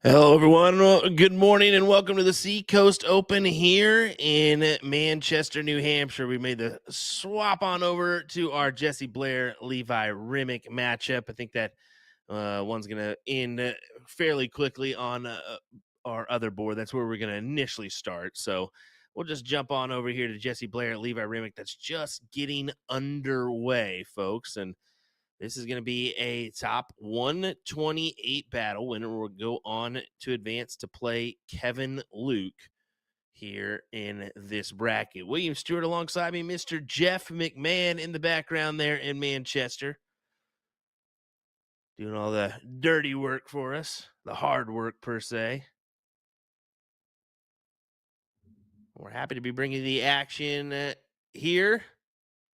Hello, everyone. Good morning and welcome to the Seacoast Open here in Manchester, New Hampshire. We made the swap on over to our Jesse Blair Levi Rimmick matchup. I think that one's going to end fairly quickly on our other board. That's where we're going to initially start. So we'll just jump on over here to Jesse Blair Levi Rimmick. That's just getting underway, folks. And this is going to be a top 128 battle. Winner will go on to advance to play Kevin Luke here in this bracket. William Stewart alongside me, Mr. Jeff McMahon in the background there in Manchester. Doing all the dirty work for us, the hard work per se. We're happy to be bringing the action here.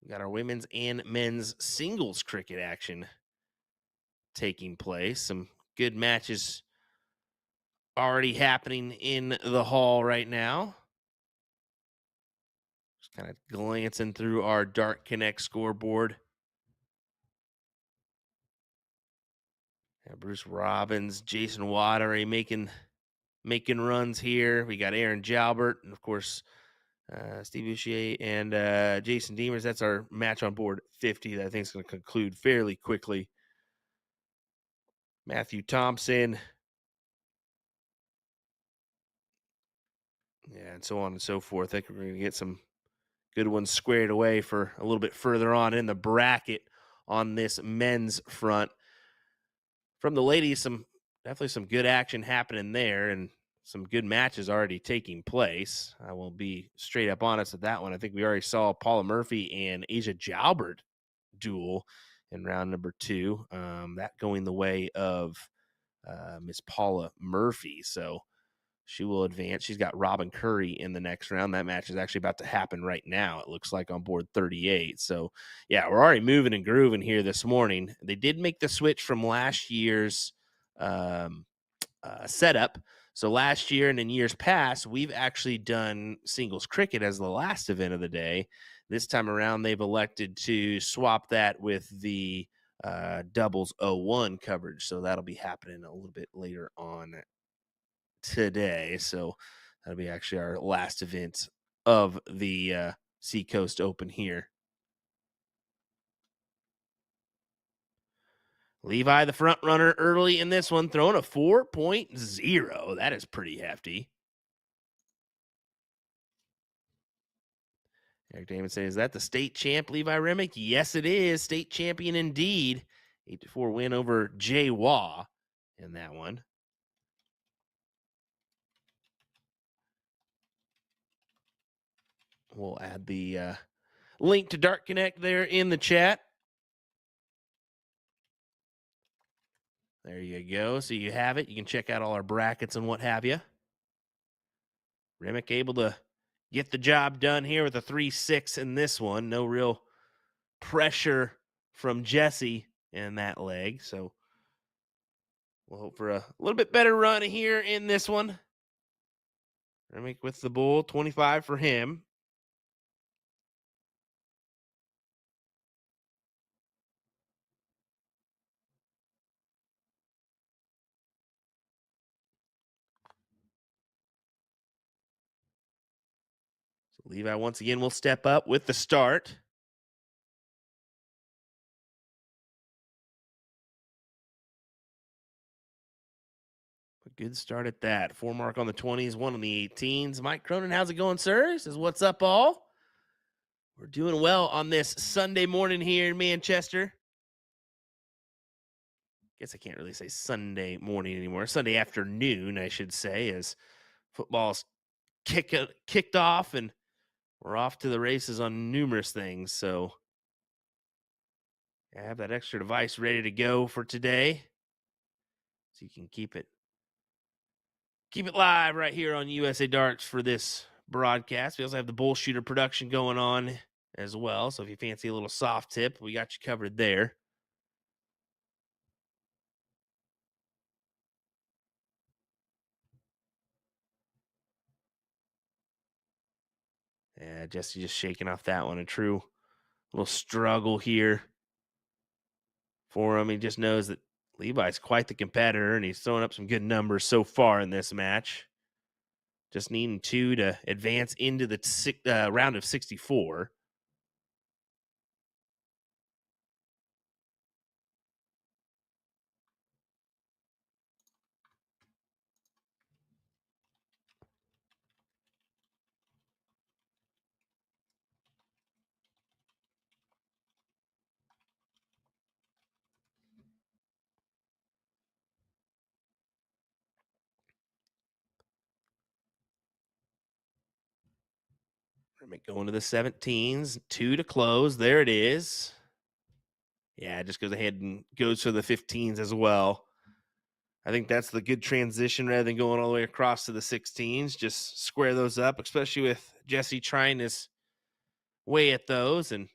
We got our women's and men's singles cricket action taking place. Some good matches already happening in the hall right now. Just kind of glancing through our Dart Connect scoreboard. Bruce Robbins, Jason Watt already making runs here. We got Aaron Jalbert and, of course, Steve Boucher and Jason Demers. That's our match on board 50 that I think is going to conclude fairly quickly. Matthew Thompson. Yeah, and so on and so forth. I think we're going to get some good ones squared away for a little bit further on in the bracket on this men's front. From the ladies, definitely some good action happening there and some good matches already taking place. I will be straight up honest with that one. I think we already saw Paula Murphy and Asia Jalbert duel in round number 2. That going the way of Miss Paula Murphy. So she will advance. She's got Robin Curry in the next round. That match is actually about to happen right now, it looks like, on board 38. So, yeah, we're already moving and grooving here this morning. They did make the switch from last year's setup. So last year and in years past, we've actually done singles cricket as the last event of the day. This time around, they've elected to swap that with the doubles 01 coverage. So that'll be happening a little bit later on today. So that'll be actually our last event of the Seacoast Open here. Levi, the front runner early in this one, throwing a 4.0. That is pretty hefty. Eric Damon says, is that the state champ, Levi Rimmick? Yes, it is. State champion indeed. 8-4 win over Jay Waugh in that one. We'll add the link to Dart Connect there in the chat. There you go. So you have it. You can check out all our brackets and what have you. Rimmick able to get the job done here with a 3-6 in this one. No real pressure from Jesse in that leg. So we'll hope for a little bit better run here in this one. Rimmick with the bull, 25 for him. So Levi once again will step up with the start. A good start at that. 4 mark on the 20s, 1 on the 18s. Mike Cronin, how's it going, sir? He says, what's up, all? We're doing well on this Sunday morning here in Manchester. Guess I can't really say Sunday morning anymore. Sunday afternoon, I should say, as football's kicked off and we're off to the races on numerous things. So I have that extra device ready to go for today, so you can keep it live right here on USA Darts for this broadcast. We also have the bull shooter production going on as well. So if you fancy a little soft tip, we got you covered there. Yeah, Jesse just shaking off that one. A true little struggle here for him. He just knows that Levi's quite the competitor, and he's throwing up some good numbers so far in this match. Just needing 2 to advance into the round of 64. Going to the 17s, 2 to close. There it is. Yeah, just goes ahead and goes for the 15s as well. I think that's the good transition rather than going all the way across to the 16s. Just square those up, especially with Jesse trying his way at those, and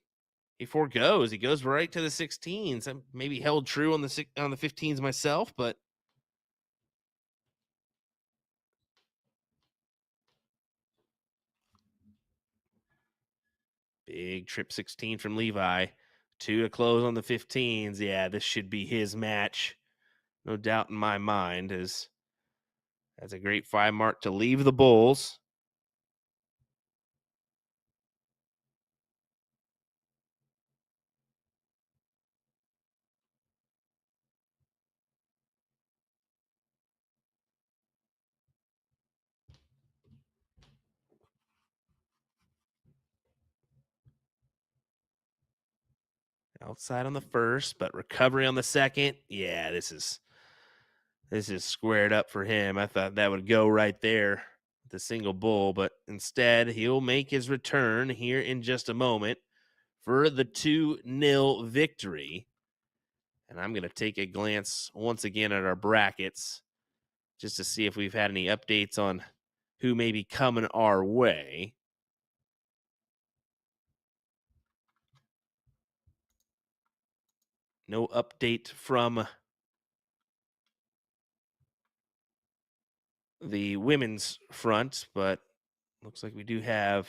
he foregoes. He goes right to the 16s. I maybe held true on the 15s myself, but big trip 16 from Levi. 2 to close on the 15s. Yeah, this should be his match. No doubt in my mind. That's a great 5 mark to leave the Bulls. Outside on the first, but recovery on the second. Yeah, this is squared up for him. I thought that would go right there, the single bull, but instead he'll make his return here in just a moment for the 2-0 victory. And I'm going to take a glance once again at our brackets just to see if we've had any updates on who may be coming our way. No update from the women's front, but looks like we do have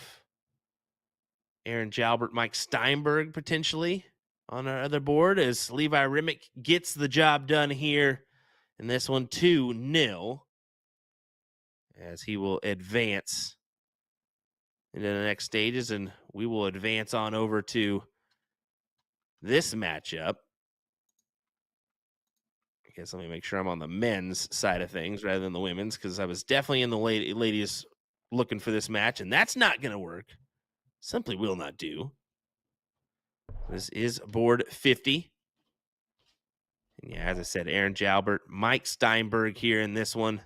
Aaron Jalbert, Mike Steinberg potentially on our other board as Levi Remick gets the job done here in this one 2-0 as he will advance into the next stages, and we will advance on over to this matchup. I guess let me make sure I'm on the men's side of things rather than the women's, because I was definitely in the ladies looking for this match, and that's not going to work. Simply will not do. This is board 50. And yeah, as I said, Aaron Jalbert, Mike Steinberg here in this one.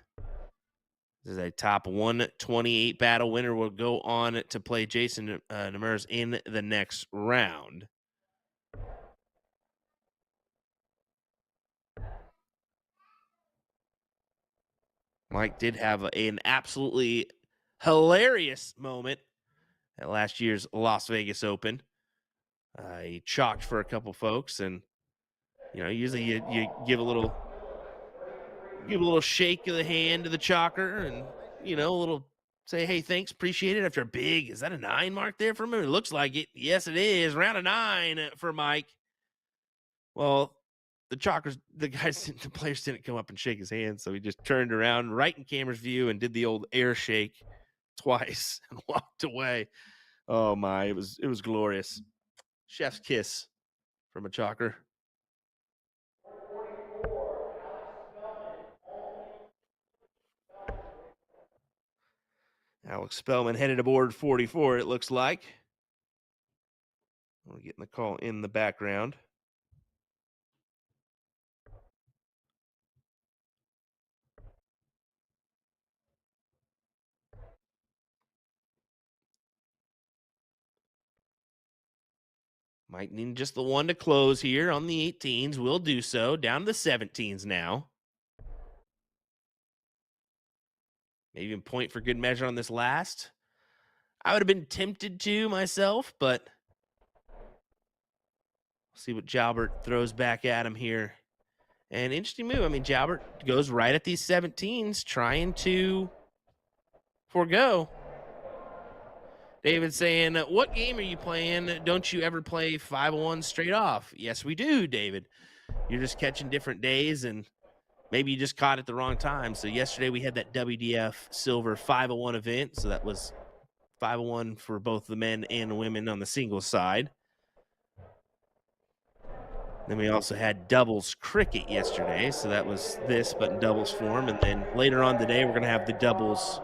This is a top 128 battle. Winner will go on to play Jason Nemers in the next round. Mike did have an absolutely hilarious moment at last year's Las Vegas Open. He chalked for a couple folks, and usually you give a little shake of the hand to the chalker, and a little say, hey, thanks, appreciate it. After a big, is that a 9 mark there for him? It looks like it. Yes, it is. Round of 9 for Mike. Well, the players didn't come up and shake his hand, so he just turned around right in camera's view and did the old air shake twice and walked away. Oh my, it was glorious. Chef's kiss from a chalker. Alex Spellman headed aboard 44, it looks like. We're getting the call in the background. Might need just the 1 to close here on the 18s. We'll do so. Down to the 17s now. Maybe even point for good measure on this last. I would have been tempted to myself, but see what Jalbert throws back at him here. And interesting move. I mean, Jalbert goes right at these 17s, trying to forego. David saying, what game are you playing? Don't you ever play 501 straight off? Yes, we do, David. you're just catching different days, and maybe you just caught it the wrong time. So yesterday we had that WDF Silver 501 event. So that was 501 for both the men and the women on the singles side. Then we also had doubles cricket yesterday. So that was this, but in doubles form. And then later on today, we're going to have the doubles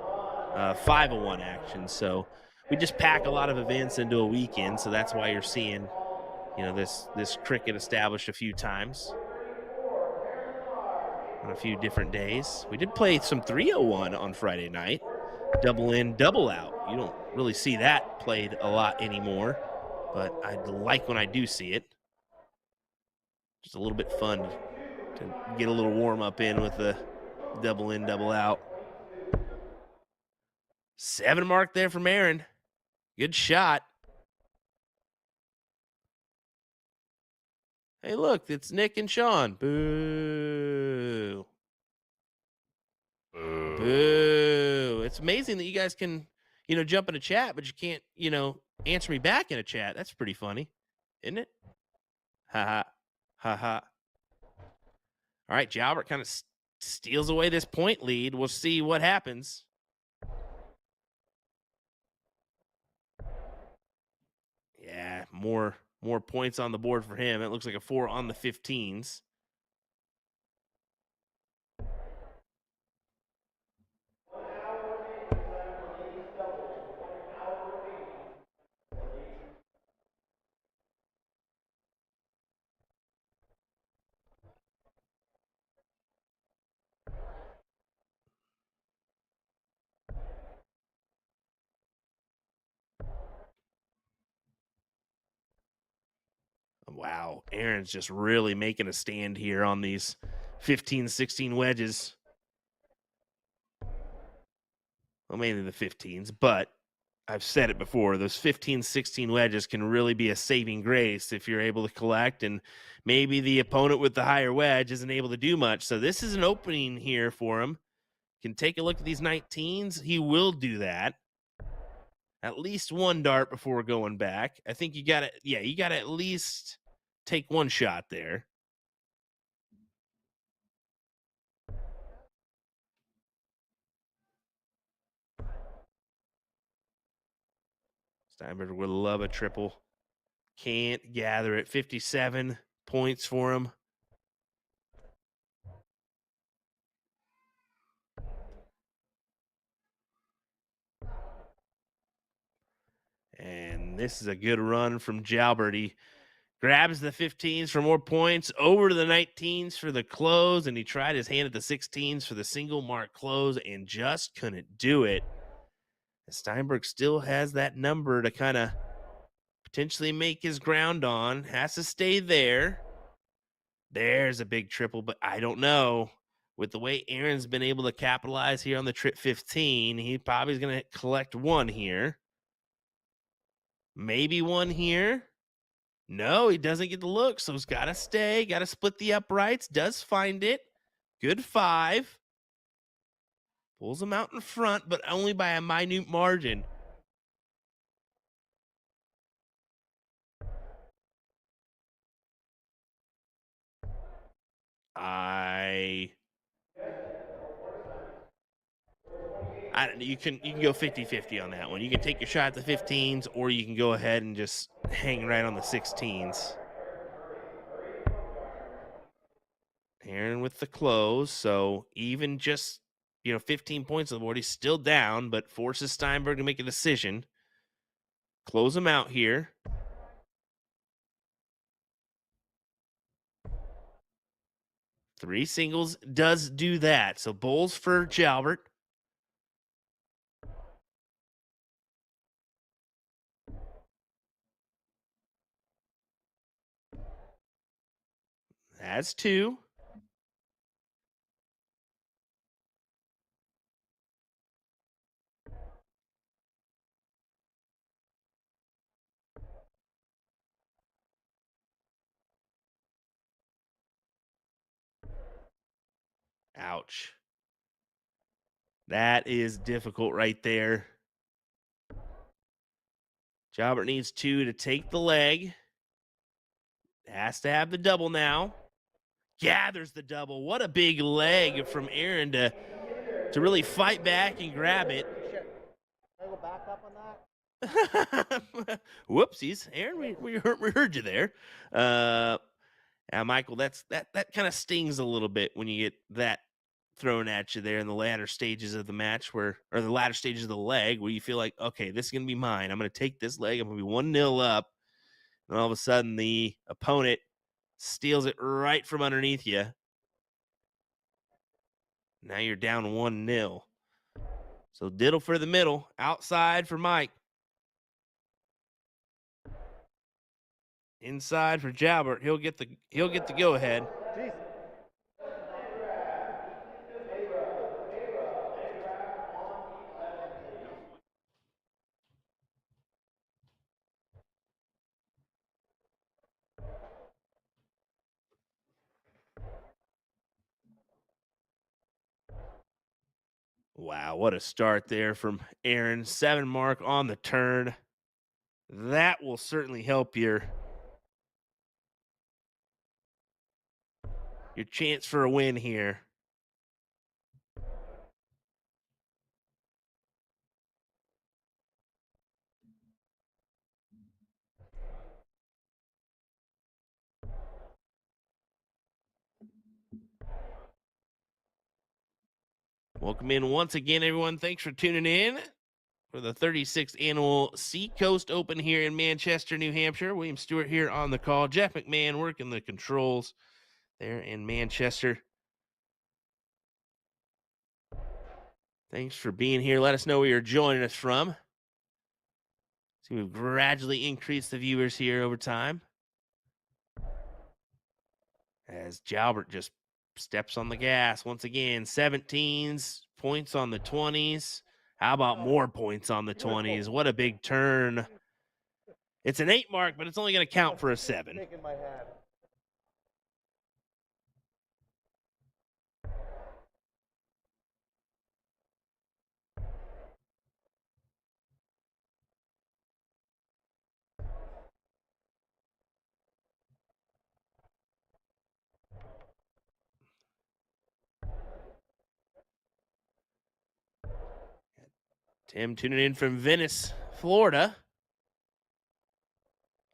501 action. So we just pack a lot of events into a weekend. So that's why you're seeing, this cricket established a few times on a few different days. We did play some 301 on Friday night, double in, double out. You don't really see that played a lot anymore, but I like when I do see it. Just a little bit fun to get a little warm up in with the double in, double out. 7 mark there from Aaron. Good shot. Hey, look, it's Nick and Sean. Boo. Boo. It's amazing that you guys can, jump in a chat, but you can't, answer me back in a chat. That's pretty funny, isn't it? Ha ha. Ha ha. All right, Jalbert kind of steals away this point lead. We'll see what happens. Yeah, more points on the board for him. It looks like a 4 on the 15s. Wow, Aaron's just really making a stand here on these 15, 16 wedges. Well, mainly the 15s, but I've said it before, those 15, 16 wedges can really be a saving grace if you're able to collect, and maybe the opponent with the higher wedge isn't able to do much. So this is an opening here for him. Can take a look at these 19s. He will do that. At least one dart before going back. I think you got to, you got to at least take one shot there. Steinberg would love a triple. Can't gather it. 57 points for him. And this is a good run from Jalbert. He grabs the 15s for more points, over to the 19s for the close, and he tried his hand at the 16s for the single mark close and just couldn't do it. Steinberg still has that number to kind of potentially make his ground on. Has to stay there. There's a big triple, but I don't know. With the way Aaron's been able to capitalize here on the trip 15, he probably is going to collect one here. Maybe one here. No, he doesn't get the look, so he's got to stay. Got to split the uprights. Does find it. Good 5. Pulls him out in front, but only by a minute margin. You can go 50-50 on that one. You can take your shot at the 15s, or you can go ahead and just hang right on the 16s. Aaron with the close, so even just 15 points on the board, he's still down, but forces Steinberg to make a decision. Close him out here. Three singles does do that. So bowls for Jalbert. That's 2. Ouch. That is difficult right there. Jalbert needs 2 to take the leg. Has to have the double now. gathers the double. What a big leg from Aaron to really fight back and grab it. Can I go back up on that? Whoopsies, Aaron, we heard you there. Michael, that kind of stings a little bit when you get that thrown at you there in the latter stages of the match, or the latter stages of the leg, where you feel like, okay, this is gonna be mine. I'm gonna take this leg. I'm gonna be 1-0 up, and all of a sudden the opponent steals it right from underneath you. Now you're down 1-0. So diddle for the middle, outside for Mike. Inside for Jalbert. He'll get the go ahead. Jeez. Wow, what a start there from Aaron. 7 mark on the turn. That will certainly help your chance for a win here. Welcome in once again, everyone. Thanks for tuning in for the 36th annual Seacoast Open here in Manchester, New Hampshire. William Stewart here on the call. Jeff McMahon working the controls there in Manchester. Thanks for being here. Let us know where you're joining us from. See, we've gradually increased the viewers here over time, as Jalbert just steps on the gas once again. 17s, points on the 20s. How about more points on the 20s? What a big turn. It's an 8 mark, but it's only going to count for a 7. Shaking my head. Tim tuning in from Venice, Florida.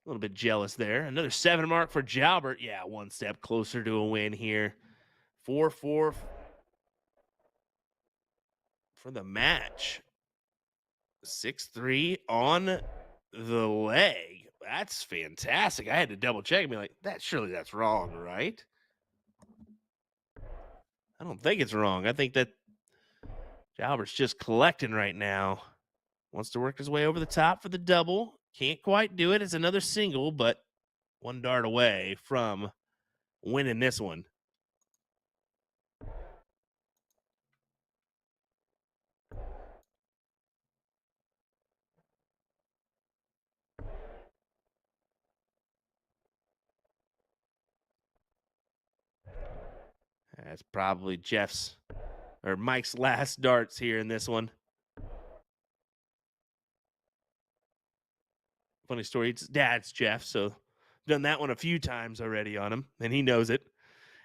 A little bit jealous there. Another 7 mark for Jalbert. Yeah, one step closer to a win here. 4-4 for the match. 6-3 on the leg. That's fantastic. I had to double check and be like, surely that's wrong, right? I don't think it's wrong. I think that Jalbert's just collecting right now. Wants to work his way over the top for the double. Can't quite do it. It's another single, but one dart away from winning this one. That's probably Mike's last darts here in this one. Funny story, it's dad's Jeff, so done that one a few times already on him, and he knows it.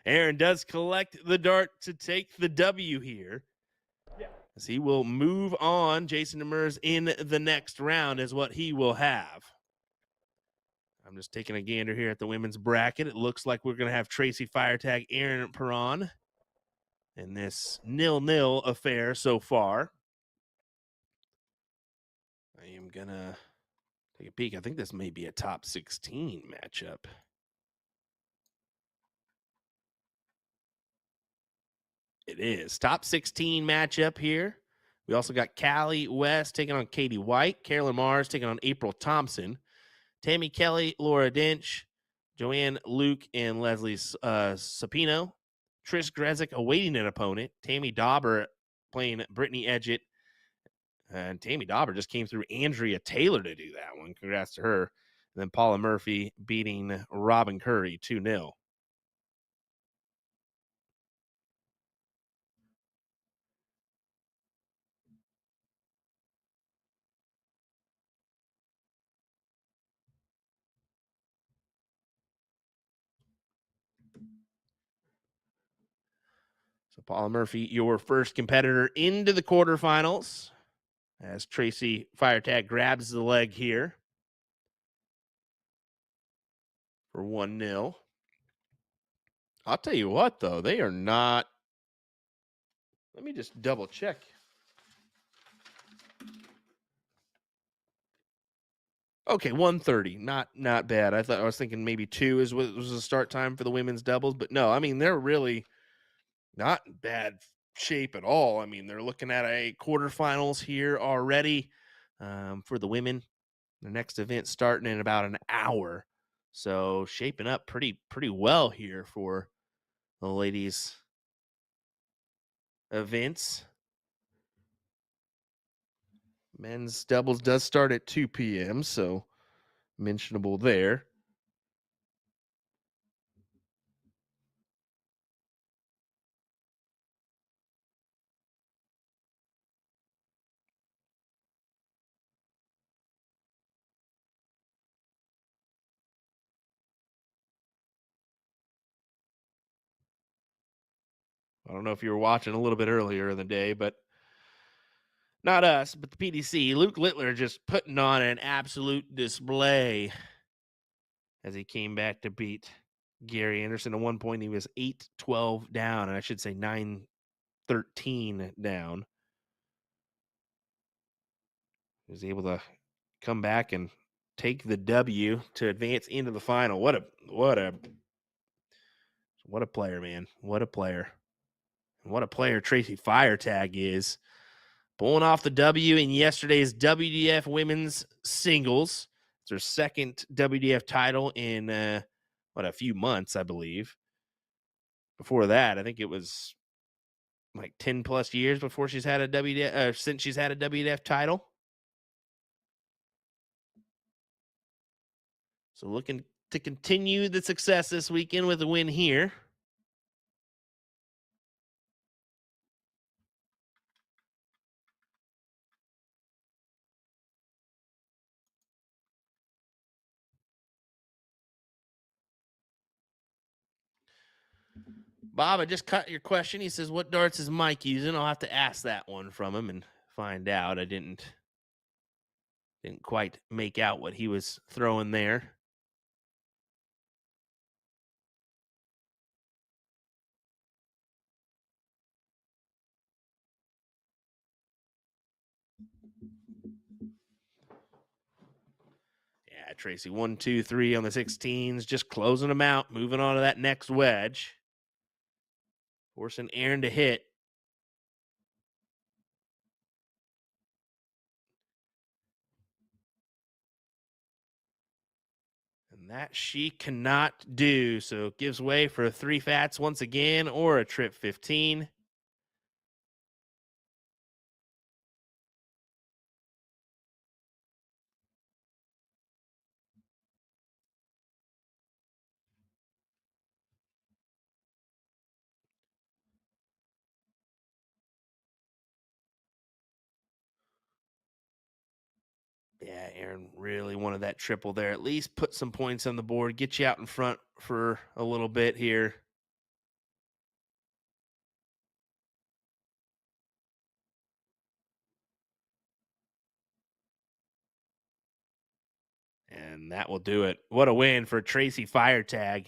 Aaron does collect the dart to take the W here. Yeah. As he will move on. Jason Demers in the next round is what he will have. I'm just taking a gander here at the women's bracket. It looks like we're going to have Tracy Firetag, Aaron Perron in this 0-0 affair so far. I am going to take a peek. I think this may be a top 16 matchup. It is. Top 16 matchup here. We also got Callie West taking on Katie White, Carolyn Mars taking on April Thompson, Tammy Kelly, Laura Dench, Joanne Luke, and Leslie Sapino. Trish Grezik awaiting an opponent. Tammy Dauber playing Brittany Edgett. And Tammy Dauber just came through Andrea Taylor to do that one. Congrats to her. And then Paula Murphy beating Robin Curry 2-0. So Paula Murphy, your first competitor into the quarterfinals, as Tracy Firetag grabs the leg here for 1-0. I'll tell you what, though, they are not. Let me just double check. Okay, 1:30. Not bad. I was thinking maybe 2 was the start time for the women's doubles, but no, I mean, they're really not in bad shape at all. I mean, they're looking at a quarterfinals here already for the women. The next event starting in about an hour. So shaping up pretty well here for the ladies events. Men's doubles does start at 2 p.m., so mentionable there. I don't know if you were watching a little bit earlier in the day, but not us, but the PDC. Luke Littler just putting on an absolute display as he came back to beat Gary Anderson. At one point, he was 8-12 down, and I should say 9-13 down. He was able to come back and take the W to advance into the final. What a player, man. What a player. And what a player Tracy Firetag is. Pulling off the W in yesterday's WDF women's singles. It's her second WDF title in a few months, I believe. Before that, I think it was like 10 plus years before she's had a WDF since she's had a WDF title. So looking to continue the success this weekend with a win here. Bob, I just cut your question. He says, "What darts is Mike using?" I'll have to ask that one from him and find out. I didn't quite make out what he was throwing there. Yeah, Tracy, 1, 2, 3 on the 16s, just closing them out, moving on to that next wedge, forcing Aaron to hit. And that she cannot do. So it gives way for 3 fats once again or a trip 15. Yeah, Aaron really wanted that triple there. At least put some points on the board, get you out in front for a little bit here. And that will do it. What a win for Tracy Firetag.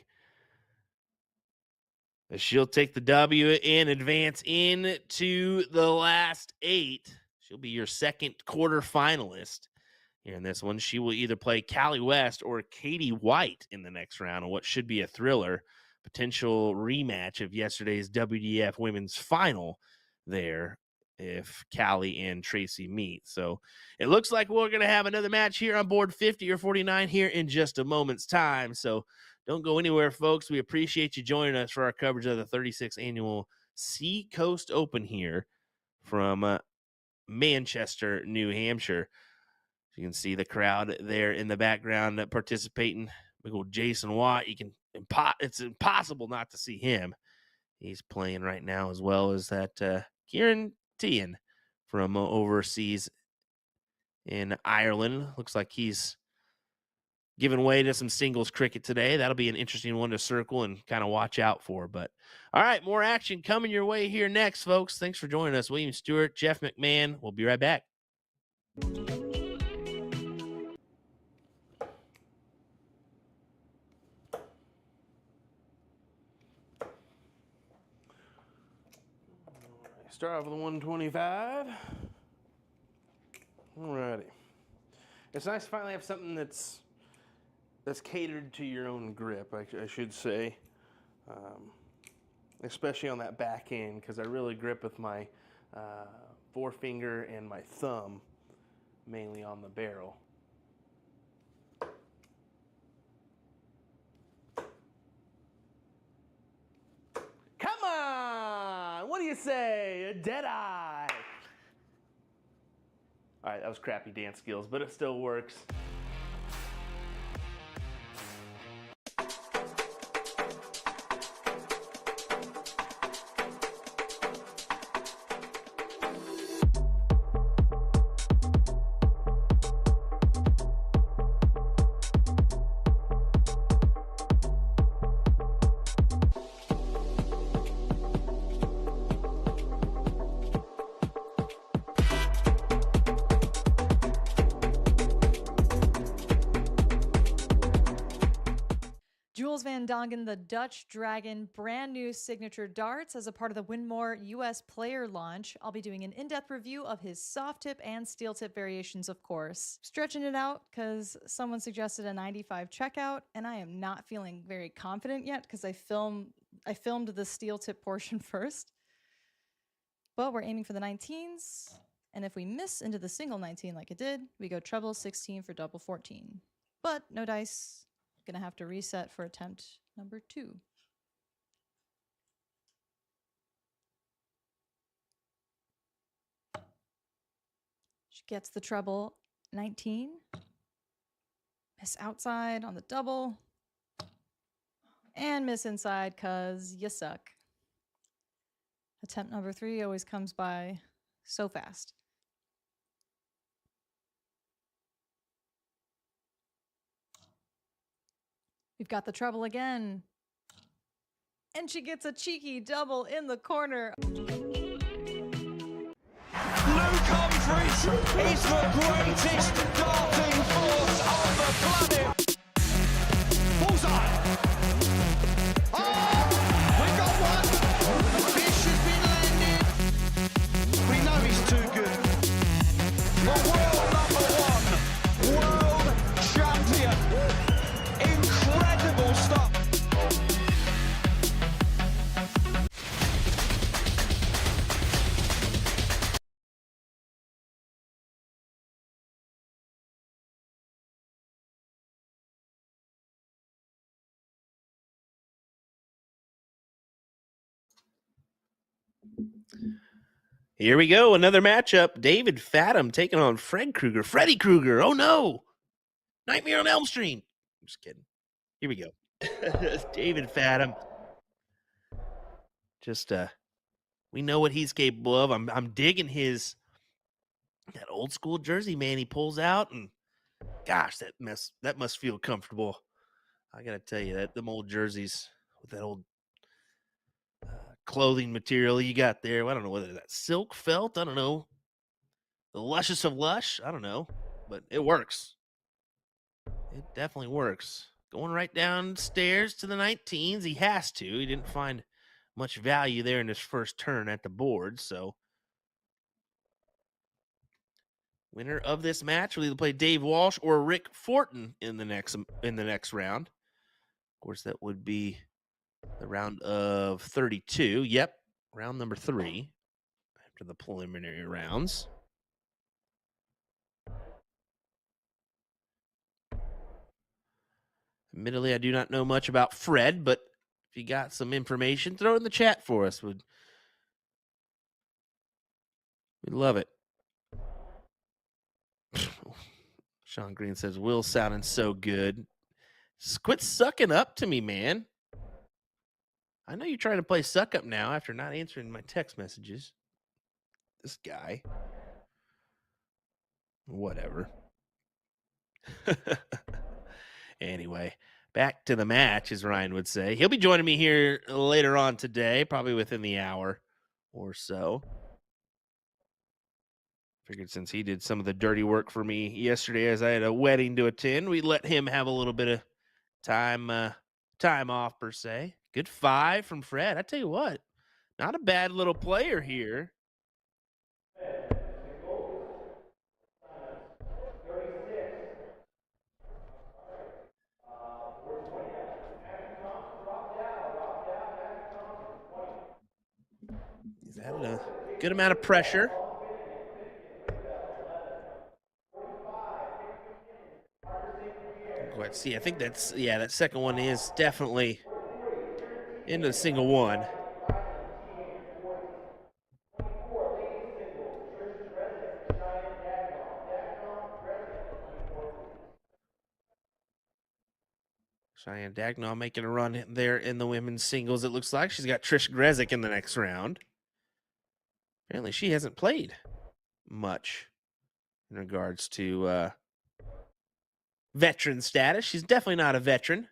She'll take the W and advance into the last 8. She'll be your second quarterfinalist here in this one. She will either play Callie West or Katie White in the next round on what should be a thriller. Potential rematch of yesterday's WDF women's final there if Callie and Tracy meet. So it looks like we're going to have another match here on board 50 or 49 here in just a moment's time. So don't go anywhere, folks. We appreciate you joining us for our coverage of the 36th annual Seacoast Open here from Manchester, New Hampshire. You can see the crowd there in the background participating. Big old Jason Watt. It's impossible not to see him. He's playing right now, as well as that Kieran Tian from overseas in Ireland. Looks like he's giving way to some singles cricket today. That'll be an interesting one to circle and kind of watch out for. But all right, more action coming your way here next, folks. Thanks for joining us. William Stewart, Jeff McMahon. We'll be right back. Start off with the 125. Alrighty. It's nice to finally have something that's catered to your own grip, I should say. Especially on that back end, because I really grip with my forefinger and my thumb, mainly on the barrel. Come on! What do you say? A dead eye! All right, that was crappy dance skills, but it still works. Jules Van Dongen, the Dutch Dragon, brand new signature darts as a part of the Winmore US player launch. I'll be doing an in-depth review of his soft tip and steel tip variations, of course. Stretching it out because someone suggested a 95 checkout, and I am not feeling very confident yet because I filmed the steel tip portion first. But we're aiming for the 19s, and if we miss into the single 19 like it did, we go treble 16 for double 14. But no dice. Gonna have to reset for attempt number 2. She gets the treble 19. Miss outside on the double. And miss inside because you suck. Attempt number 3 always comes by so fast. We've got the treble again. And she gets a cheeky double in the corner. Luke Humphries is the greatest darting force on the planet. Bullseye. Oh, we got one. The fish has been landed. We know he's too good. The world number 1, world champion. Incredible stuff. Here we go. Another matchup. David Fathom taking on Freddy Krueger. Oh no. Nightmare on Elm Street. I'm just kidding. Here we go. David Fathom. Just we know what he's capable of. I'm digging that old school jersey, man. He pulls out, and gosh, that must feel comfortable. I gotta tell you, that them old jerseys with that old clothing material you got there. I don't know whether that's silk, felt. I don't know. The luscious of lush. I don't know, but it works. It definitely works. Going right downstairs to the 19s. He has to. He didn't find much value there in his first turn at the board. So, winner of this match will either play Dave Walsh or Rick Fortin in the next round. Of course, that would be the round of 32. Yep, round number 3 after the preliminary rounds. Admittedly, I do not know much about Fred, but if you got some information, throw it in the chat for us. We'd love it. Sean Green says, Will sounding so good. Quit sucking up to me, man. I know you're trying to play suck up now after not answering my text messages. This guy. Whatever. Anyway, back to the match, as Ryan would say. He'll be joining me here later on today, probably within the hour or so. Figured since he did some of the dirty work for me yesterday as I had a wedding to attend, we'd let him have a little bit of time off per se. Good 5 from Fred. I tell you what, not a bad little player here. He's added a good amount of pressure. Don't quite see. I think that's, yeah, that second one is definitely into the single one. Cheyenne Dagnall making a run there in the women's singles. It looks like she's got Trish Grezik in the next round. Apparently she hasn't played much in regards to veteran status. She's definitely not a veteran.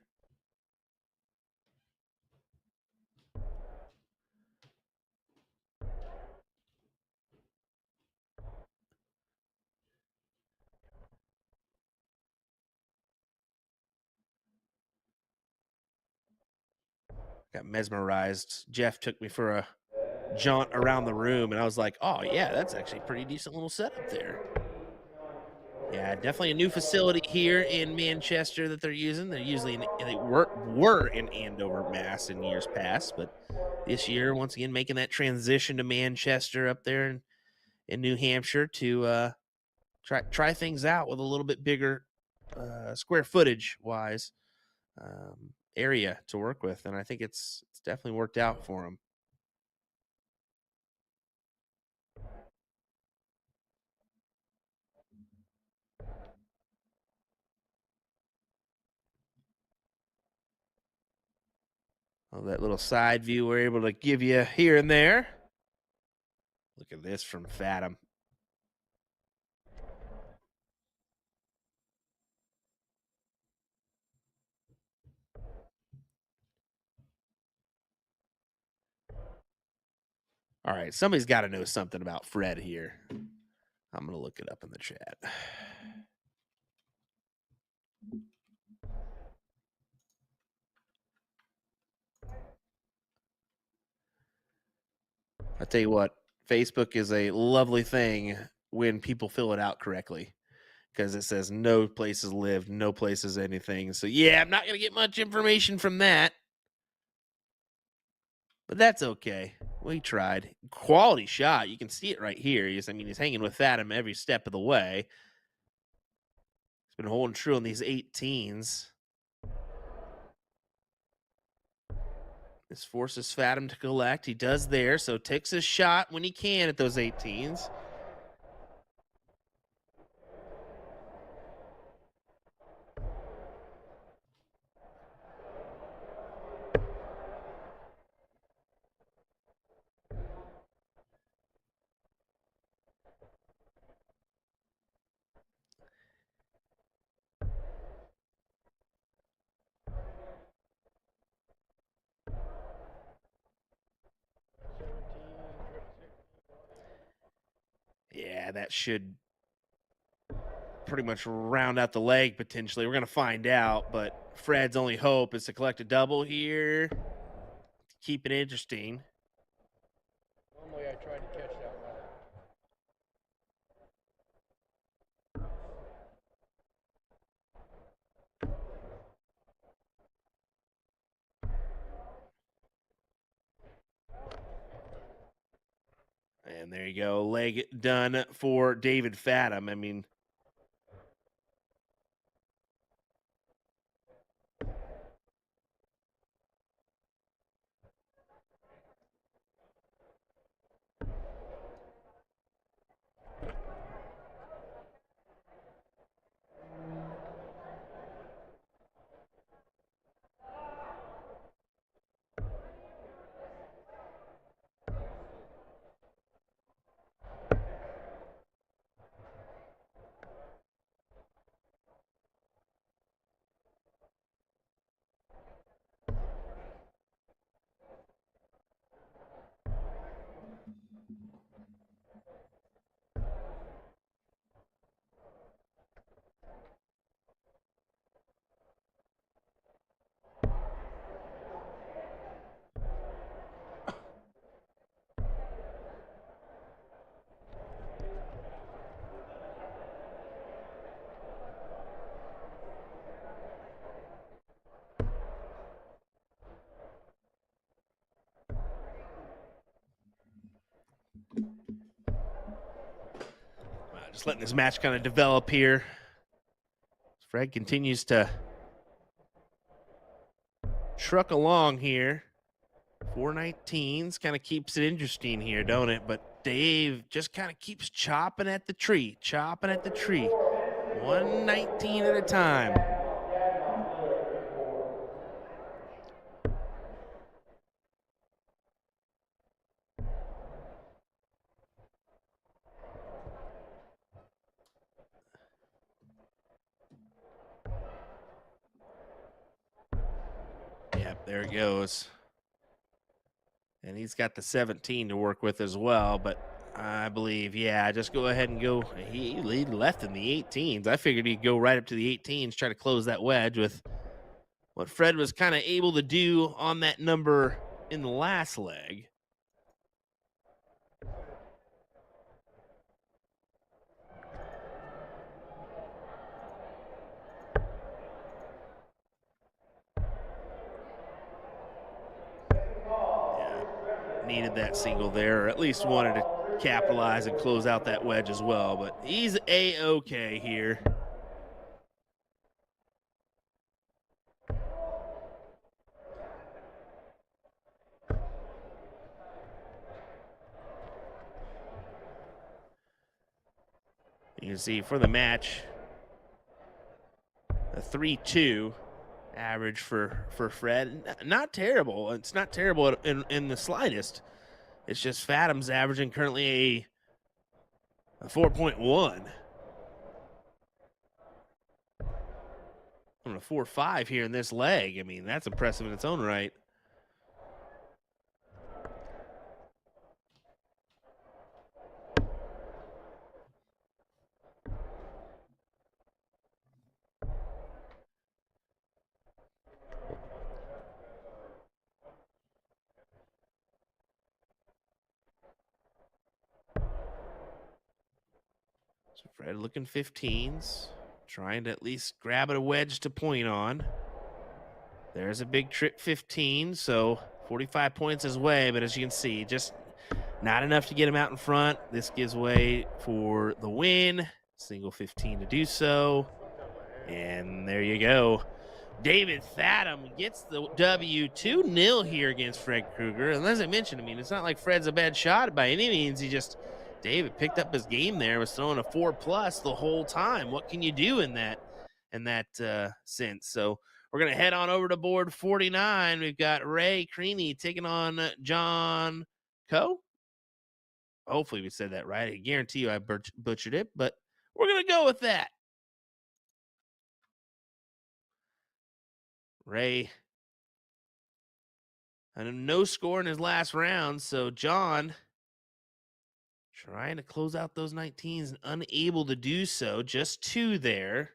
Got mesmerized. Jeff took me for a jaunt around the room, and I was like, oh, yeah, that's actually a pretty decent little setup there. Yeah, definitely a new facility here in Manchester that they're using. They were in Andover, Mass in years past, but this year, once again, making that transition to Manchester up there in New Hampshire to try things out with a little bit bigger square footage wise area to work with, and I think it's definitely worked out for them. Oh, that little side view we're able to give you here and there. Look at this from Fathom. All right, somebody's got to know something about Fred here. I'm going to look it up in the chat. I tell you what, Facebook is a lovely thing when people fill it out correctly, because it says no places lived, no places anything. So yeah, I'm not going to get much information from that, but that's okay. We tried. Quality shot. You can see it right here. He's hanging with Fathom every step of the way. He's been holding true on these 18s. This forces Fathom to collect. He does there, so takes his shot when he can at those 18s. Yeah, that should pretty much round out the leg potentially. We're going to find out, but Fred's only hope is to collect a double here. Keep it interesting. Normally I try to catch that one. And there you go. Leg done for David Fathom. Just letting this match kind of develop here. Fred continues to truck along here. 419s kind of keeps it interesting here, don't it? But Dave just kind of keeps chopping at the tree. 119 at a time. Yep, there it goes. And he's got the 17 to work with as well, but I believe, yeah, just go ahead and go. He left in the 18s. I figured he'd go right up to the 18s, try to close that wedge with what Fred was kind of able to do on that number in the last leg. Needed that single there, or at least wanted to capitalize and close out that wedge as well, but he's A-okay here. You can see for the match, a 3-2 average for Fred. Not terrible. It's not terrible in the slightest. It's just Fathom's averaging currently a 4.1. On a 4.5 here in this leg. I mean, that's impressive in its own right. So Fred looking 15s, trying to at least grab it a wedge to point on. There's a big trip 15, so 45 points his way, but as you can see, just not enough to get him out in front. This gives way for the win. Single 15 to do so. And there you go. David Fathom gets the W 2-0 here against Fred Krueger. And as I mentioned, I mean, it's not like Fred's a bad shot by any means. David picked up his game there, was throwing a 4+ the whole time. What can you do in that sense? So we're going to head on over to board 49. We've got Ray Creamy taking on John Coe. Hopefully we said that right. I guarantee you I butchered it, but we're going to go with that. Ray had a no score in his last round, so John trying to close out those 19s and unable to do so. Just 2 there.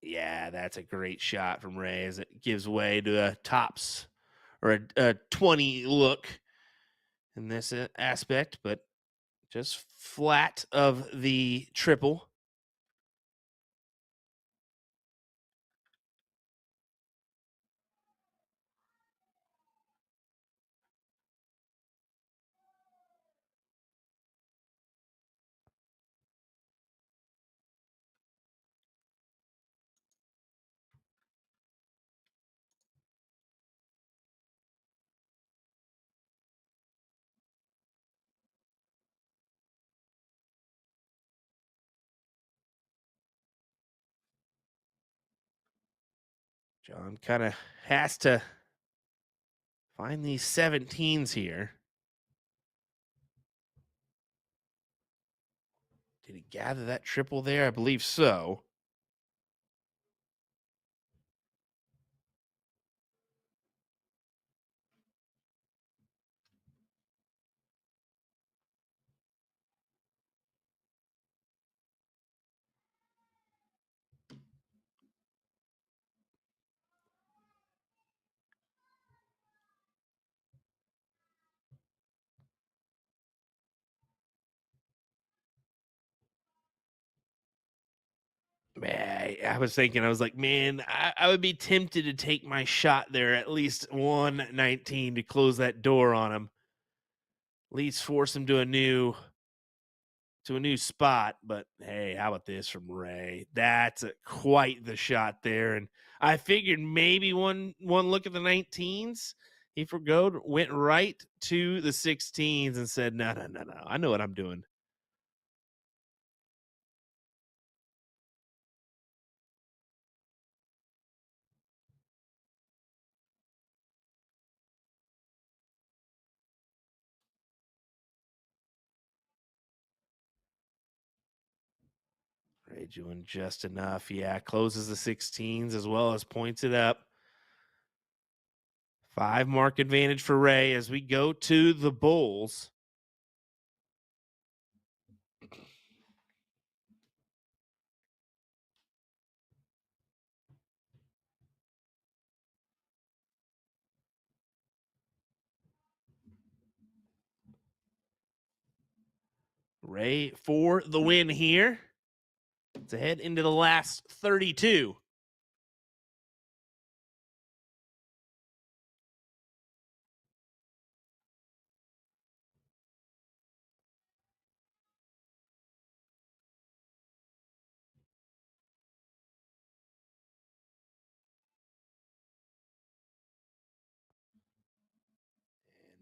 Yeah, that's a great shot from Ray as it gives way to a tops or a 20 look in this aspect, but just flat of the triple. John kind of has to find these 17s here. Did he gather that triple there? I believe so. Man, I was thinking, I was like, man, I would be tempted to take my shot there, at least 119 to close that door on him. least force him to a new spot. But hey, how about this from Ray? That's quite the shot there. And I figured maybe one look at the 19s. He went right to the 16s and said, no. I know what I'm doing. Ray doing just enough. Yeah, closes the 16s as well as points it up. 5 mark advantage for Ray as we go to the Bulls. Ray for the win here. To head into the last 32.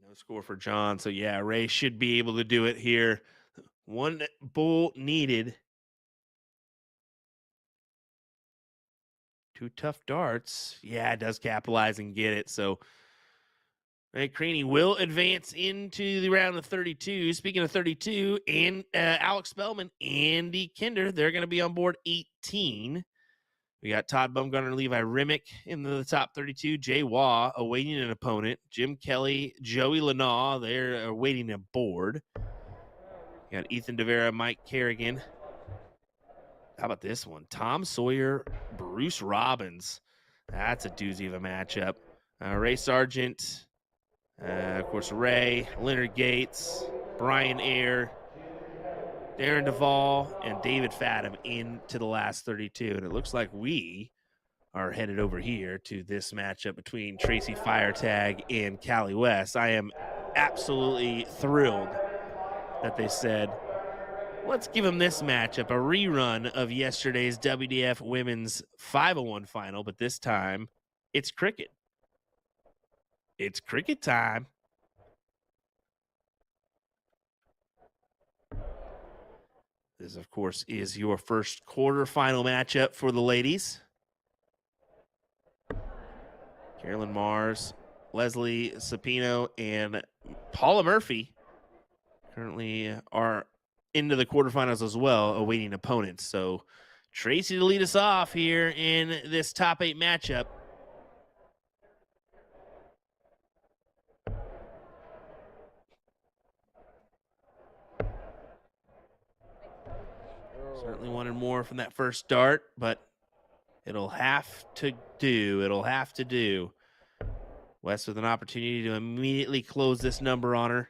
No score for John. So, yeah, Ray should be able to do it here. 1 bull needed. 2 tough darts. Yeah, it does capitalize and get it. So, Ray Craney will advance into the round of 32. Speaking of 32, and Alex Spellman, Andy Kinder, they're going to be on board 18. We got Todd Bumgarner, Levi Rimmick in the top 32. Jay Waugh awaiting an opponent. Jim Kelly, Joey Lanaw, they're awaiting a board. You got Ethan DeVera, Mike Kerrigan. How about this one? Tom Sawyer, Bruce Robbins. That's a doozy of a matchup. Ray Sargent, of course, Ray, Leonard Gates, Brian Ayer, Darren Duvall, and David Fathom into the last 32. And it looks like we are headed over here to this matchup between Tracy Firetag and Callie West. I am absolutely thrilled that they said, let's give them this matchup, a rerun of yesterday's WDF Women's 501 final, but this time it's cricket. It's cricket time. This, of course, is your first quarterfinal matchup for the ladies. Carolyn Mars, Leslie Sapino, and Paula Murphy currently are into the quarterfinals as well, awaiting opponents. So Tracy to lead us off here in this top 8 matchup. Certainly wanted more from that first start, but it'll have to do. It'll have to do. West with an opportunity to immediately close this number on her.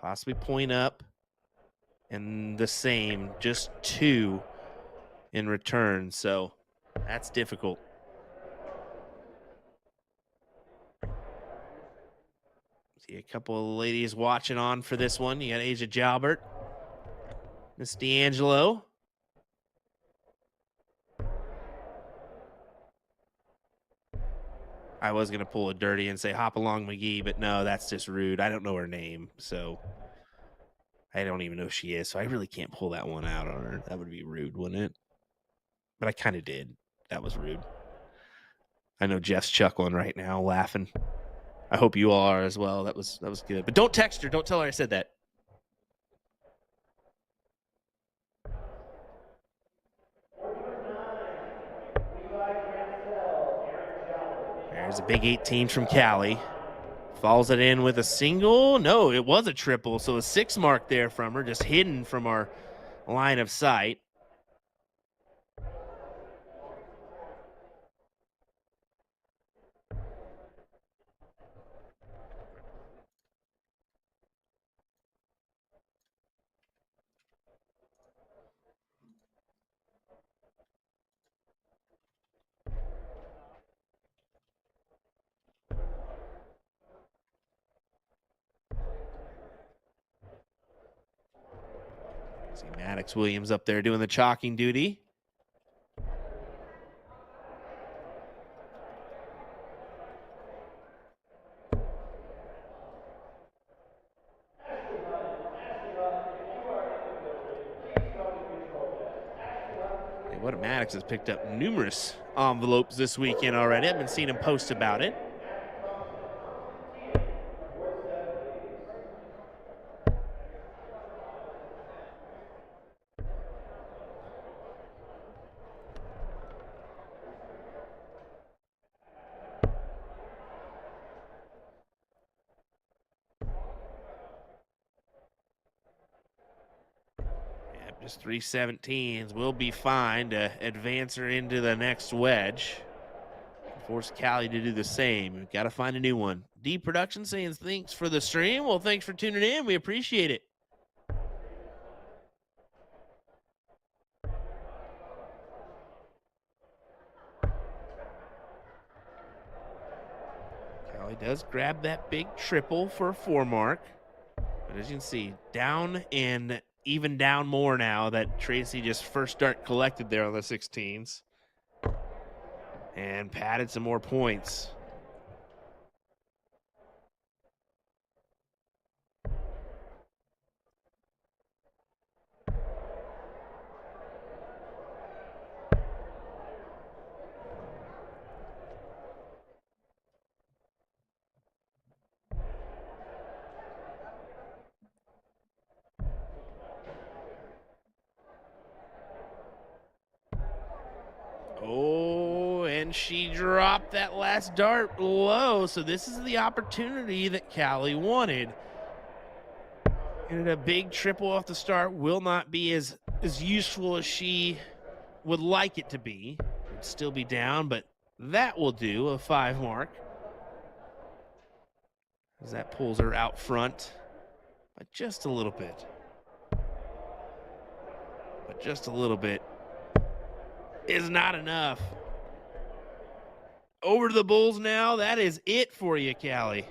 Possibly point up. And the same, just 2 in return. So that's difficult. See a couple of ladies watching on for this one. You got Asia Jalbert, Miss D'Angelo. I was going to pull a dirty and say Hop Along McGee, but no, that's just rude. I don't know her name, so I don't even know who she is, so I really can't pull that one out on her. That would be rude, wouldn't it? But I kind of did. That was rude. I know Jeff's chuckling right now, laughing. I hope you all are as well. That was good. But don't text her. Don't tell her I said that. There's a big 18 from Callie. Falls it in with a single. No, it was a triple. So a 6 mark there from her, just hidden from our line of sight. See Maddox Williams up there doing the chalking duty. What Maddox has picked up numerous envelopes this weekend already. I've been seeing him post about it. Just 317s will be fine to advance her into the next wedge. Force Callie to do the same. We've got to find a new one. D Production saying thanks for the stream. Well, thanks for tuning in. We appreciate it. Callie does grab that big triple for a 4 mark. But as you can see, down and even down more now that Tracy just first dart collected there on the 16s. And padded some more points. Oh, and she dropped that last dart low. So this is the opportunity that Callie wanted. And a big triple off the start will not be as useful as she would like it to be. It'd still be down, but that will do, a 5 mark. As that pulls her out front by just a little bit. But just a little bit is not enough. Over to the Bulls now. That is it for you, Callie.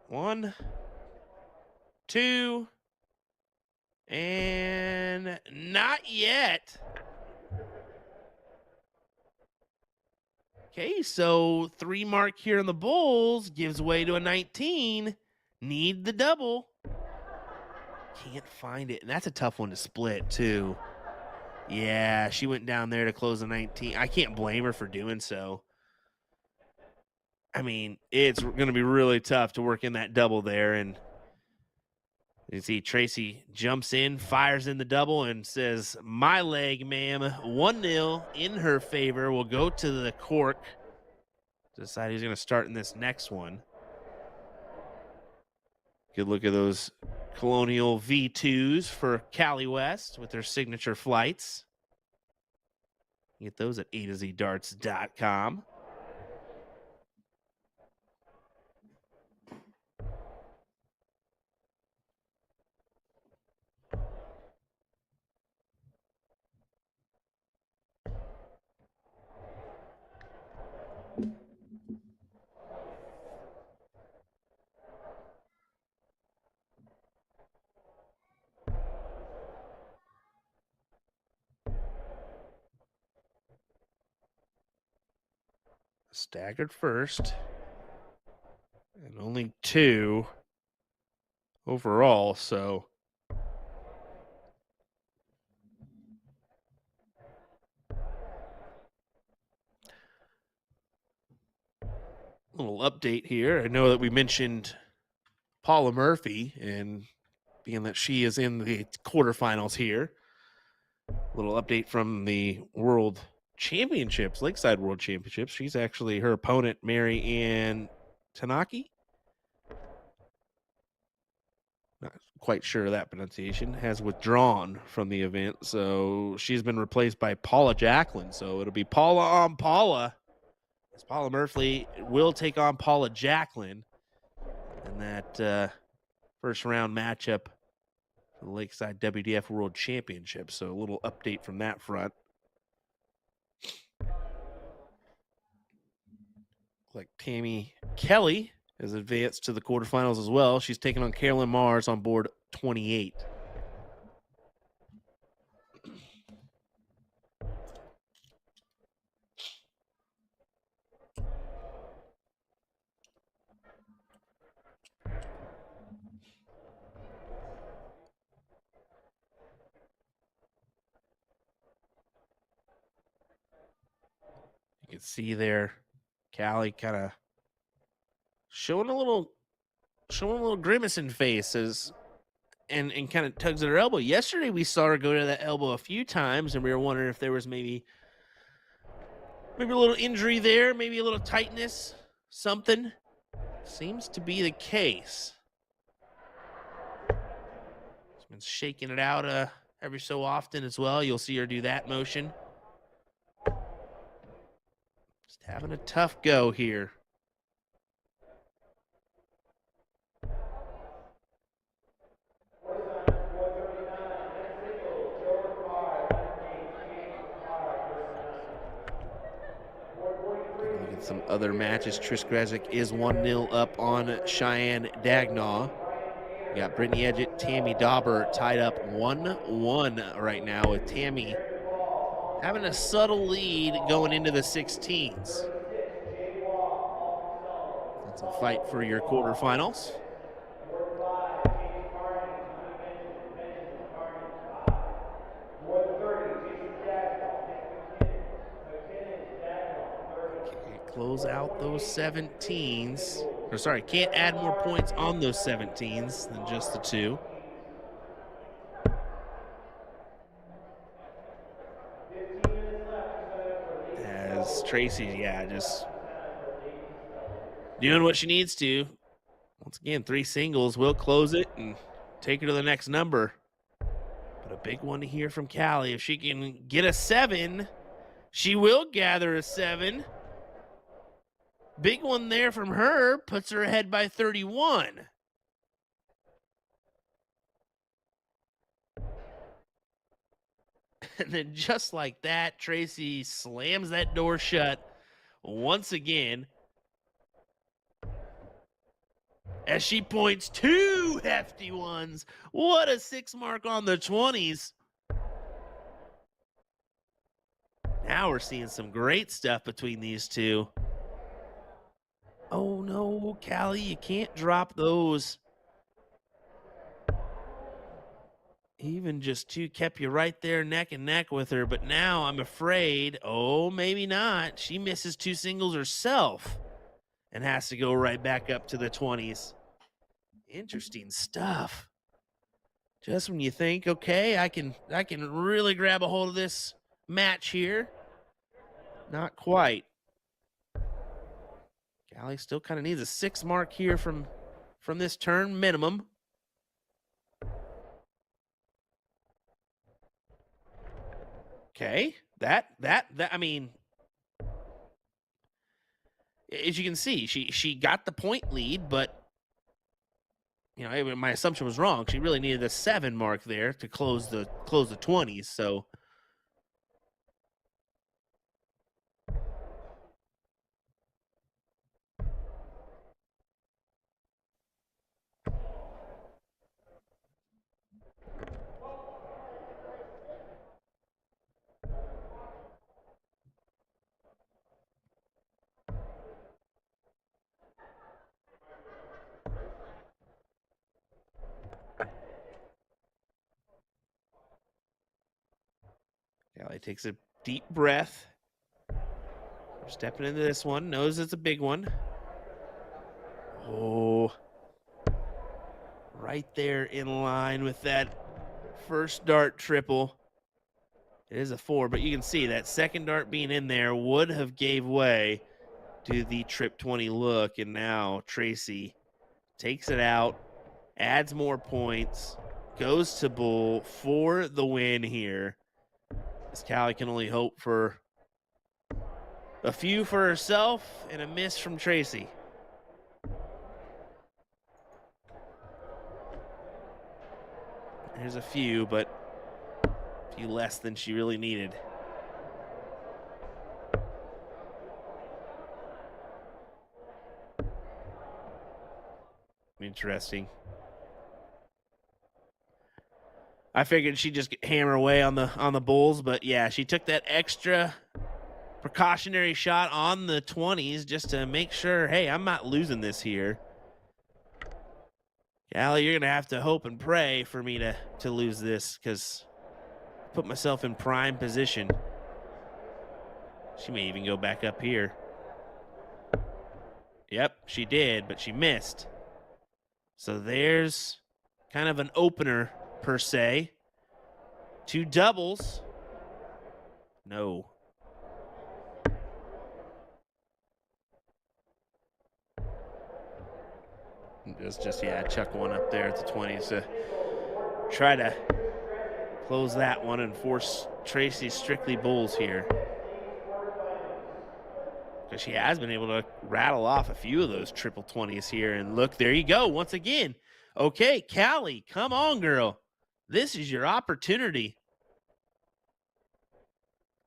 One, two, and not yet. Okay, so 3 mark here on the Bulls gives way to a 19. Need the double. Can't find it. And that's a tough one to split, too. Yeah, she went down there to close the 19. I can't blame her for doing so. I mean, it's going to be really tough to work in that double there. And you see Tracy jumps in, fires in the double, and says, my leg, ma'am. 1-0 in her favor. Will go to the cork to decide who's going to start in this next one. Good look at those Colonial V2s for Callie West with their signature flights. You get those at A2ZDarts.com. Staggered first. And only 2 overall, so little update here. I know that we mentioned Paula Murphy, and being that she is in the quarterfinals here, little update from the World Championships, Lakeside World Championships. She's actually, her opponent, Mary Ann Tanaki. Not quite sure of that pronunciation, has withdrawn from the event. So she's been replaced by Paula Jacqueline. So it'll be Paula on Paula. As Paula Murphy will take on Paula Jacqueline in that first round matchup for the Lakeside WDF World Championship. So a little update from that front. Like Tammy Kelly has advanced to the quarterfinals as well. She's taking on Carolyn Mars on board 28. You can see there, Callie kind of showing a little grimace in faces and kind of tugs at her elbow. Yesterday we saw her go to that elbow a few times, and we were wondering if there was maybe a little injury there, maybe a little tightness, something. Seems to be the case. She's been shaking it out every so often as well. You'll see her do that motion. Just having a tough go here. Look at some other matches. Trish Grezik is 1-0 up on Cheyenne Dagnaw. We got Brittany Edgett, Tammy Dauber tied up 1-1 right now, with Tammy having a subtle lead going into the 16s. That's a fight for your quarterfinals. Can't close out those 17s. Or sorry, can't add more points on those 17s than just the 2. As Tracy, just doing what she needs to. Once again, 3 singles will close it and take her to the next number. But a big one to hear from Callie. If she can get a 7, she will gather a 7. Big one there from her, puts her ahead by 31. And then just like that, Tracy slams that door shut once again, as she points 2 hefty ones. What a 6 mark on the 20s. Now we're seeing some great stuff between these two. Oh no, Callie, you can't drop those. Even just 2 kept you right there neck and neck with her, but now I'm afraid, maybe not. She misses 2 singles herself and has to go right back up to the 20s. Interesting stuff. Just when you think, okay, I can really grab a hold of this match here. Not quite. Callie still kind of needs a 6 mark here from this turn minimum. Okay, that I mean, as you can see, she got the point lead, but my assumption was wrong. She really needed a 7 mark there to close the 20s. So Callie takes a deep breath. We're stepping into this one. Knows it's a big one. Oh, right there in line with that first dart triple. It is a 4, but you can see that second dart being in there would have gave way to the trip 20 look. And now Tracy takes it out, adds more points, goes to Bull for the win here. As Callie can only hope for a few for herself and a miss from Tracy. Here's a few, but a few less than she really needed. Interesting. I figured she'd just hammer away on the bulls, but yeah, she took that extra precautionary shot on the 20s just to make sure, hey, I'm not losing this here. Callie, you're gonna have to hope and pray for me to lose this, because I put myself in prime position. She may even go back up here. Yep, she did, but she missed. So there's kind of an opener, per se. 2 doubles. No. Just yeah, chuck one up there at the 20s to try to close that one and force Tracy strictly bulls here. Because she has been able to rattle off a few of those triple 20s here. And look, there you go once again. Okay, Callie, come on, girl. This is your opportunity.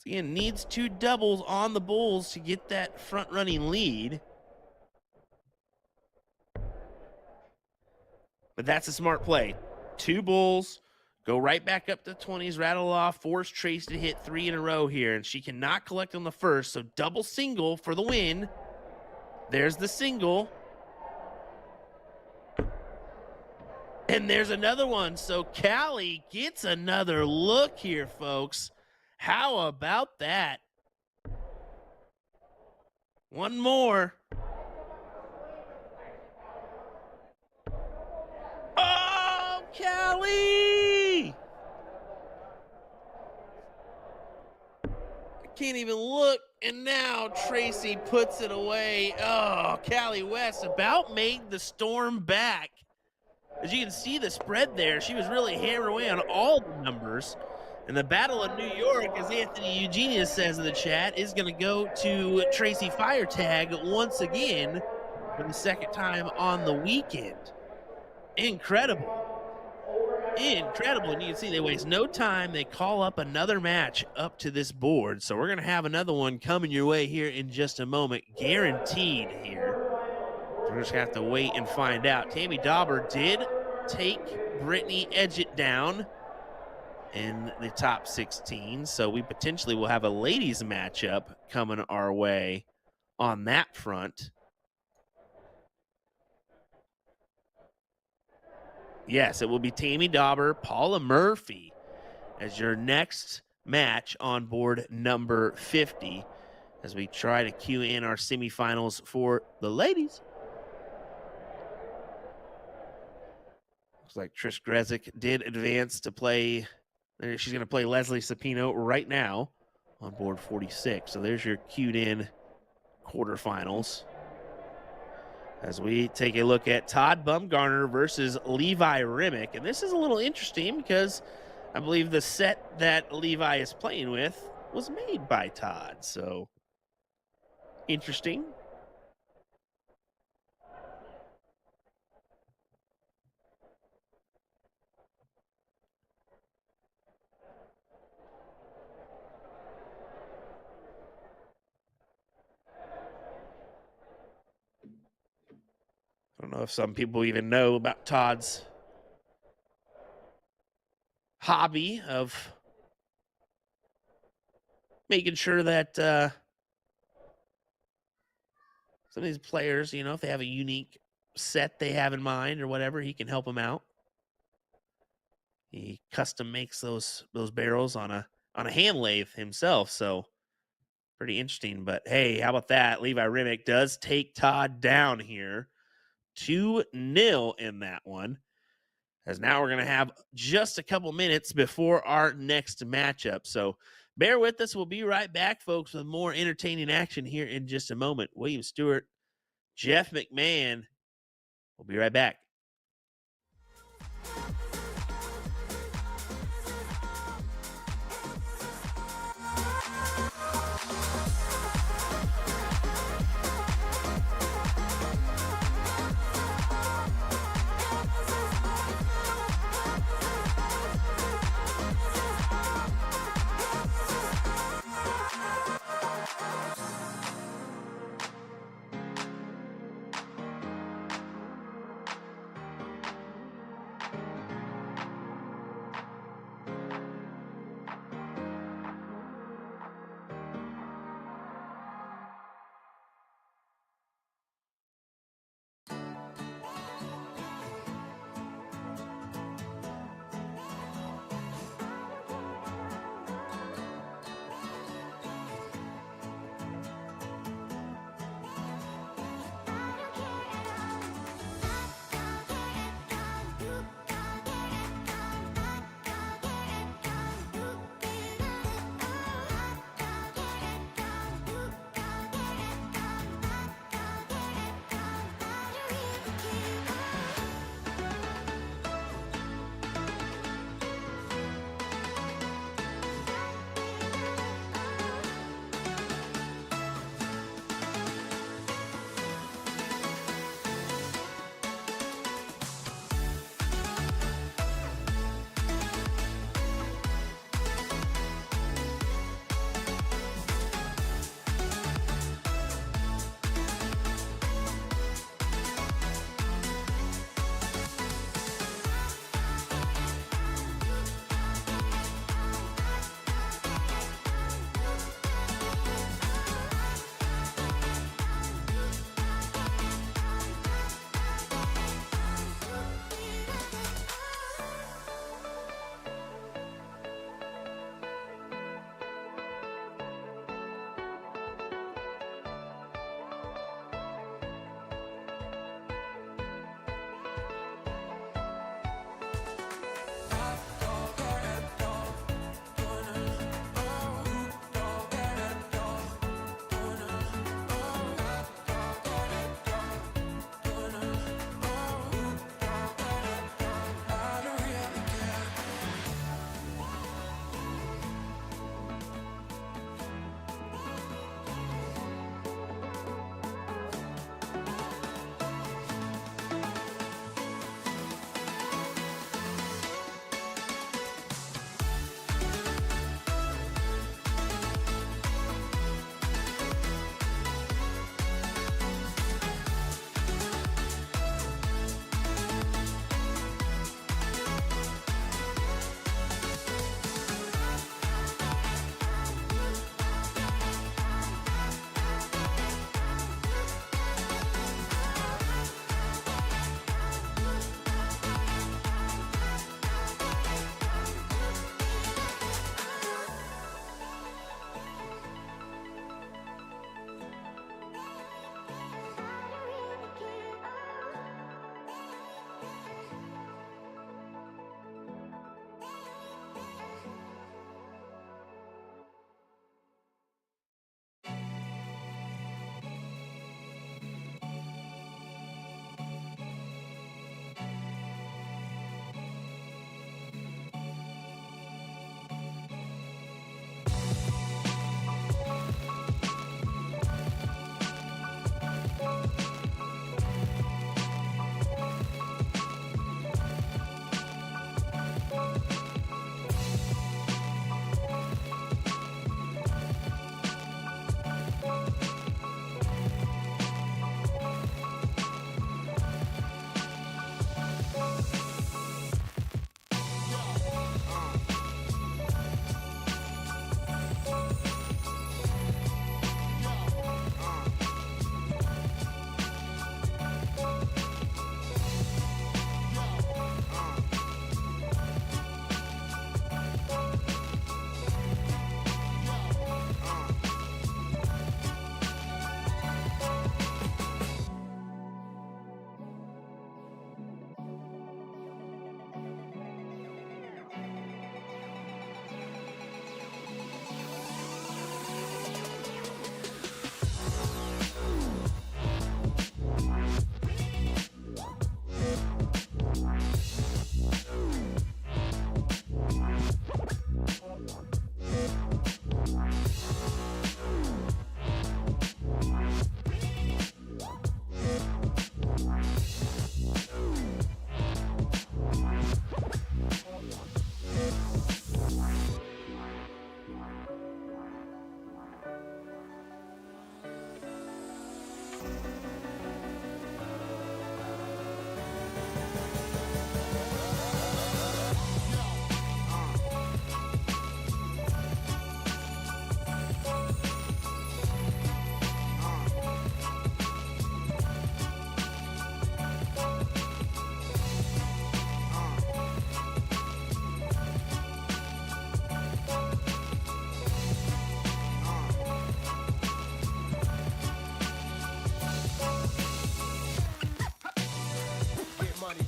Again, needs 2 doubles on the bulls to get that front-running lead. But that's a smart play. 2 bulls, go right back up to 20s, rattle off, force Trace to hit 3 in a row here, and she cannot collect on the first, so double single for the win. There's the single. And there's another one, so Callie gets another look here, folks. How about that? One more. Oh, Callie! I can't even look, and now Tracy puts it away. Oh, Callie West about made the storm back. As you can see the spread there, she was really hammering away on all the numbers. And the Battle of New York, as Anthony Eugenius says in the chat, is going to go to Tracy Firetag once again for the second time on the weekend. Incredible. Incredible. And you can see they waste no time. They call up another match up to this board. So we're going to have another one coming your way here in just a moment. Guaranteed here. We're just going to have to wait and find out. Tammy Dauber did take Brittany Edgett down in the top 16. So we potentially will have a ladies matchup coming our way on that front. Yes, it will be Tammy Dauber, Paula Murphy as your next match on board number 50 as we try to cue in our semifinals for the ladies. Looks like Trish Grezik did advance to play. She's going to play Leslie Sapino right now on board 46. So there's your cued in quarterfinals. As we take a look at Todd Bumgarner versus Levi Remick. And this is a little interesting because I believe the set that Levi is playing with was made by Todd. So interesting. I don't know if some people even know about Todd's hobby of making sure that some of these players, you know, if they have a unique set they have in mind or whatever, he can help them out. He custom makes those barrels on a hand lathe himself, so pretty interesting. But hey, how about that? Levi Remick does take Todd down here. 2-0 in that one. As now we're going to have just a couple minutes before our next matchup. So bear with us. We'll be right back, folks, with more entertaining action here in just a moment. William Stewart, Jeff McMahon. We'll be right back.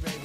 baby.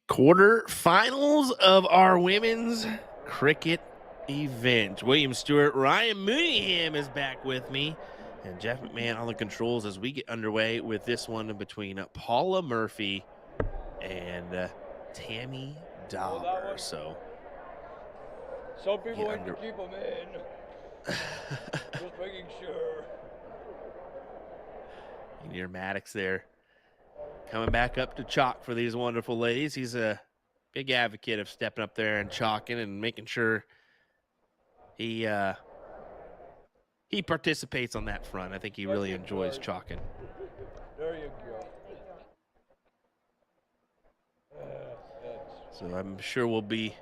Quarterfinals of our women's cricket event. William Stewart, Ryan Mooneyham is back with me, and Jeff McMahon on the controls as we get underway with this one between Paula Murphy and Tammy Dauber. So some people like to keep them in. Just making sure. You hear Maddox there coming back up to chalk for these wonderful ladies. He's a big advocate of stepping up there and chalking and making sure he participates on that front. I think he really enjoys chalking. There you go. So I'm sure we'll be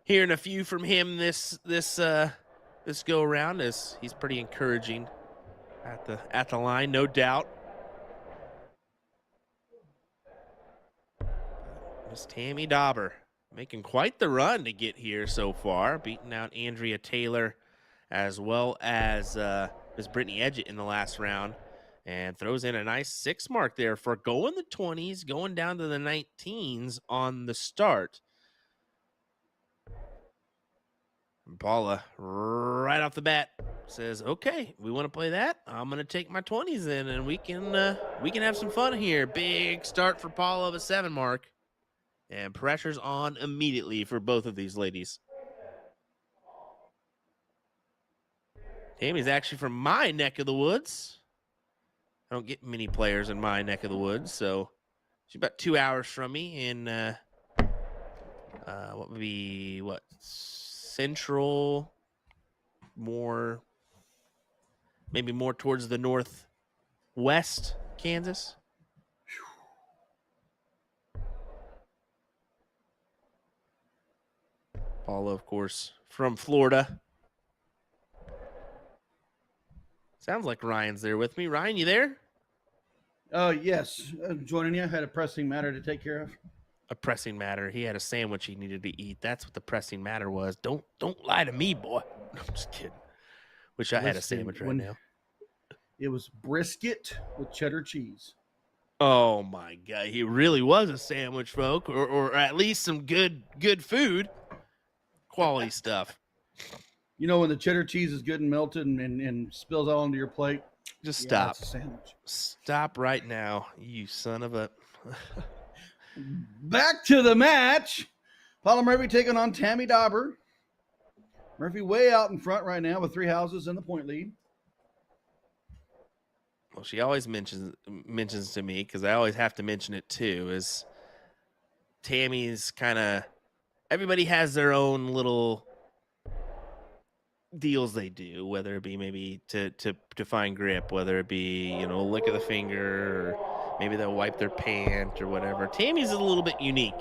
hearing a few from him this go around, as he's pretty encouraging at the line, no doubt. Miss Tammy Dauber making quite the run to get here so far, beating out Andrea Taylor as well as Miss Brittany Edgett in the last round, and throws in a nice 6 mark there for going the 20s, going down to the 19s on the start. And Paula, right off the bat, says, "Okay, we want to play that. I'm going to take my 20s in, and we can have some fun here." Big start for Paula of a 7 mark. And pressure's on immediately for both of these ladies. Tammy's actually from my neck of the woods. I don't get many players in my neck of the woods, so she's about 2 hours from me in what would be central, maybe more towards the northwest Kansas. Paula, of course, from Florida. Sounds like Ryan's there with me. Ryan, you there? Yes. Joining you. I had a pressing matter to take care of. A pressing matter. He had a sandwich he needed to eat. That's what the pressing matter was. Don't lie to me, boy. No, I'm just kidding. Wish I had a sandwich right now. It was brisket with cheddar cheese. Oh my God. He really was a sandwich, folk, or at least some good food. Quality stuff. You know, when the cheddar cheese is good and melted and spills all onto your plate. Just stop. It's a sandwich. Stop right now, you son of a. Back to the match. Paula Murphy taking on Tammy Dauber. Murphy way out in front right now with 3 houses in the point lead. Well, she always mentions to me, because I always have to mention it too, is Tammy's kind of, everybody has their own little deals they do, whether it be maybe to find grip, whether it be, lick of the finger, or maybe they'll wipe their pant or whatever. Tammy's a little bit unique.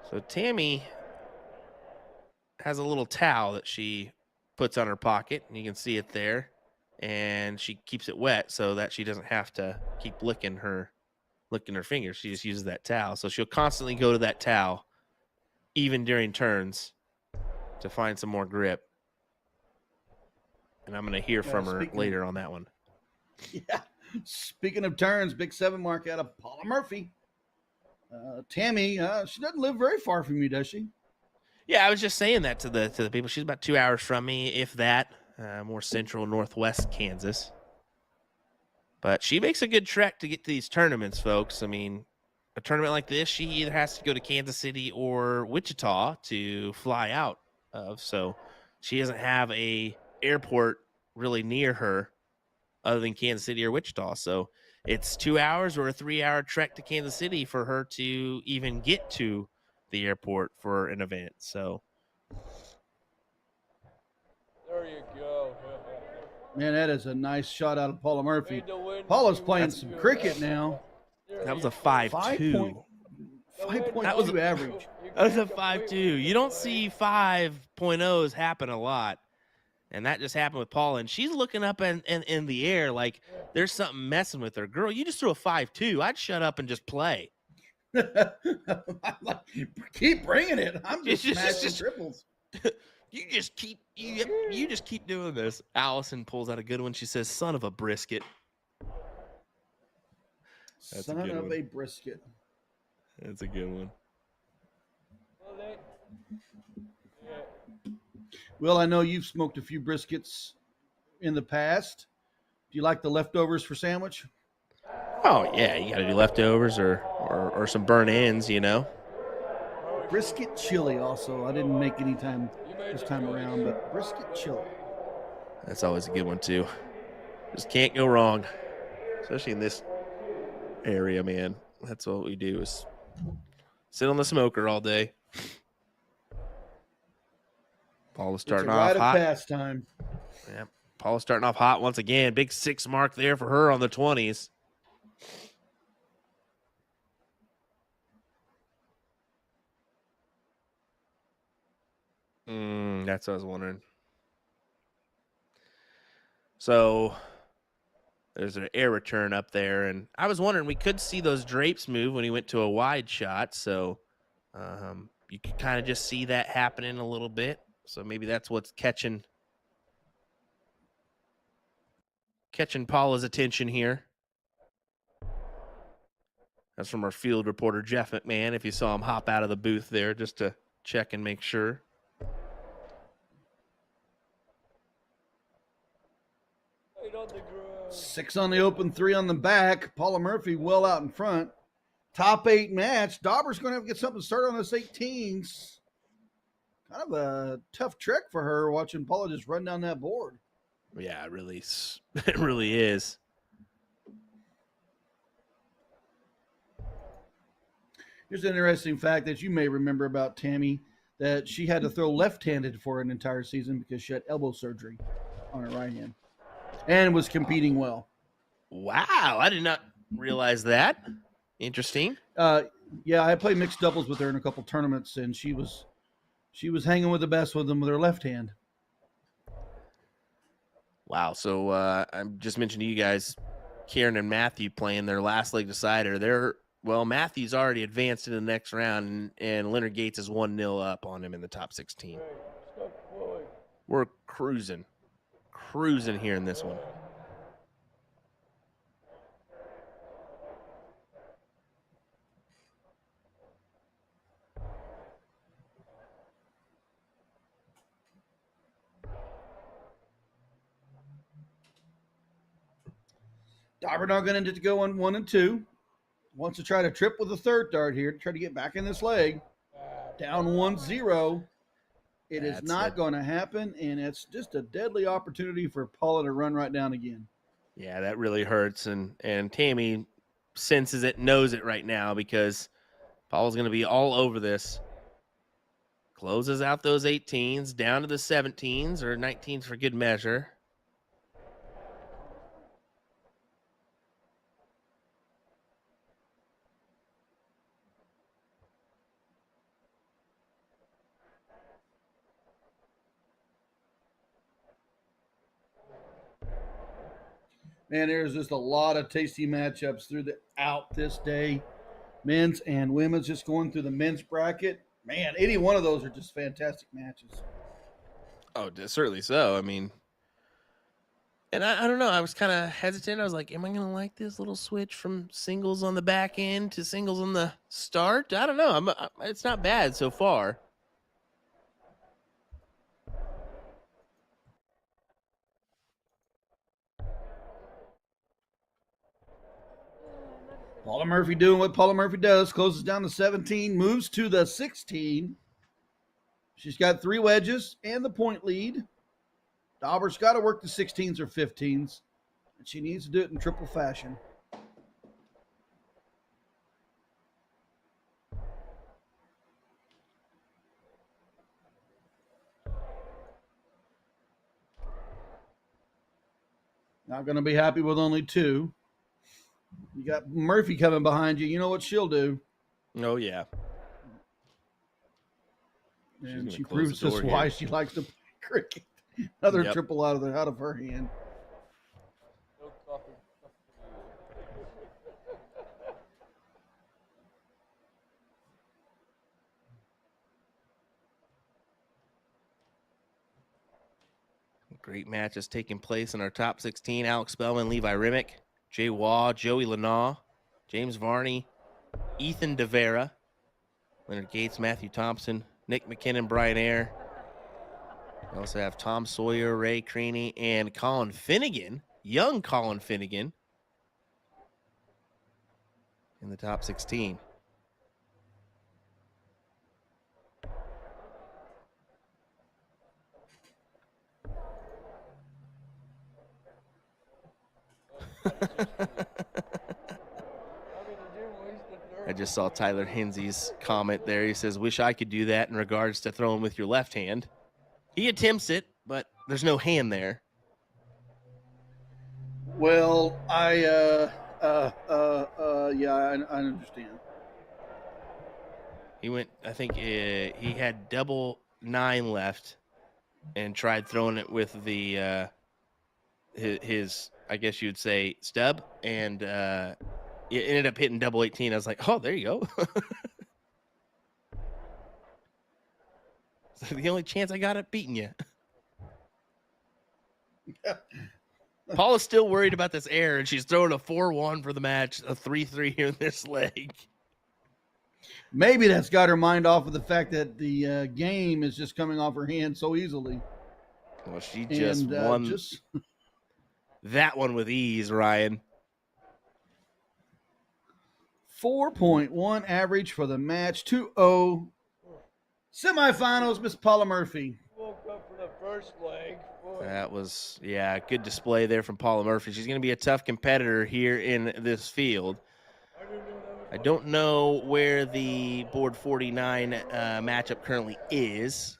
So Tammy has a little towel that she puts on her pocket, and you can see it there, and she keeps it wet so that she doesn't have to keep licking her fingers. She just uses that towel. So she'll constantly go to that towel, even during turns, to find some more grip. And I'm going to hear from her later on that one. Yeah. Speaking of turns, big 7 mark out of Paula Murphy. Tammy, she doesn't live very far from you, does she? Yeah, I was just saying that to the people. She's about 2 hours from me, if that. More central northwest Kansas. But she makes a good trek to get to these tournaments, folks. I mean, a tournament like this, she either has to go to Kansas City or Wichita to fly out of. So she doesn't have a airport really near her other than Kansas City or Wichita. So it's 2 hours or a 3-hour trek to Kansas City for her to even get to the airport for an event. So There you go. Man, that is a nice shot out of Paula Murphy. Made the win Paula's team playing look some good. cricket now. that was a 5.2. 5.2 average. That was a 5.2. You don't see 5.0s happen a lot. And that just happened with Paula. And she's looking up in the air like there's something messing with her. Girl, you just threw a 5.2. I'd shut up and just play. I'm like, keep bringing it. I'm just smashing triples. You just keep doing this. Allison pulls out a good one. She says, "Son of a brisket." That's Son a good of one. a brisket. That's a good one. Well, I know you've smoked a few briskets in the past. Do you like the leftovers for sandwich? Oh yeah, you got to do leftovers or some burnt ends, you know. Brisket chili also. I didn't make any time this time around, but brisket chili. That's always a good one too. Just can't go wrong, especially in this area, man. That's what we do is sit on the smoker all day. Paula's starting It's a off rite of hot. pastime. Yeah, Paula's starting off hot once again. Big 6 mark there for her on the 20s. That's what I was wondering. So there's an air return up there, and I was wondering, we could see those drapes move when he went to a wide shot, so you could kind of just see that happening a little bit. So maybe that's what's catching Paula's attention here. That's from our field reporter, Jeff McMahon, if you saw him hop out of the booth there just to check and make sure. On the ground. 6 on the open, 3 on the back. Paula Murphy well out in front. Top 8 match. Dauber's going to have to get something started on this 18s. Kind of a tough trick for her watching Paula just run down that board. Yeah, it really is. Here's an interesting fact that you may remember about Tammy, that she had to throw left-handed for an entire season because she had elbow surgery on her right hand and was competing well. Wow, I did not realize that. Interesting. Yeah, I played mixed doubles with her in a couple tournaments, and she was hanging with the best with them with her left hand. Wow. So I just mentioned to you guys, Kieran and Matthew playing their last leg decider. Matthew's already advanced to the next round, and Leonard Gates is 1-0 up on him in the top 16. We're cruising here in this one. Dauber now going to go on 1 and 2. Wants to try to trip with a third dart here to try to get back in this leg. Down 1-0. It is not going to happen, and it's just a deadly opportunity for Paula to run right down again. Yeah, that really hurts, and Tammy senses it, knows it right now, because Paula's going to be all over this. Closes out those 18s, down to the 17s, or 19s for good measure. Man, there's just a lot of tasty matchups throughout this day. Men's and women's, just going through the men's bracket. Man, any one of those are just fantastic matches. Oh, certainly so. I mean, And I don't know. I was kind of hesitant. I was like, am I going to like this little switch from singles on the back end to singles on the start? I don't know. It's not bad so far. Paula Murphy doing what Paula Murphy does. Closes down to 17, moves to the 16. She's got 3 wedges and the point lead. Dauber's got to work the 16s or 15s, and she needs to do it in triple fashion. Not going to be happy with only 2. You got Murphy coming behind you. You know what she'll do. Oh, yeah. And she proves just why she likes to play cricket. Another triple out of her hand. No coffee. Great matches taking place in our top 16. Alex Spellman, Levi Rimmick, Jay Waugh, Joey Lanaugh, James Varney, Ethan DeVera, Leonard Gates, Matthew Thompson, Nick McKinnon, Brian Ayre. We also have Tom Sawyer, Ray Creaney, and Colin Finnegan, young Colin Finnegan, in the top 16. I just saw Tyler Hinsey's comment there. He says, wish I could do that in regards to throwing with your left hand. He attempts it, but there's no hand there. Well, yeah, I understand. He went, I think he had double 9 left and tried throwing it with the, his, I guess you'd say, stub, and it ended up hitting double 18. I was like, oh, there you go. So the only chance I got at beating you. Paul is still worried about this error, and she's throwing a 4-1 for the match, a 3-3 here in this leg. Maybe that's got her mind off of the fact that the game is just coming off her hand so easily. Well, she just won that one with ease, Ryan. 4.1 average for the match. 2-0. Semifinals, Miss Paula Murphy. Woke up for the first leg. Boy. That was, yeah, good display there from Paula Murphy. She's going to be a tough competitor here in this field. I don't know where the board 49 matchup currently is,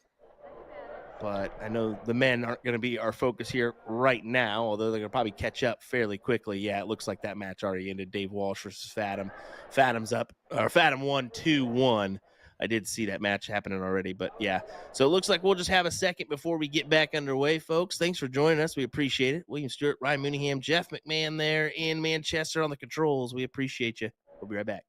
but I know the men aren't going to be our focus here right now, although they're going to probably catch up fairly quickly. Yeah, it looks like that match already ended. Dave Walsh versus Fathom. Fathom won 2-1. I did see that match happening already, but yeah. So it looks like we'll just have a second before we get back underway, folks. Thanks for joining us. We appreciate it. William Stewart, Ryan Mooneyham, Jeff McMahon there in Manchester on the controls. We appreciate you. We'll be right back.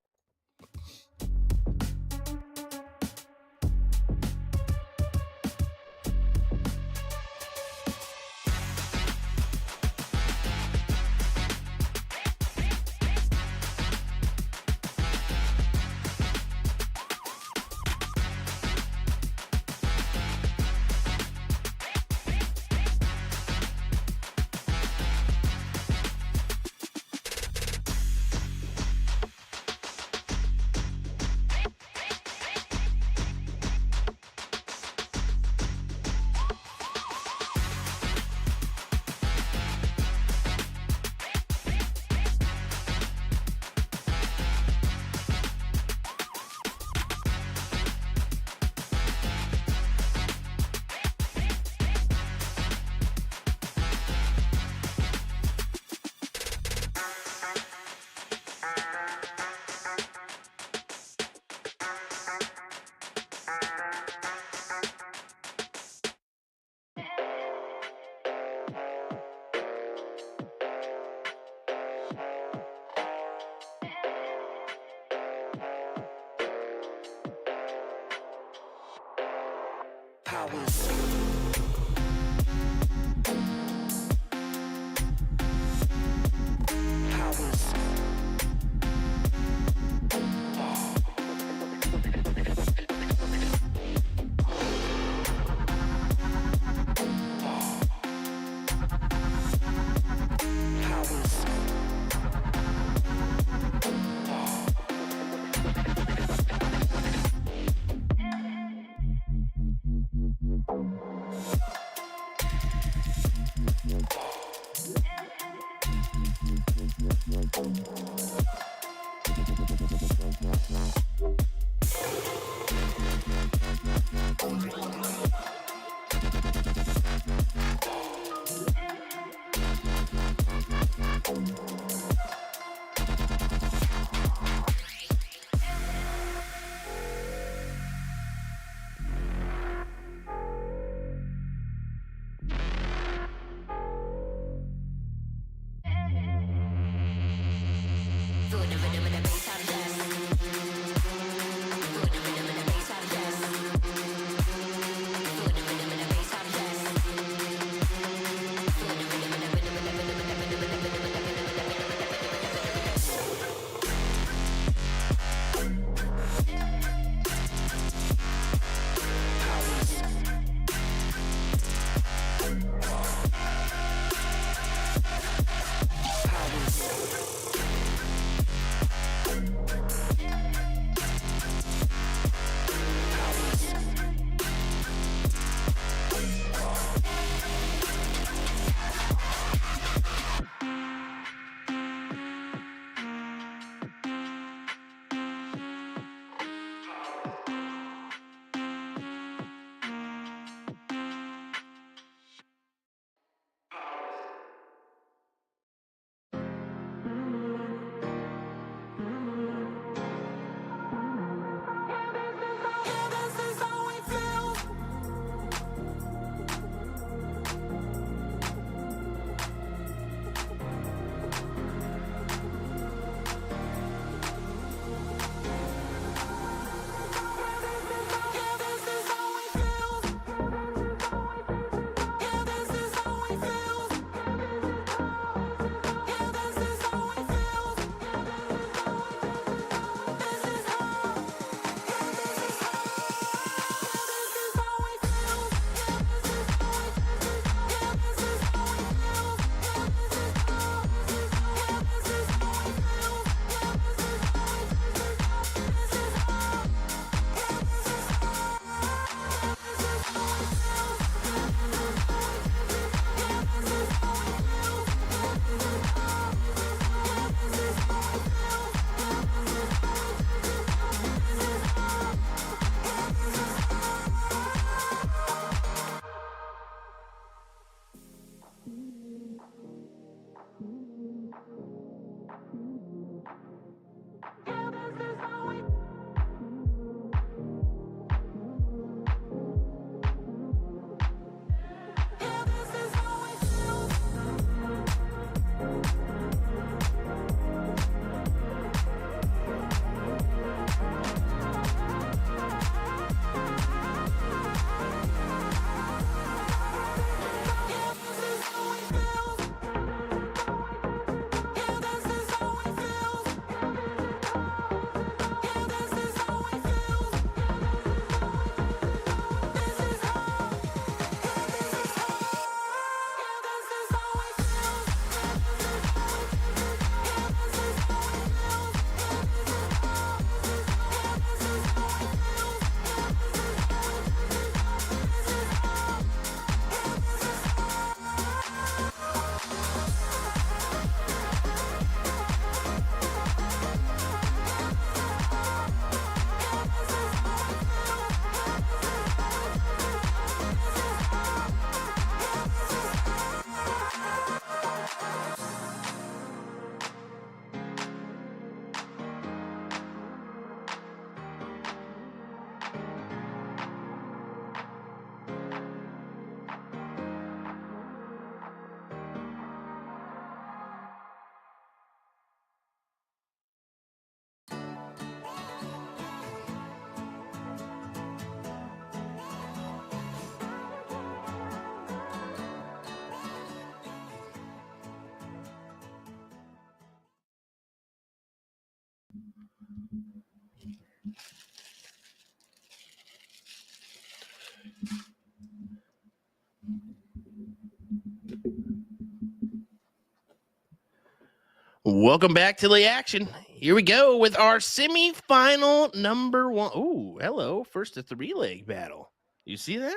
Welcome back to the action. Here we go with our semifinal number 1. Oh, hello. First a 3-leg battle. You see that?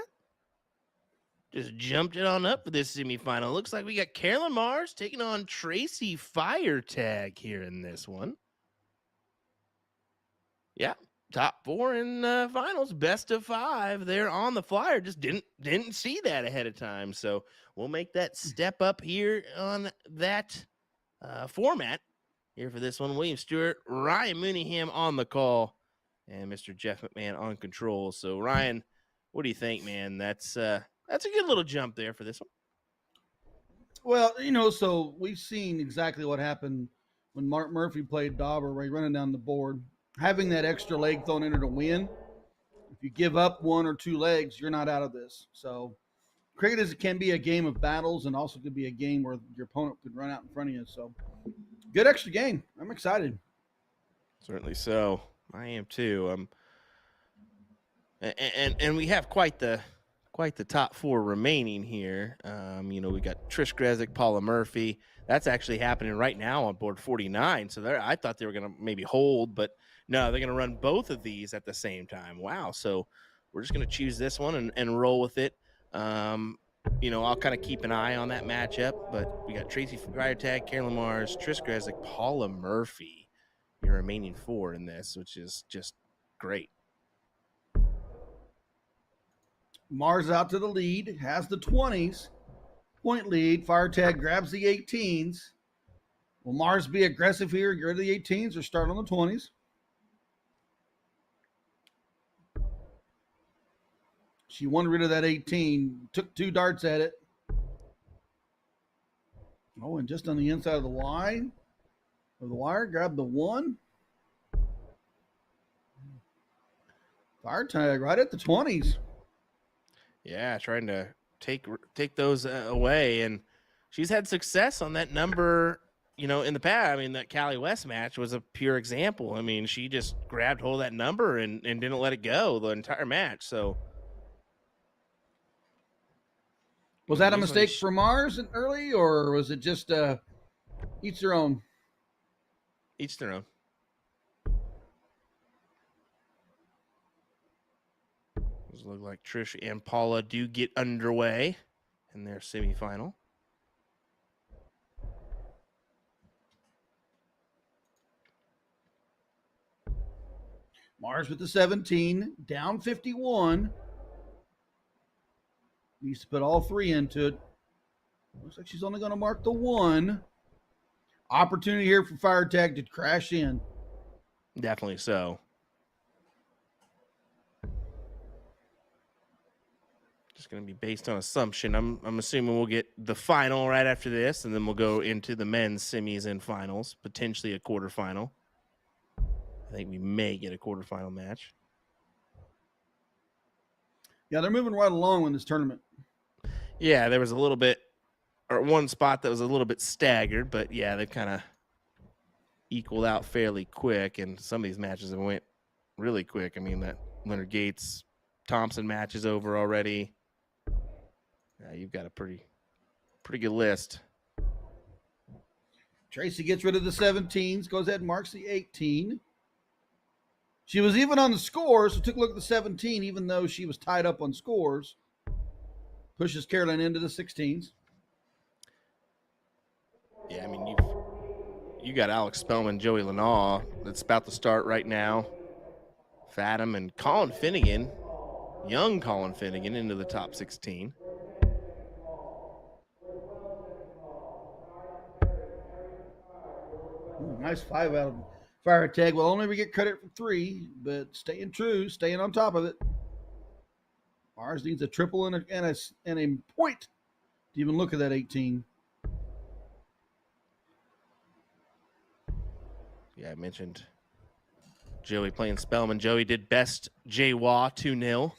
Just jumped it on up for this semifinal. Looks like we got Carolyn Mars taking on Tracy Firetag here in this one. Yeah, top 4 in finals, best of 5. They're on the flyer. Just didn't see that ahead of time. So we'll make that step up here on that format here for this one. William Stewart, Ryan Mooneyham on the call, and Mr. Jeff McMahon on control. So Ryan, what do you think, man? That's a good little jump there for this one. Well, so we've seen exactly what happened when Mark Murphy played Dauber, right, running down the board. Having that extra leg thrown in to win, if you give up 1 or 2 legs, you're not out of this. So cricket can be a game of battles and also could be a game where your opponent could run out in front of you. So good extra game. I'm excited. Certainly so. I am too. And we have quite the top 4 remaining here. We got Trish Grezik, Paula Murphy. That's actually happening right now on board 49. So I thought they were going to maybe hold, but no, they're going to run both of these at the same time. Wow. So we're just going to choose this one and roll with it. I'll kind of keep an eye on that matchup, but we got Tracy Firetag, Carolyn Mars, Trish Grezik, Paula Murphy, your remaining 4 in this, which is just great. Mars out to the lead, has the 20s, point lead. Firetag grabs the 18s. Will Mars be aggressive here, get rid of the 18s, or start on the 20s? She won rid of that 18, took 2 darts at it. Oh, and just on the inside of the wire, grabbed the 1. Firetag right at the 20s. Yeah, trying to take those away, and she's had success on that number, in the past. I mean, that Cali West match was a pure example. I mean, she just grabbed hold of that number and didn't let it go the entire match. So was that a mistake for Mars early, or was it just each their own? Each their own. Look like Trish and Paula do get underway in their semifinal. Mars with the 17, down 51. Needs to put all 3 into it. Looks like she's only going to mark the 1. Opportunity here for Firetag to crash in. Definitely so. Just going to be based on assumption. I'm assuming we'll get the final right after this, and then we'll go into the men's semis and finals, potentially a quarterfinal. I think we may get a quarterfinal match. Yeah, they're moving right along in this tournament. Yeah, there was a little bit, or one spot that was a little bit staggered, but yeah, they kind of equaled out fairly quick, and some of these matches have went really quick. I mean, that Leonard Gates Thompson match is over already. Yeah, you've got a pretty good list. Tracy gets rid of the 17s, goes ahead and marks the 18. She was even on the scores, so took a look at the 17, even though she was tied up on scores. Pushes Carolyn into the 16s. Yeah, I mean, you got Alex Spellman, Joey Lanaw that's about to start right now. Fathom and Colin Finnegan, young Colin Finnegan, into the top 16. Nice 5 out of Firetag. Will only get credit for 3, but staying true, staying on top of it. Mars needs a triple and a point to even look at that 18. Yeah, I mentioned Joey playing Spellman. Joey did best J-Waw 2-0.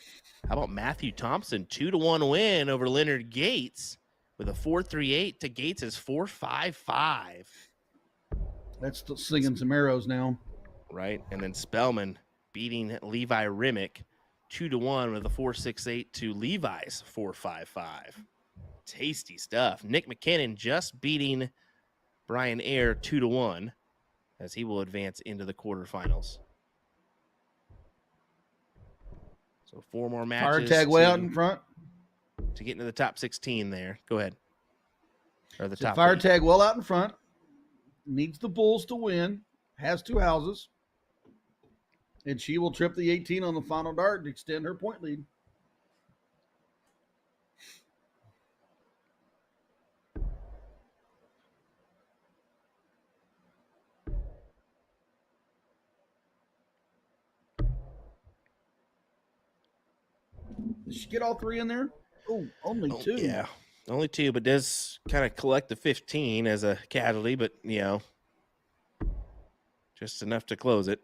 How about Matthew Thompson? 2-1 win over Leonard Gates with a 4.38 to Gates' 4.55. That's slinging some arrows now. right? And then Spellman beating Levi Rimick 2-1 with a 4.68 to Levi's 4.55. Tasty stuff. Nick McKinnon just beating Brian Ayer 2-1 as he will advance into the quarterfinals. So 4 more matches. Fire tag way out in front to get into the top 16 there. Go ahead. Or the so top fire 8. tag well out in front. Needs the Bulls to win. Has 2 houses. And she will trip the 18 on the final dart to extend her point lead. Did she get all 3 in there? Oh, only 2. Yeah, only 2, but does kind of collect the 15 as a casualty, but, just enough to close it.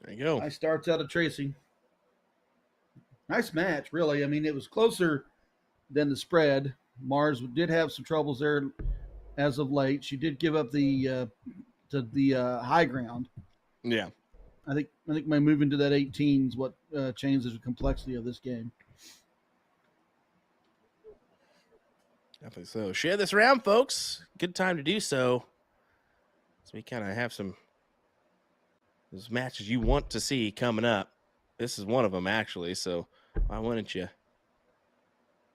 There you go. Nice starts out of Tracy. Nice match, really. I mean, it was closer than the spread. Mars did have some troubles there as of late. She did give up the high ground. Yeah. I think my move into that 18 is what changes the complexity of this game. Definitely so. Share this round, folks. Good time to do so. So we kind of have those matches you want to see coming up. This is one of them, actually. So why wouldn't you?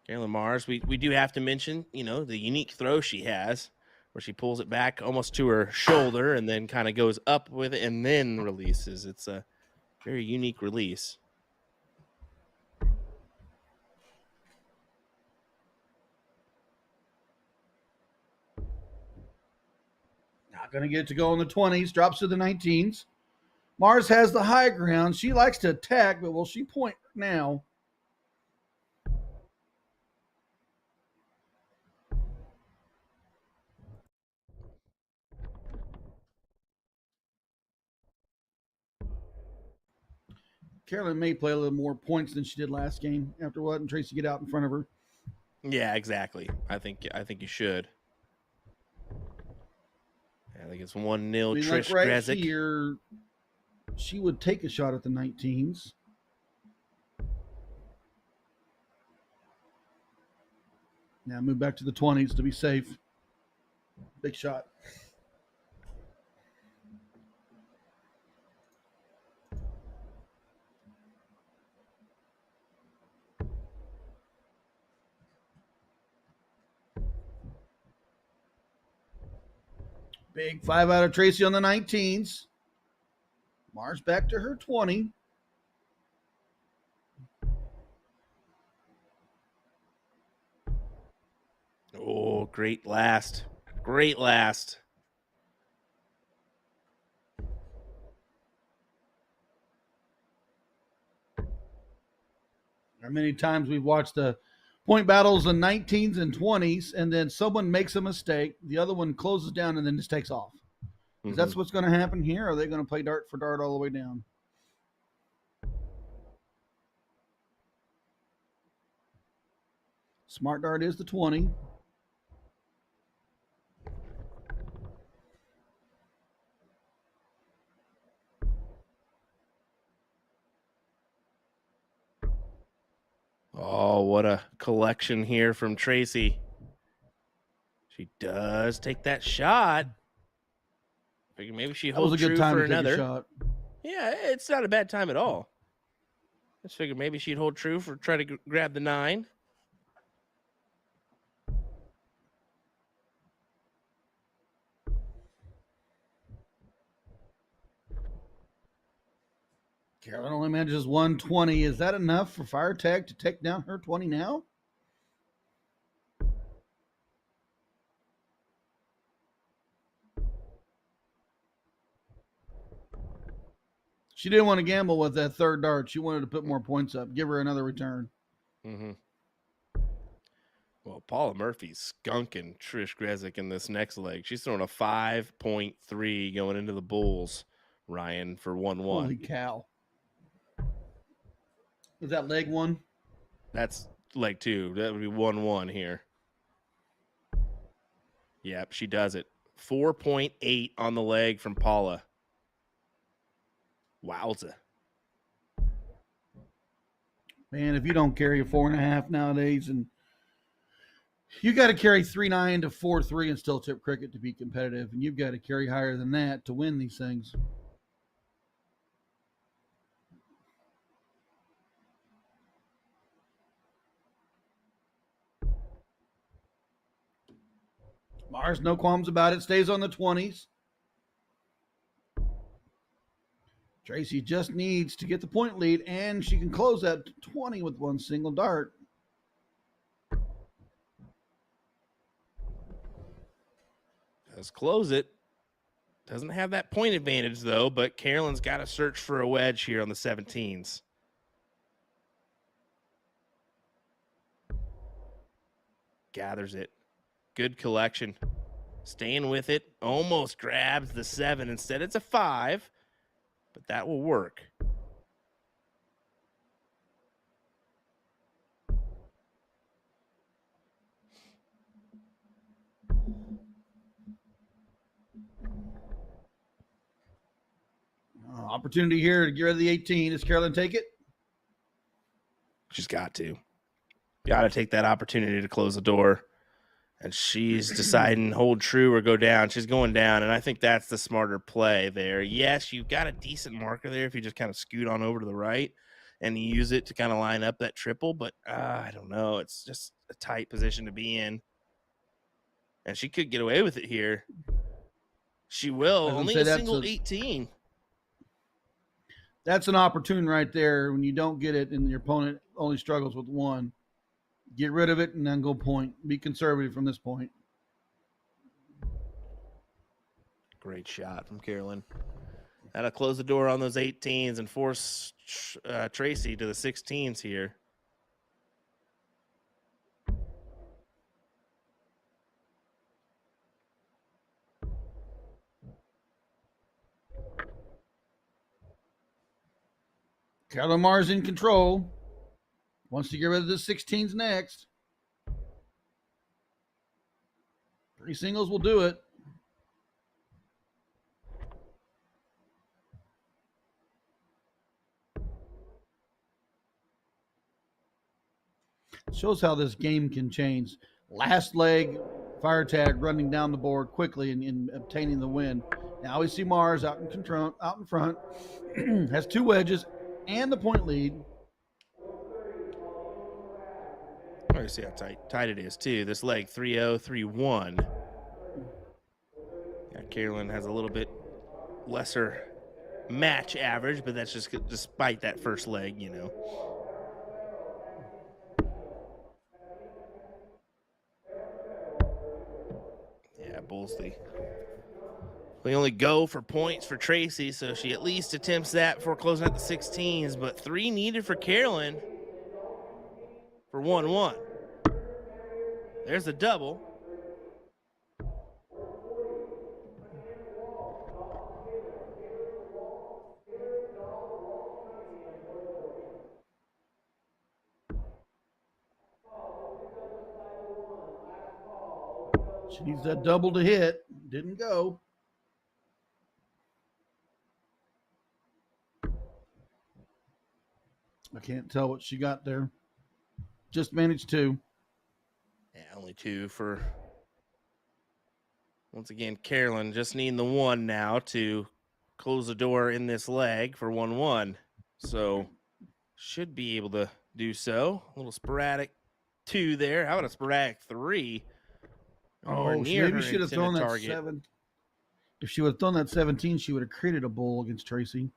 Carolyn Mars, we do have to mention, the unique throw she has where she pulls it back almost to her shoulder and then kind of goes up with it and then releases. It's a very unique release. Not going to get it to go in the 20s. Drops to the 19s. Mars has the high ground. She likes to attack, but will she point now? Carolyn may play a little more points than she did last game after letting Tracy get out in front of her. Yeah, exactly. I think you should. I think it's 1-0 Trish like right Grezik. Here, she would take a shot at the 19s. Now move back to the 20s to be safe. Big shot. Big 5 out of Tracy on the 19s. Mars back to her 20. Oh, great last. Great last. How many times we've watched the point battles in 19s and 20s, and then someone makes a mistake, the other one closes down, and then just takes off. Mm-hmm. That's what's going to happen here? Or are they going to play dart for dart all the way down? Smart dart is the 20. Oh, what a collection here from Tracy. She does take that shot. Maybe she holds true for another shot. Yeah, it's not a bad time at all. Just figured maybe she'd hold true for try to grab the 9. Carolyn only manages 120. Is that enough for Fire Tag to take down her 20 now? She didn't want to gamble with that third dart. She wanted to put more points up, give her another return. Mm-hmm. Well, Paula Murphy's skunking Trish Grezik in this next leg. She's throwing a 5.3 going into the Bulls, Ryan, for 1-1. Holy cow. Is that leg 1? That's leg 2. That would be 1-1 here. Yep, she does it. 4.8 on the leg from Paula. Wowza. Man, if you don't carry a 4.5 nowadays, and you got to carry 3.9 to 4.3 in still tip cricket to be competitive, and you've got to carry higher than that to win these things. Mars, no qualms about it, stays on the 20s. Tracy just needs to get the point lead, and she can close that 20 with one single dart. Let's close it. Doesn't have that point advantage, though, but Carolyn's got to search for a wedge here on the 17s. Gathers it. Good collection. Staying with it. Almost grabs the 7. Instead, it's a 5, but that will work. Opportunity here to get rid of the 18. Does Carolyn take it? She's got to. Got to take that opportunity to close the door. And she's deciding hold true or go down. She's going down, and I think that's the smarter play there. Yes, you've got a decent marker there if you just kind of scoot on over to the right and use it to kind of line up that triple, but I don't know. It's just a tight position to be in. And she could get away with it here. She will. Only a single 18. That's an opportunity right there when you don't get it and your opponent only struggles with 1. Get rid of it and then go point. Be conservative from this point. Great shot from Carolyn. That'll close the door on those 18s and force Tracy to the 16s here. Carolyn Mars in control. Wants to get rid of the 16s next. 3 singles will do it. Shows how this game can change. Last leg, fire tag, running down the board quickly and obtaining the win. Now we see Mars out in front. Has 2 wedges and the point lead. Oh, you see how tight it is, too. This leg, 3-0, 3-1. Yeah, Carolyn has a little bit lesser match average, but that's just despite that first leg, you know. Yeah, Bullsley. We only go for points for Tracy, so she at least attempts that before closing out the 16s, but 3 needed for Carolyn for 1-1. There's the double. She needs that double to hit. Didn't go. I can't tell what she got there. Just managed 2. Yeah, only 2 for, once again, Carolyn just needing the 1 now to close the door in this leg for 1-1. So should be able to do so. A little sporadic 2 there. How about a sporadic 3? Oh, maybe she should have thrown that 7. If she would have thrown that 17, she would have created a bowl against Tracy.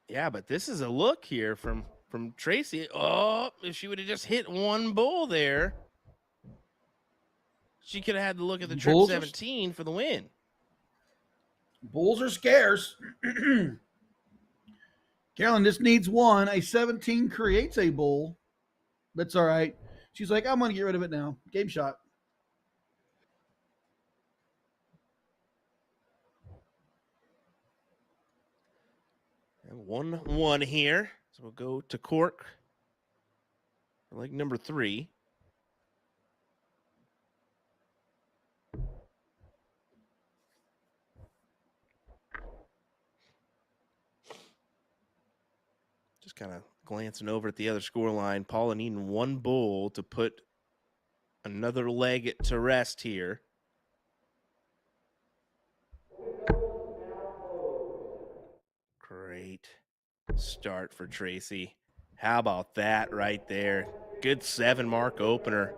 Yeah, but this is a look here from Tracy. Oh, if she would have just hit 1 bull there, she could have had to look at the trip 17 for the win. Bulls are scarce. Carolyn just needs 1. A 17 creates a bull. That's all right. She's like, I'm going to get rid of it now. Game shot. And 1-1 here. So we'll go to cork for leg number 3. Just kind of glancing over at the other score line. Paula needing one bull to put another leg to rest here. Great start for Tracy. How about that right there? Good 7-mark opener.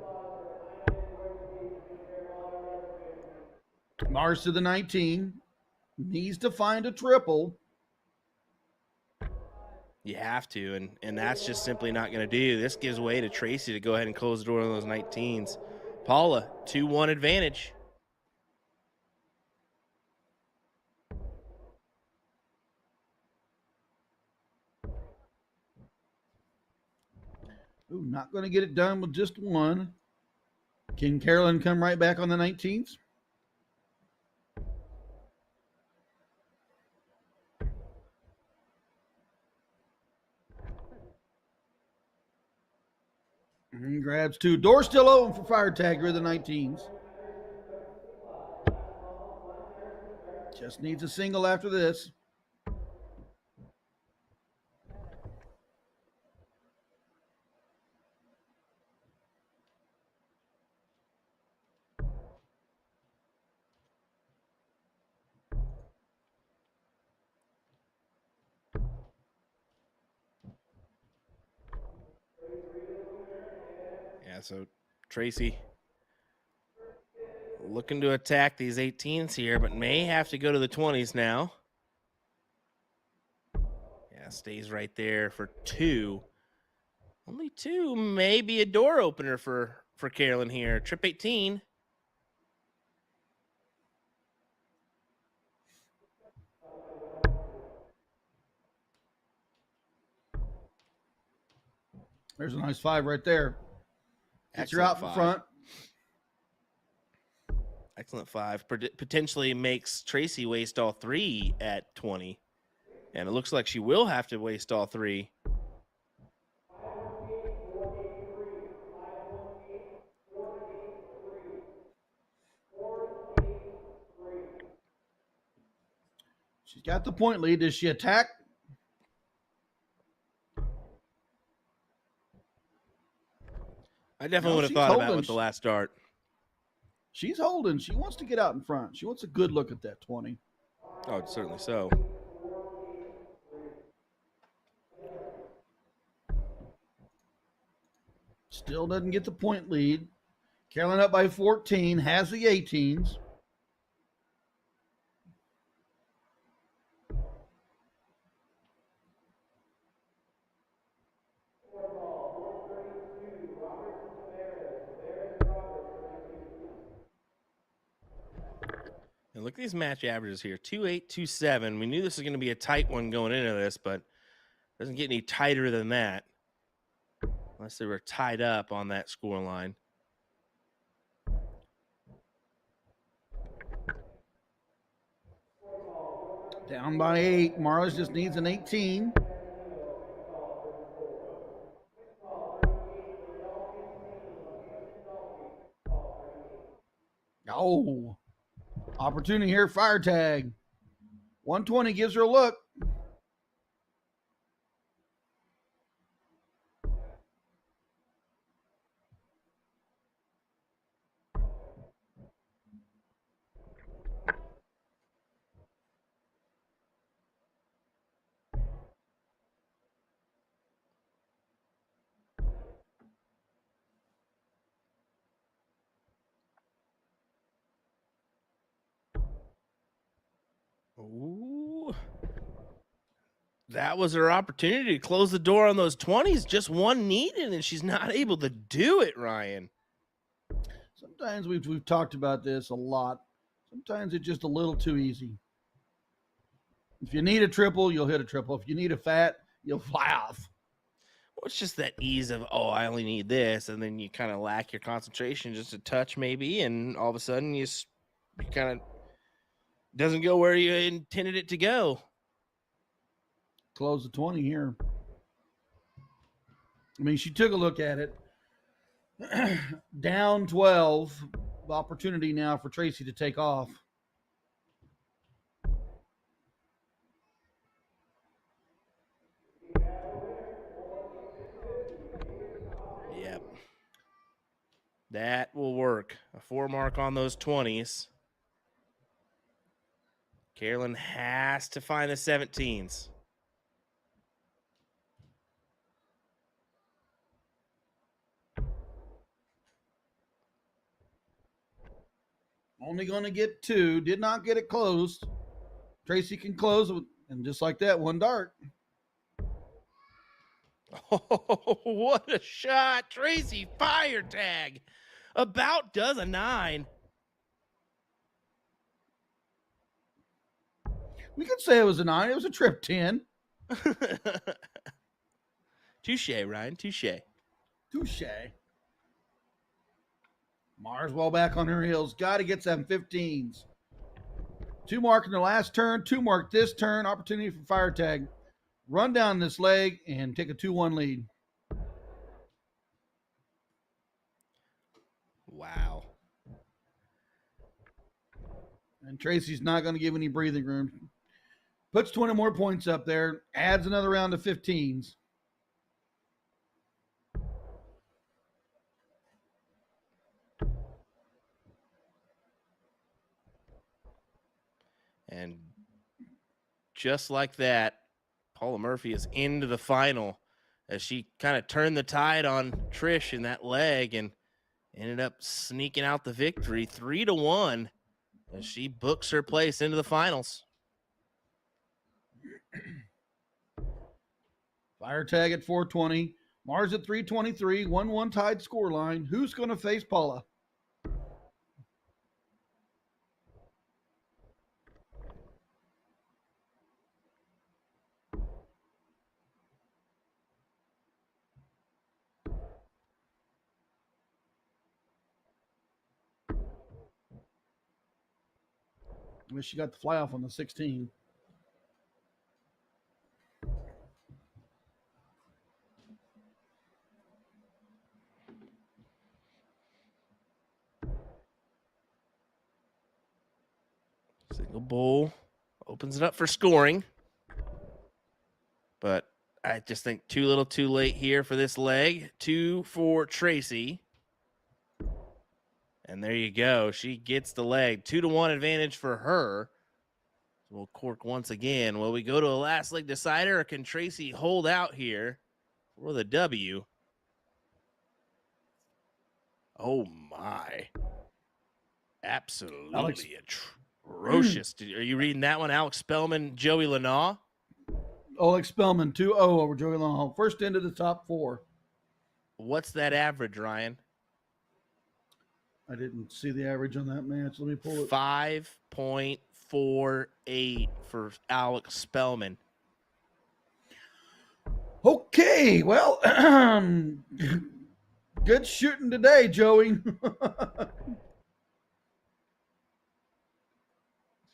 Mars to the 19. Needs to find a triple. You have to, and that's just simply not going to do. This gives way to Tracy to go ahead and close the door on those 19s. Paula, 2-1 advantage. Ooh, not going to get it done with just one. Can Carolyn come right back on the 19th? And grabs 2. Door still open for fire tag or the 19s. Just needs a single after this. Yeah, so Tracy looking to attack these 18s here, but may have to go to the 20s now. Yeah, stays right there for 2. Only 2, maybe a door opener for Carolyn here. Trip 18. There's a nice 5 right there. Gets her out in front. Excellent 5. Potentially makes Tracy waste all 3 at 20. And it looks like she will have to waste all 3. She's got the point lead. Does she attack? I definitely would have thought about it with the last start. She's holding. She wants to get out in front. She wants a good look at that 20. Oh, certainly so. Still doesn't get the point lead. Carolyn up by 14. Has the 18s. And look at these match averages here. 2.8, 2.7. We knew this was going to be a tight one going into this, but it doesn't get any tighter than that. Unless they were tied up on that score line. Down by 8. Marla's just needs an 18. Oh, opportunity here. Fire tag. 120 gives her a look. Ooh. That was her opportunity to close the door on those 20s. Just one needed, and she's not able to do it, Ryan. Sometimes we've talked about this a lot. Sometimes it's just a little too easy. If you need a triple, you'll hit a triple. If you need a fat, you'll fly off. Well, it's just that ease of, oh, I only need this, and then you kind of lack your concentration just a touch maybe, and all of a sudden you kind of doesn't go where you intended it to go. Close the 20 here. I mean, she took a look at it. Down 12. Opportunity now for Tracy to take off. That will work. A 4 mark on those 20s. Carolyn has to find the 17s. Only going to get 2. Did not get it closed. Tracy can close, and just like that, 1 dart. Oh, what a shot. Tracy fire tag. About does a 9. We could say it was a 9. It was a trip 10. Touche, Ryan. Touche. Touche. Mars well back on her heels. Got to get some 15s. 2 mark in the last turn. 2 mark this turn. Opportunity for fire tag. Run down this leg and take a 2-1 lead. Wow. And Tracy's not going to give any breathing room. Puts 20 more points up there. Adds another round of 15s. And just like that, Paula Murphy is into the final as she kind of turned the tide on Trish in that leg and ended up sneaking out the victory 3-1 as she books her place into the finals. Fire tag at 420. Mars at 323. 1-1 tied scoreline. Who's going to face Paula? I wish she got the fly off on the 16. Single bull opens it up for scoring. But I just think too little too late here for this leg. 2 for Tracy. And there you go. She gets the leg. 2-1 advantage for her. We'll cork once again. Will we go to a last leg decider, or can Tracy hold out here for the W? Oh, my. Absolutely atrocious. Are you reading that one? Alex Spellman, Joey Lanaugh? Alex Spellman, 2-0 over Joey Long. First into the top 4. What's that average, Ryan? I didn't see the average on that match. Let me pull it. 5.48 for Alex Spellman. Okay, well, good shooting today, Joey.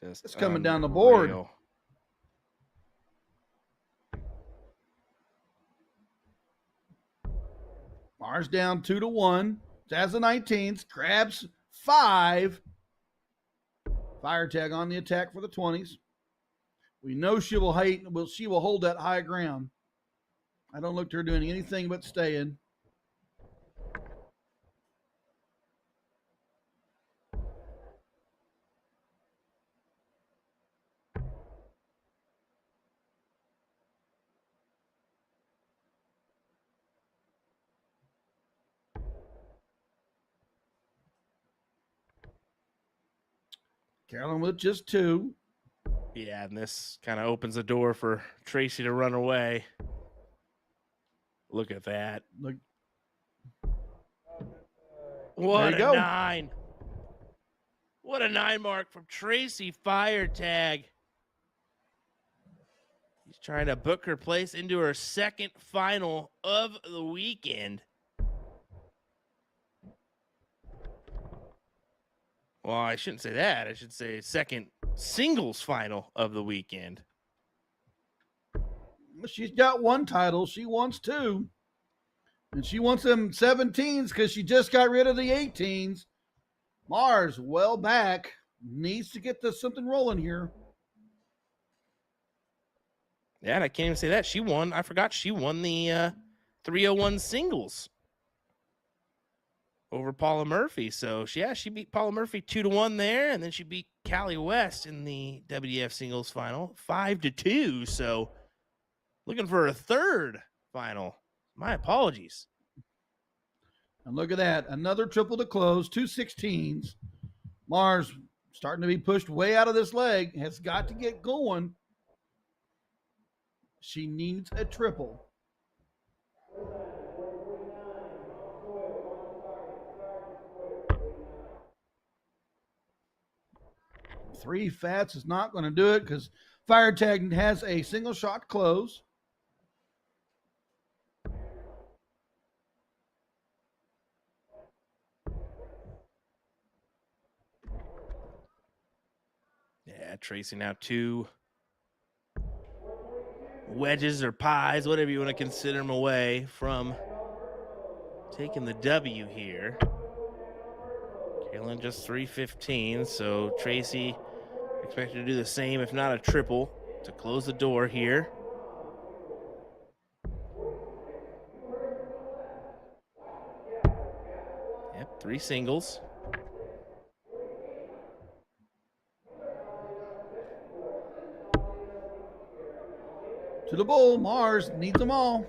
It's coming down the board. Unreal. Mars down 2-1. Has the 19s. Grabs 5. Fire tag on the attack for the 20s. We know she will hold that high ground. I don't look to her doing anything but staying. Carolyn with just 2. Yeah, and this kind of opens the door for Tracy to run away. Look at that. Look. What a go. 9. What a 9 mark from Tracy fire tag. He's trying to book her place into her second final of the weekend. Well, I shouldn't say that. I should say second singles final of the weekend. She's got 1 title. She wants 2. And she wants them 17s because she just got rid of the 18s. Mars, well back. Needs to get something rolling here. Yeah, and I can't even say that. She won. I forgot she won the 301 singles. over Paula Murphy. So she beat Paula Murphy 2-1 there, and then she beat Callie West in the WF singles final 5-2. So looking for a third final. My apologies. And look at that. Another triple to close, 216s. Mars starting to be pushed way out of this leg. Has got to get going. She needs a triple. Three fats is not going to do it because Fire Tag has a single shot close. Yeah, Tracy now 2 wedges or pies, whatever you want to consider them, away from taking the W here. Kaylin just 315, so Tracy expected to do the same, if not a triple, to close the door here. Yep, 3 singles. To the bull, Mars needs them all.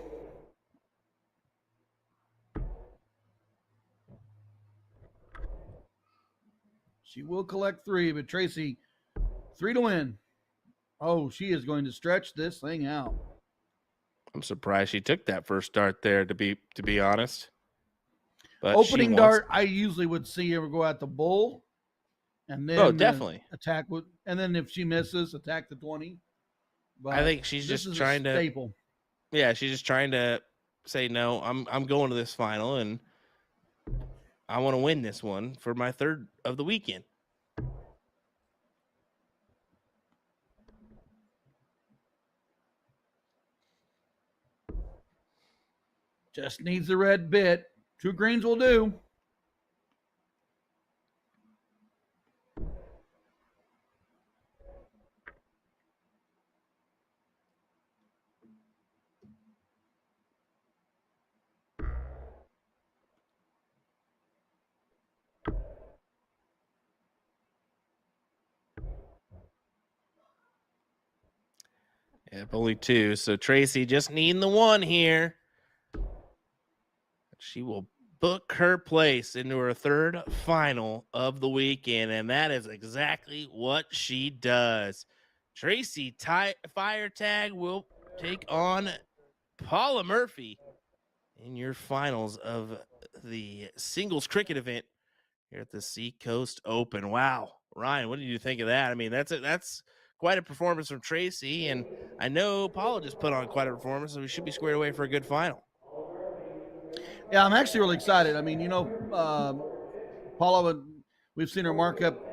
She will collect 3, but Tracy, 3 to win. Oh, she is going to stretch this thing out. I'm surprised she took that first dart there, to be honest. But opening dart, I usually would see her go at the bull, and then definitely attack with, and then if she misses, attack the 20. But I think she's just trying to staple. Yeah, she's just trying to say no. I'm going to this final, and I want to win this one for my third of the weekend. Just needs the red bit. 2 greens will do. Yep, only 2. So Tracy just needing the 1 here. She will book her place into her third final of the weekend, and that is exactly what she does. Tracy Fire Tag will take on Paula Murphy in your finals of the singles cricket event here at the Seacoast Open. Wow, Ryan, what did you think of that? I mean, that's quite a performance from Tracy, and I know Paula just put on quite a performance, so we should be squared away for a good final. Yeah, I'm actually really excited. I mean, Paula, we've seen her mark up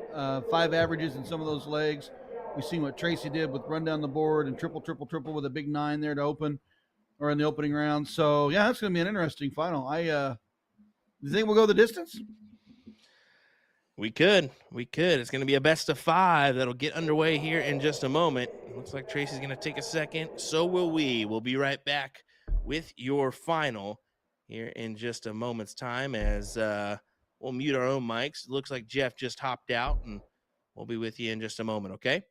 5 averages in some of those legs. We've seen what Tracy did with run down the board and triple with a big 9 there to open, or in the opening round. So yeah, that's going to be an interesting final. You think we'll go the distance? We could. It's going to be a best of 5 that'll get underway here in just a moment. It looks like Tracy's going to take a second. So will we. We'll be right back with your final here in just a moment's time, as we'll mute our own mics. It looks like Jeff just hopped out, and we'll be with you in just a moment, okay?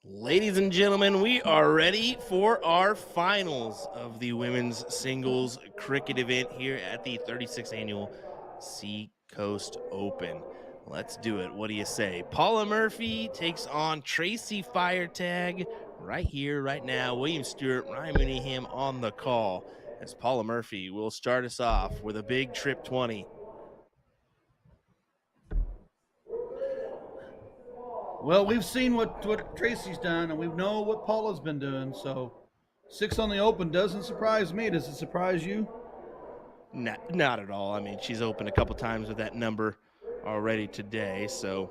Ladies and gentlemen, we are ready for our finals of the women's singles cricket event here at the 36th annual Seacoast Open. Let's do it. What do you say? Paula Murphy takes on Tracy Firetag right here, right now. William Stewart, Ryan Mooneyham on the call as Paula Murphy will start us off with a big trip 20. Well, we've seen what Tracy's done, and we know what Paula's been doing. So 6 on the open doesn't surprise me. Does it surprise you? Not at all. I mean, she's opened a couple times with that number already today, so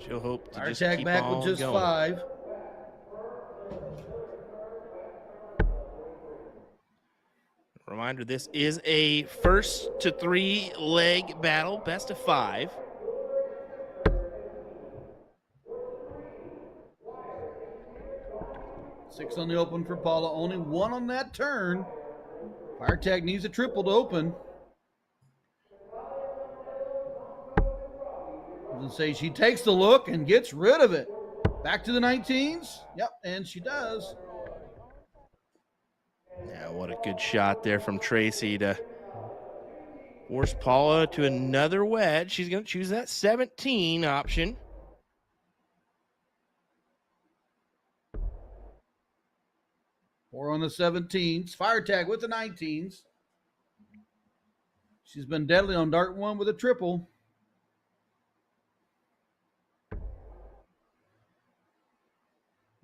she'll hope to just Firetag keep back on with just going. 5. Reminder, this is a first to 3 leg battle, best of 5. Six on the open for Paula. Only 1 on that turn. Firetag needs a triple to open. Doesn't say she takes the look and gets rid of it. Back to the 19s. Yep, and she does. Yeah, what a good shot there from Tracy to force Paula to another wedge. She's going to choose that 17 option. Four on the 17s. Firetag with the 19s. She's been deadly on dart 1 with a triple.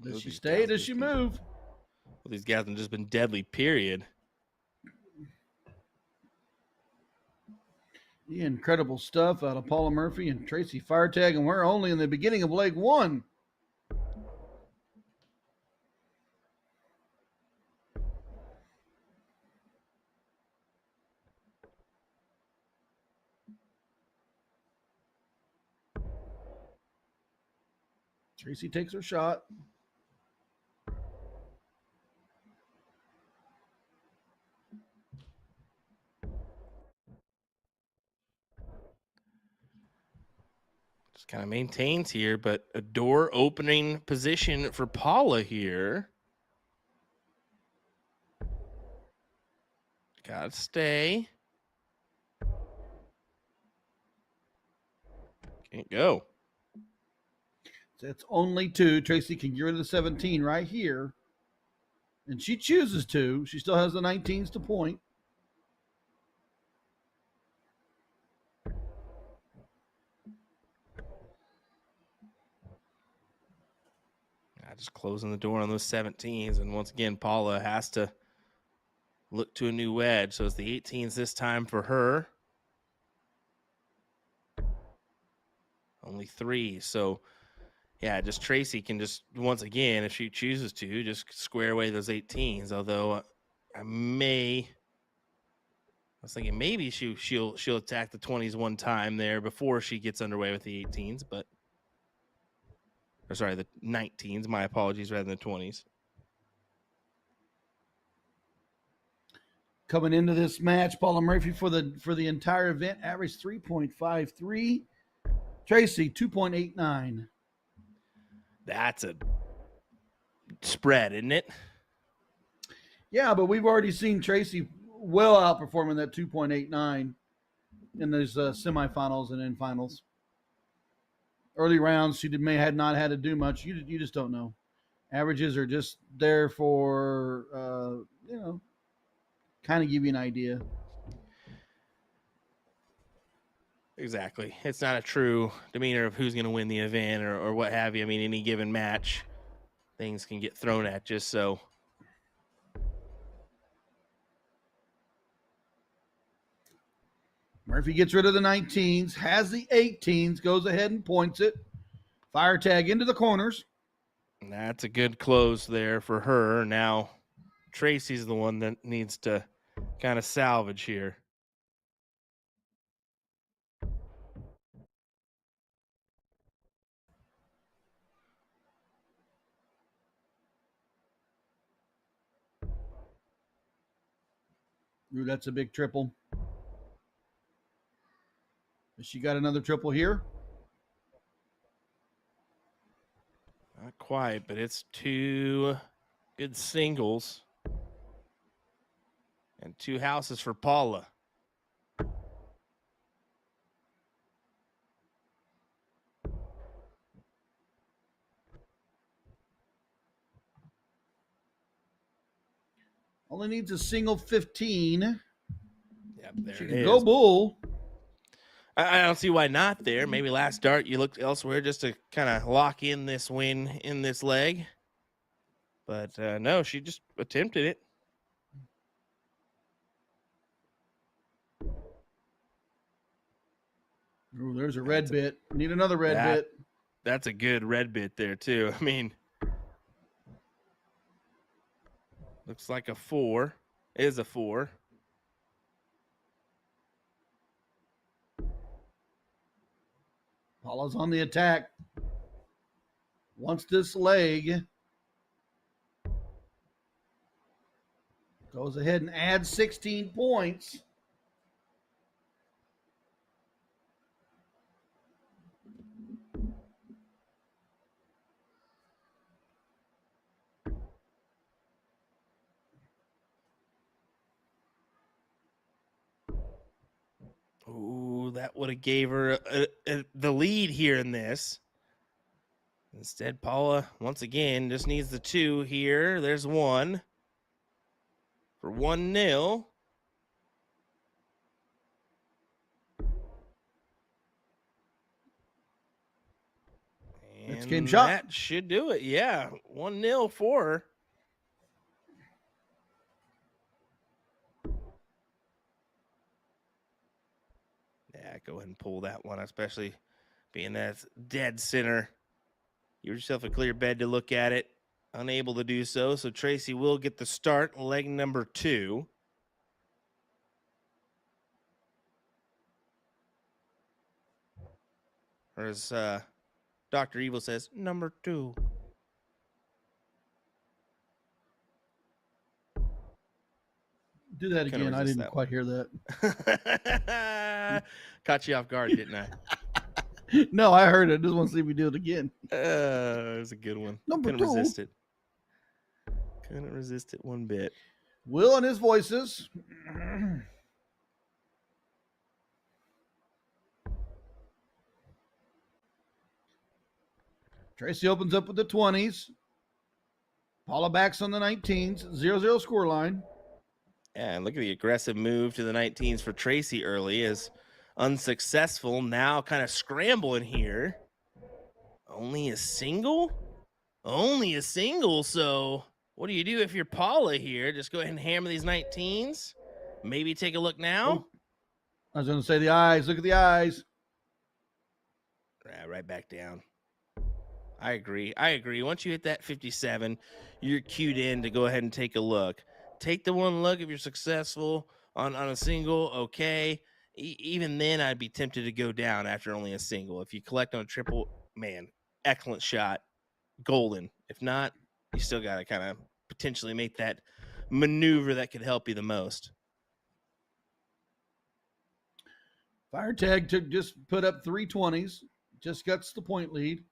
Does she stay? Does she move? Well, these guys have just been deadly, period. The incredible stuff out of Paula Murphy and Tracy Firetag, and we're only in the beginning of leg 1. Tracy takes her shot. Just kind of maintains here, but a door opening position for Paula here. Gotta stay. Can't go. That's only 2. Tracy can get rid of the 17 right here. And she chooses to. She still has the 19s to point. Just closing the door on those 17s. And once again, Paula has to look to a new wedge. So it's the 18s this time for her. Only 3. So, yeah, just Tracy can just, once again, if she chooses to, just square away those 18s. Although I was thinking maybe she'll attack the 20s one time there before she gets underway with the 18s, but the 19s. My apologies, rather than the 20s. Coming into this match, Paula Murphy for the entire event averaged 3.53. Tracy 2.89. That's a spread, isn't it? Yeah, but we've already seen Tracy well outperforming that 2.89 in those semifinals and in finals. Early rounds, she had not had to do much. You just don't know. Averages are just there for kind of give you an idea. Exactly. It's not a true demeanor of who's going to win the event or what have you. I mean, any given match, things can get thrown at you. So Murphy gets rid of the 19s, has the 18s, goes ahead and points it. Firetag into the corners. That's a good close there for her. Now Tracy's the one that needs to kind of salvage here. Ooh, that's a big triple. Has she got another triple here? Not quite, but it's 2 good singles. And 2 houses for Paula. Only needs a single 15. Yep, there She it can is. go bull. I don't see why not there. Maybe last start you looked elsewhere just to kind of lock in this win in this leg. But no, she just attempted it. Ooh, there's a red bit. Need another red bit. That's a good red bit there, too. I mean, looks like a 4. Is a 4. Paula's on the attack. Wants this leg. Goes ahead and adds 16 points. Ooh, that would have gave her the lead here in this. Instead, Paula, once again, just needs the 2 here. There's 1 for 1-0. That's And game shot. that should do it. Yeah, 1-0 for her. Yeah, go ahead and pull that one, especially being that's dead center. Give yourself a clear bed to look at it. Unable to do so, so Tracy will get the start, leg number 2. Or as Dr. Evil says, number 2. Do that again. I didn't quite hear that. Caught you off guard, didn't I? No, I heard it. Just want to see if we do it again. It was a good one. Number Couldn't 2. resist it. Couldn't resist it one bit. Will and his voices. Tracy opens up with the 20s. Paula backs on the 19s. 0-0 scoreline. And look at the aggressive move to the 19s for Tracy early is unsuccessful. Now kind of scrambling here. Only a single? Only a single. So what do you do if you're Paula here? Just go ahead and hammer these 19s. Maybe take a look now. Oh, I was going to say the eyes. Look at the eyes. Right back down. I agree. Once you hit that 57, you're cued in to go ahead and take a look. Take the one look if you're successful on a single, okay. Even then, I'd be tempted to go down after only a single. If you collect on a triple, man, excellent shot, golden. If not, you still got to kind of potentially make that maneuver that could help you the most. Fire tag just put up 3 20s. Just gets the point lead.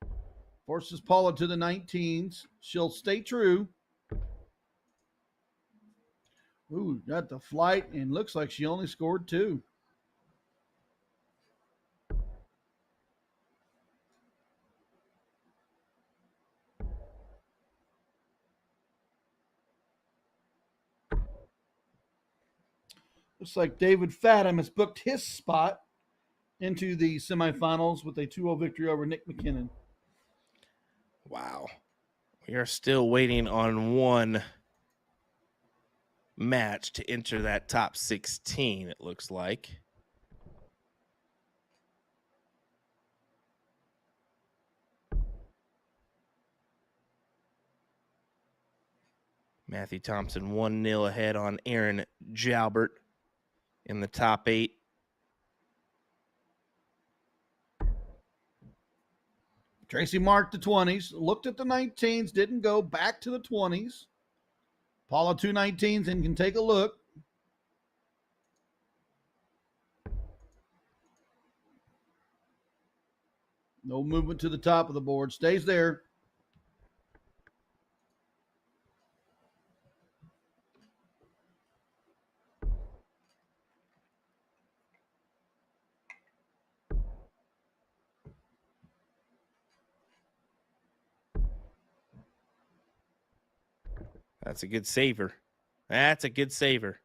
Forces Paula to the 19s. She'll stay true. Ooh, got the flight, and looks like she only scored 2. Looks like David Fadham has booked his spot into the semifinals with a 2-0 victory over Nick McKinnon. Wow. We are still waiting on one match to enter that top 16, it looks like. Matthew Thompson 1-0 ahead on Aaron Jalbert in the top 8. Tracy marked the 20s, looked at the 19s, didn't go, back to the 20s. Paula 2 19s and can take a look. No movement to the top of the board. Stays there. That's a good saver. That's a good saver.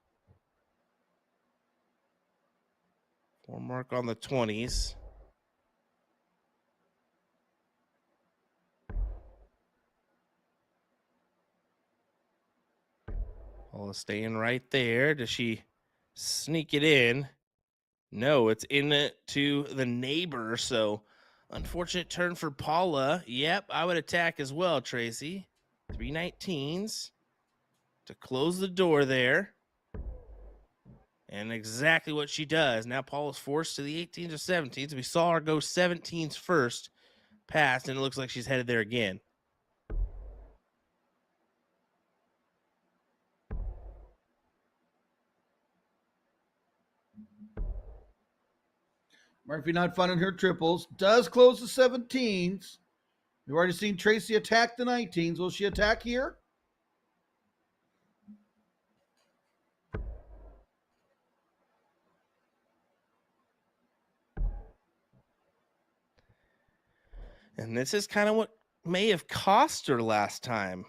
4 mark on the 20s. Paula staying right there. Does she sneak it in? No, it's in it to the neighbor. So, unfortunate turn for Paula. Yep, I would attack as well, Tracy. 3 19s to close the door there. And exactly what she does. Now Paula's forced to the 18s or 17s. We saw her go 17s first, passed, and it looks like she's headed there again. Murphy not finding her triples. Does close the 17s. We've already seen Tracy attack the 19s. Will she attack here? And this is kind of what may have cost her last time.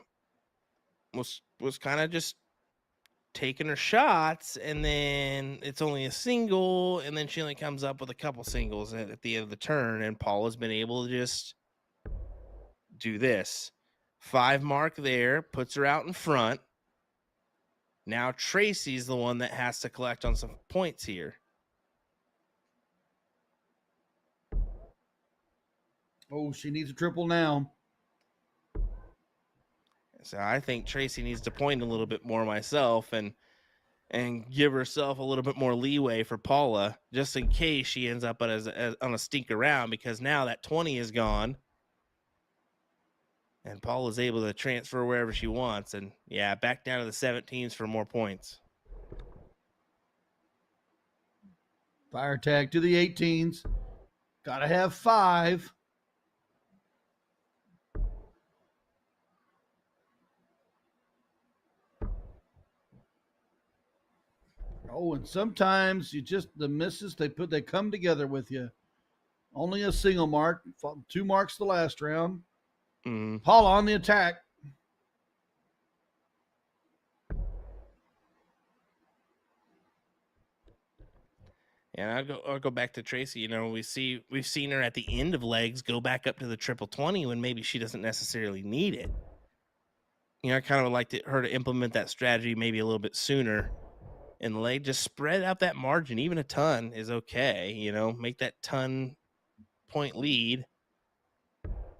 Was kind of just taking her shots, and then it's only a single, and then she only comes up with a couple singles at the end of the turn, and Paula's been able to just do this. 5 mark there, puts her out in front. Now Tracy's the one that has to collect on some points here. Oh, she needs a triple now. So I think Tracy needs to point a little bit more myself and give herself a little bit more leeway for Paula, just in case she ends up as on a stink around, because now that 20 is gone. And Paula's able to transfer wherever she wants. And yeah, back down to the 17s for more points. Fire tag to the 18s. Gotta have 5. Oh, and sometimes you just, the misses, they come together with you. Only a single mark, 2 marks the last round. Paula on the attack. And I'll go back to Tracy. You know, we've seen her at the end of legs go back up to the triple 20 when maybe she doesn't necessarily need it. You know, I kind of would like her to implement that strategy maybe a little bit sooner in the leg. Just spread out that margin. Even a ton is okay. You know, make that ton point lead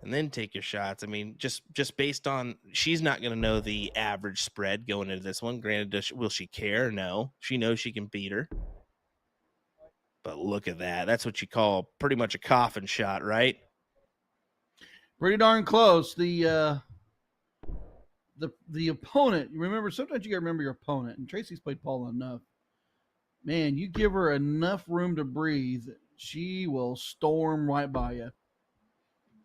and then take your shots. I mean, just based on, she's not going to know the average spread going into this one. Granted, will she care? No. She knows she can beat her. But look at that. That's what you call pretty much a coffin shot, right? Pretty darn close. The opponent, you remember, sometimes you got to remember your opponent. And Tracy's played Paula enough. Man, you give her enough room to breathe, she will storm right by you.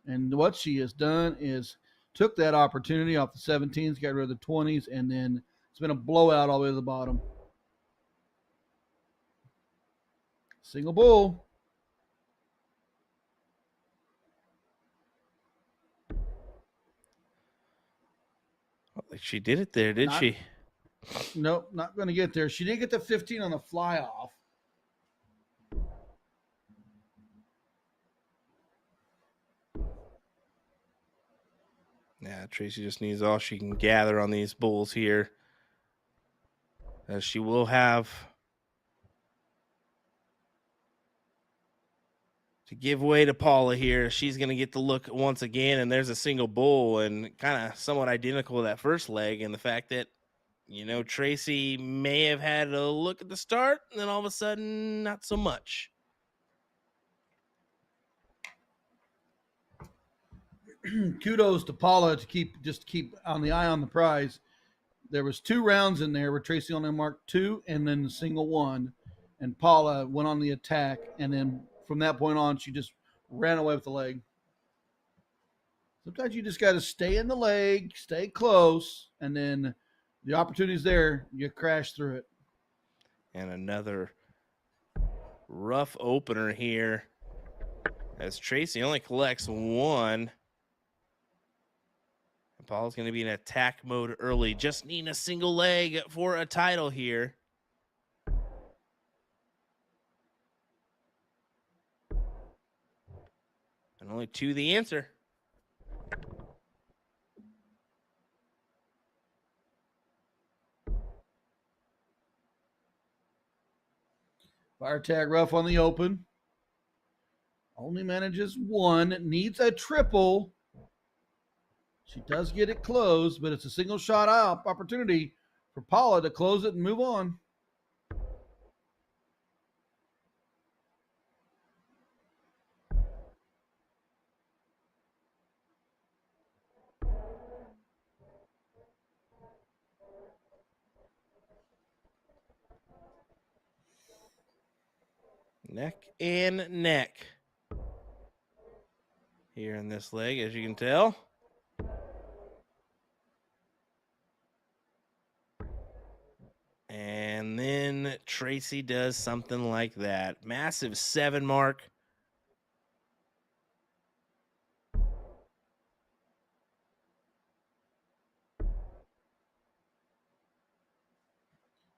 And what she has done is took that opportunity off the 17s, got rid of the 20s, and then it's been a blowout all the way to the bottom. Single bull. She did it there, did she? Nope, not going to get there. She did get the 15 on the fly off. Yeah, Tracy just needs all she can gather on these bulls here. As she will have to give way to Paula here. She's going to get the look once again, and there's a single bull, and kind of somewhat identical to that first leg, and the fact that, you know, Tracy may have had a look at the start, and then all of a sudden, not so much. Kudos to Paula to keep on the eye on the prize. There was 2 rounds in there where Tracy only marked 2 and then the single 1, and Paula went on the attack, and then from that point on she just ran away with the leg. Sometimes you just got to stay in the leg, stay close, and then the opportunity's there, you crash through it. And another rough opener here as Tracy only collects 1. Paula's going to be in attack mode early. Just needing a single leg for a title here. And only 2 the answer. Fire tag rough on the open. Only manages 1. Needs a triple. She does get it closed, but it's a single shot opportunity for Paula to close it and move on. Neck and neck here in this leg, as you can tell. And then Tracy does something like that. Massive 7 mark.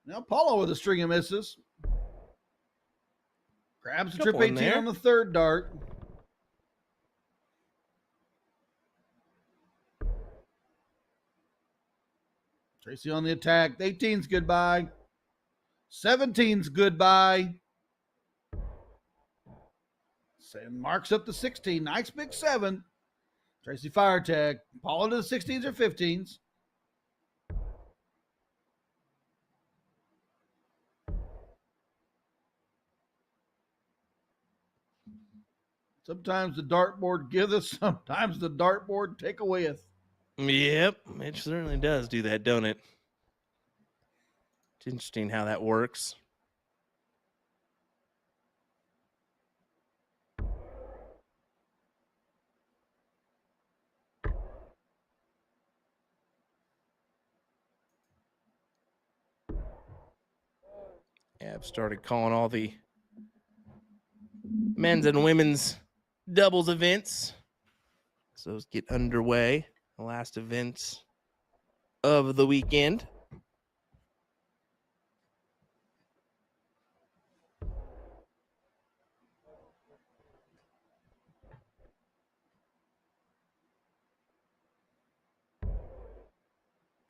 Now Paula with a string of misses. Grabs the trip Couple in 18 there. on the third dart. Tracy on the attack. 18's goodbye. 17's goodbye. And marks up the 16. Nice big 7. Tracy fire tag. Paula to the 16s or 15s. Sometimes the dartboard give us, sometimes the dartboard take away us. Yep, it certainly does do that, don't it? It's interesting how that works. Yeah, I've started calling all the men's and women's doubles events. So let's get underway. The last events of the weekend.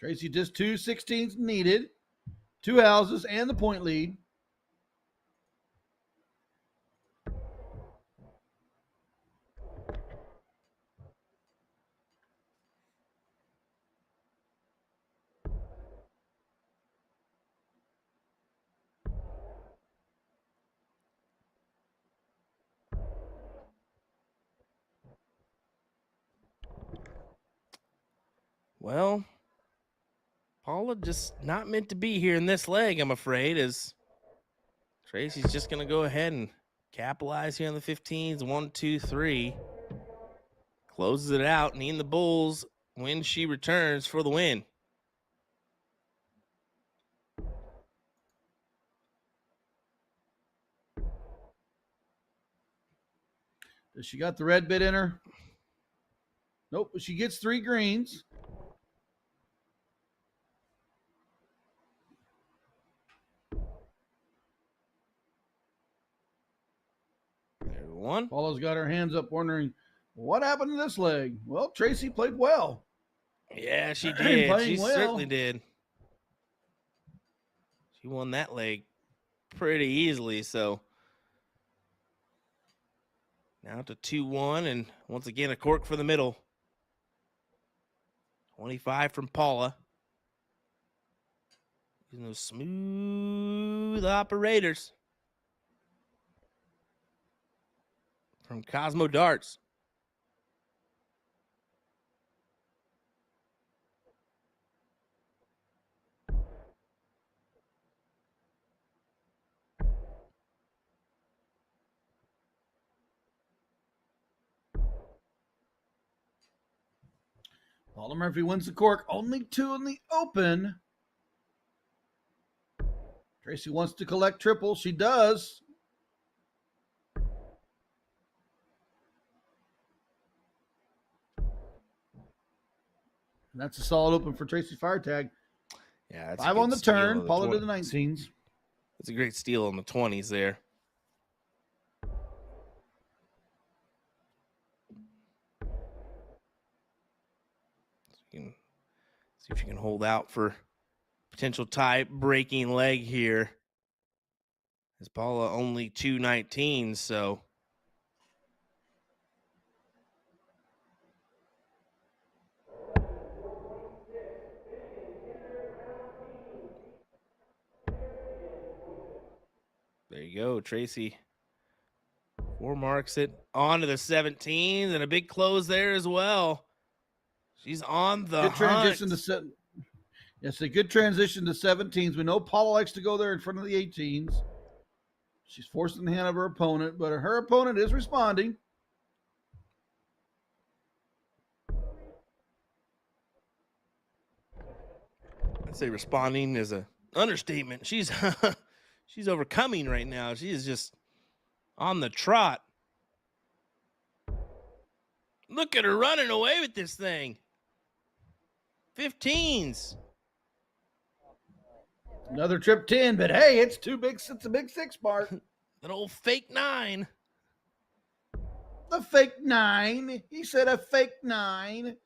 Tracy just 2 16s needed. 2 houses and the point lead. Well, Paula just not meant to be here in this leg, I'm afraid, as Tracy's just going to go ahead and capitalize here on the 15s. 1, 2, 3. Closes it out. Needing the Bulls when she returns for the win. Does she got the red bit in her? Nope, but she gets 3 greens. There's 1. Paula's got her hands up wondering, what happened to this leg? Well, Tracy played well. Yeah, she And did. playing She well. certainly did. She won that leg pretty easily, so now to 2-1, and once again a cork for the middle. 25 from Paula. Using those smooth operators from Cosmo Darts. Paula Murphy wins the cork. Only 2 in the open. Tracy wants to collect triple. She does. And that's a solid open for Tracy Firetag. Yeah, that's 5 on the turn. Paula to the 19s. It's a great steal on the 20s there. See if you can hold out for potential tie-breaking leg here. As Paula only 219, so there you go, Tracy. 4 marks it onto the 17s and a big close there as well. She's on the good transition hunt. to yes, a good transition to 17s. We know Paula likes to go there in front of the 18s. She's forcing the hand of her opponent, but her opponent is responding. I'd say responding is an understatement. She's she's overcoming right now. She is just on the trot. Look at her running away with this thing. 15s. Another trip 10, but hey, it's too big. It's a big 6 mark. An old fake 9. The fake 9. He said a fake 9.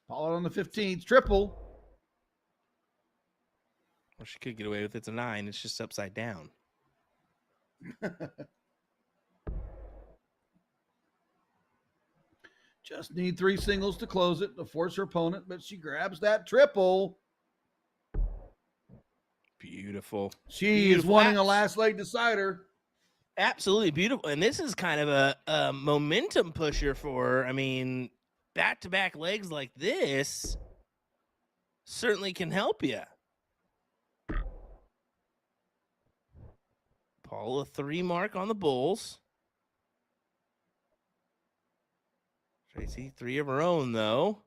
Paula on the 15th, triple. Or she could get away with it. It's a 9. It's just upside down. Just need 3 singles to close it to force her opponent, but she grabs that triple. Beautiful. She is wanting a last leg decider. Absolutely beautiful. And this is kind of a momentum pusher for her. I mean, back-to-back legs like this certainly can help you. Paula 3 mark on the Bulls. Tracy 3 of her own, though.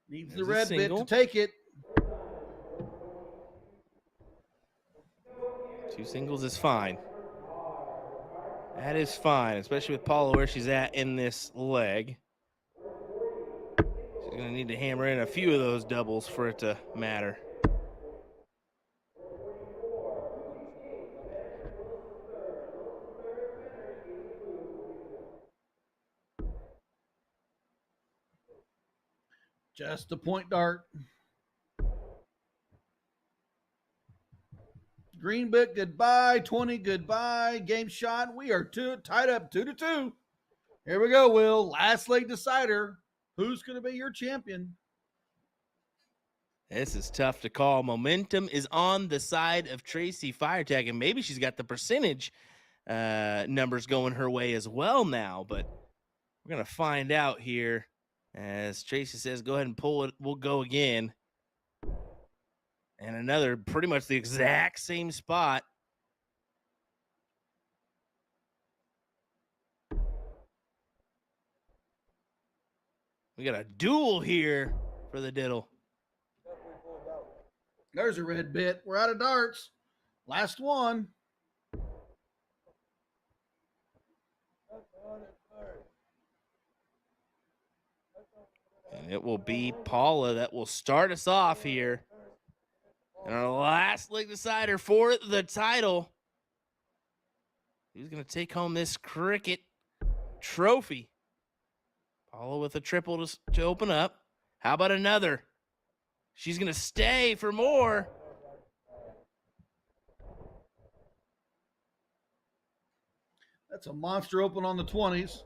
Needs There's the a red bit single. to take it. 2 singles is fine. That is fine, especially with Paula where she's at in this leg. She's going to need to hammer in a few of those doubles for it to matter. Just a point dart. Green bit, goodbye. 20, goodbye. Game shot. We are tied up 2-2. Here we go, Will. Last leg decider. Who's going to be your champion? This is tough to call. Momentum is on the side of Tracy Firetag, and maybe she's got the percentage numbers going her way as well now, but we're going to find out here. As Tracy says, go ahead and pull it. We'll go again. And another, pretty much the exact same spot. We got a duel here for the diddle. There's a red bit. We're out of darts. Last one. And it will be Paula that will start us off here. And our last leg decider for the title. Who's going to take home this cricket trophy? Paula with a triple to open up. How about another? She's going to stay for more. That's a monster open on the 20s.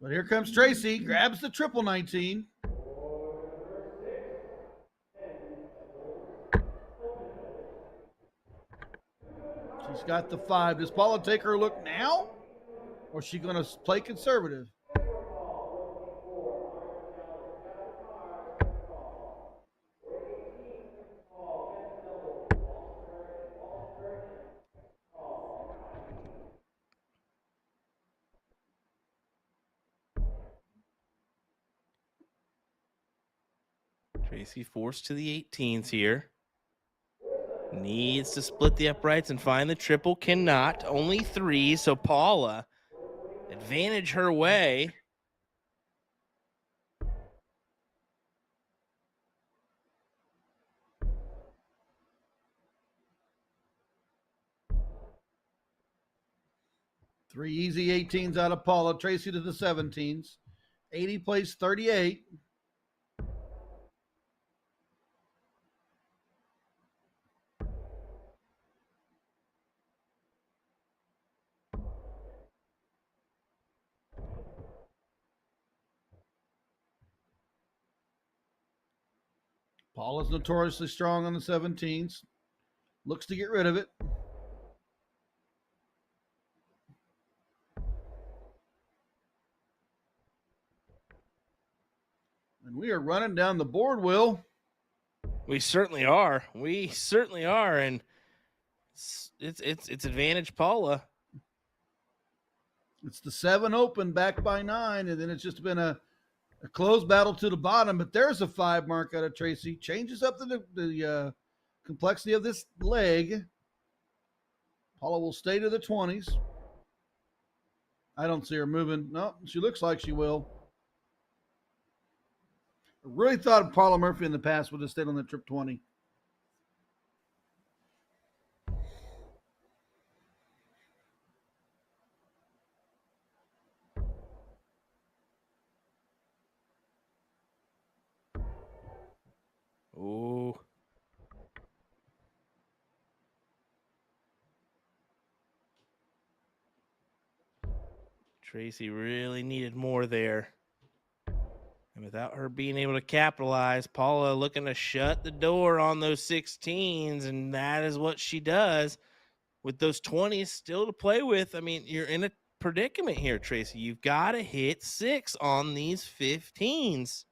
But here comes Tracy. Grabs the triple 19. She's got the 5. Does Paula take her look now? Or is she going to play conservative? Tracy forced to the 18s here. Needs to split the uprights and find the triple. Cannot. Only 3. So Paula Advantage her way. Three easy 18s out of Paula. Tracy to the 17s. 80 plays 38. Paula's notoriously strong on the 17s. Looks to get rid of it. And we are running down the board, Will. We certainly are. We certainly are. And it's advantage Paula. It's the 7 open, back by 9, and then it's just been a close battle to the bottom. But there's a 5 mark out of Tracy. Changes up the complexity of this leg. Paula will stay to the 20s. I don't see her moving. No, she looks like she will. I really thought Paula Murphy in the past would have stayed on the trip 20. Ooh. Tracy really needed more there. And without her being able to capitalize, Paula looking to shut the door on those 16s, and that is what she does with those 20s still to play with. I mean, you're in a predicament here, Tracy. You've got to hit 6 on these 15s.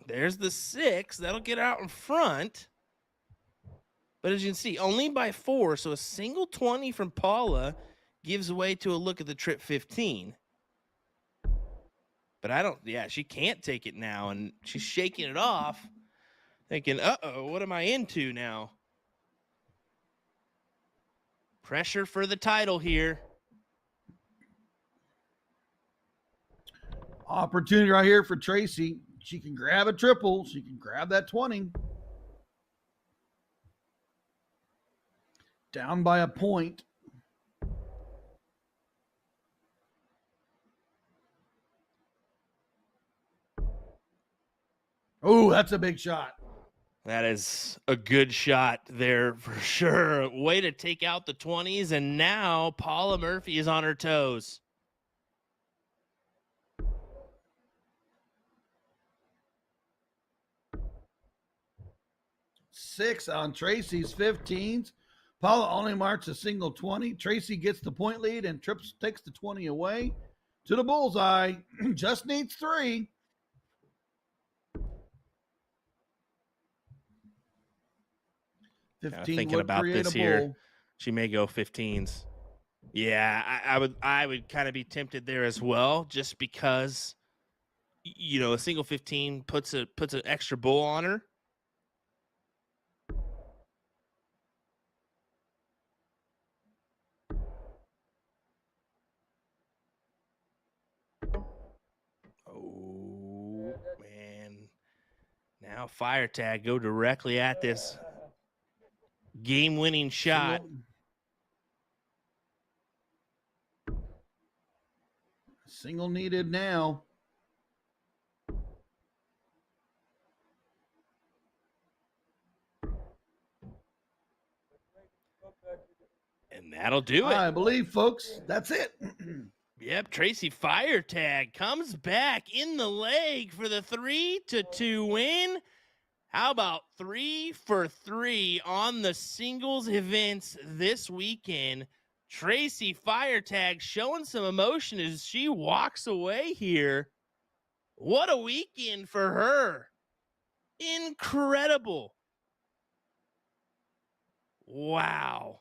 There's the 6. That'll get out in front. But as you can see, only by 4. So a single 20 from Paula gives way to a look at the trip 15. But she can't take it now. And she's shaking it off, thinking, uh-oh, what am I into now? Pressure for the title here. Opportunity right here for Tracy. She can grab a triple. She can grab that 20. Down by a point. Oh, that's a big shot. That is a good shot there for sure. Way to take out the 20s, and now Paula Murphy is on her toes. Six on Tracy's 15s. Paula only marks a single 20. Tracy gets the point lead and Trips takes the 20 away to the bullseye. Just needs 3. Thinking about this here, she may go 15s. Yeah, I would kind of be tempted there as well, just because, you know, a single 15 puts an extra bull on her. Oh, man. Now fire tag, go directly at this game-winning shot. Single needed now. And that'll do it. I believe, folks, that's it. Yep, Tracy fire tag comes back in the leg for the 3-2 win. How about 3 for 3 on the singles events this weekend? Tracy fire tag showing some emotion as she walks away here. What a weekend for her. Incredible. Wow.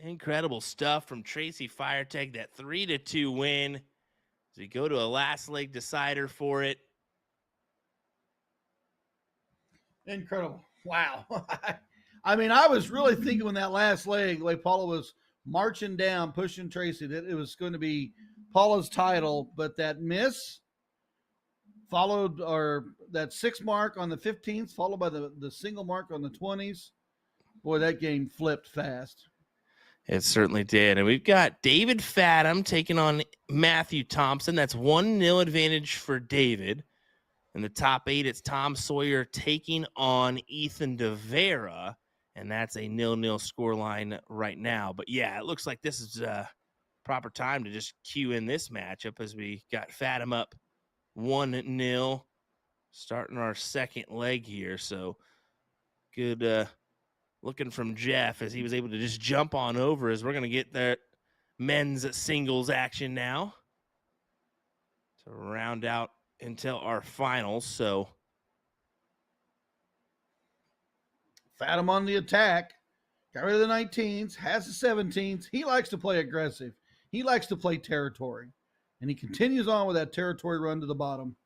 Incredible stuff from Tracy Firetag, that 3-2 win. As we go to a last leg decider for it. Incredible. Wow. I mean, I was really thinking when that last leg, the way Paula was marching down, pushing Tracy, that it was going to be Paula's title, but that miss followed, or that 6 mark on the 15th, followed by the single mark on the 20s. Boy, that game flipped fast. It certainly did. And we've got David Fathom taking on Matthew Thompson. That's 1-0 advantage for David. In the top 8, it's Tom Sawyer taking on Ethan DeVera. And that's a 0-0 scoreline right now. But yeah, it looks like this is a proper time to just cue in this matchup as we got Fathom up 1-0, starting our second leg here. So good looking from Jeff as he was able to just jump on over, as we're going to get the men's singles action now to round out until our finals. So Fathom on the attack. Got rid of the 19s, has the 17s. He likes to play aggressive. He likes to play territory. And he continues on with that territory run to the bottom.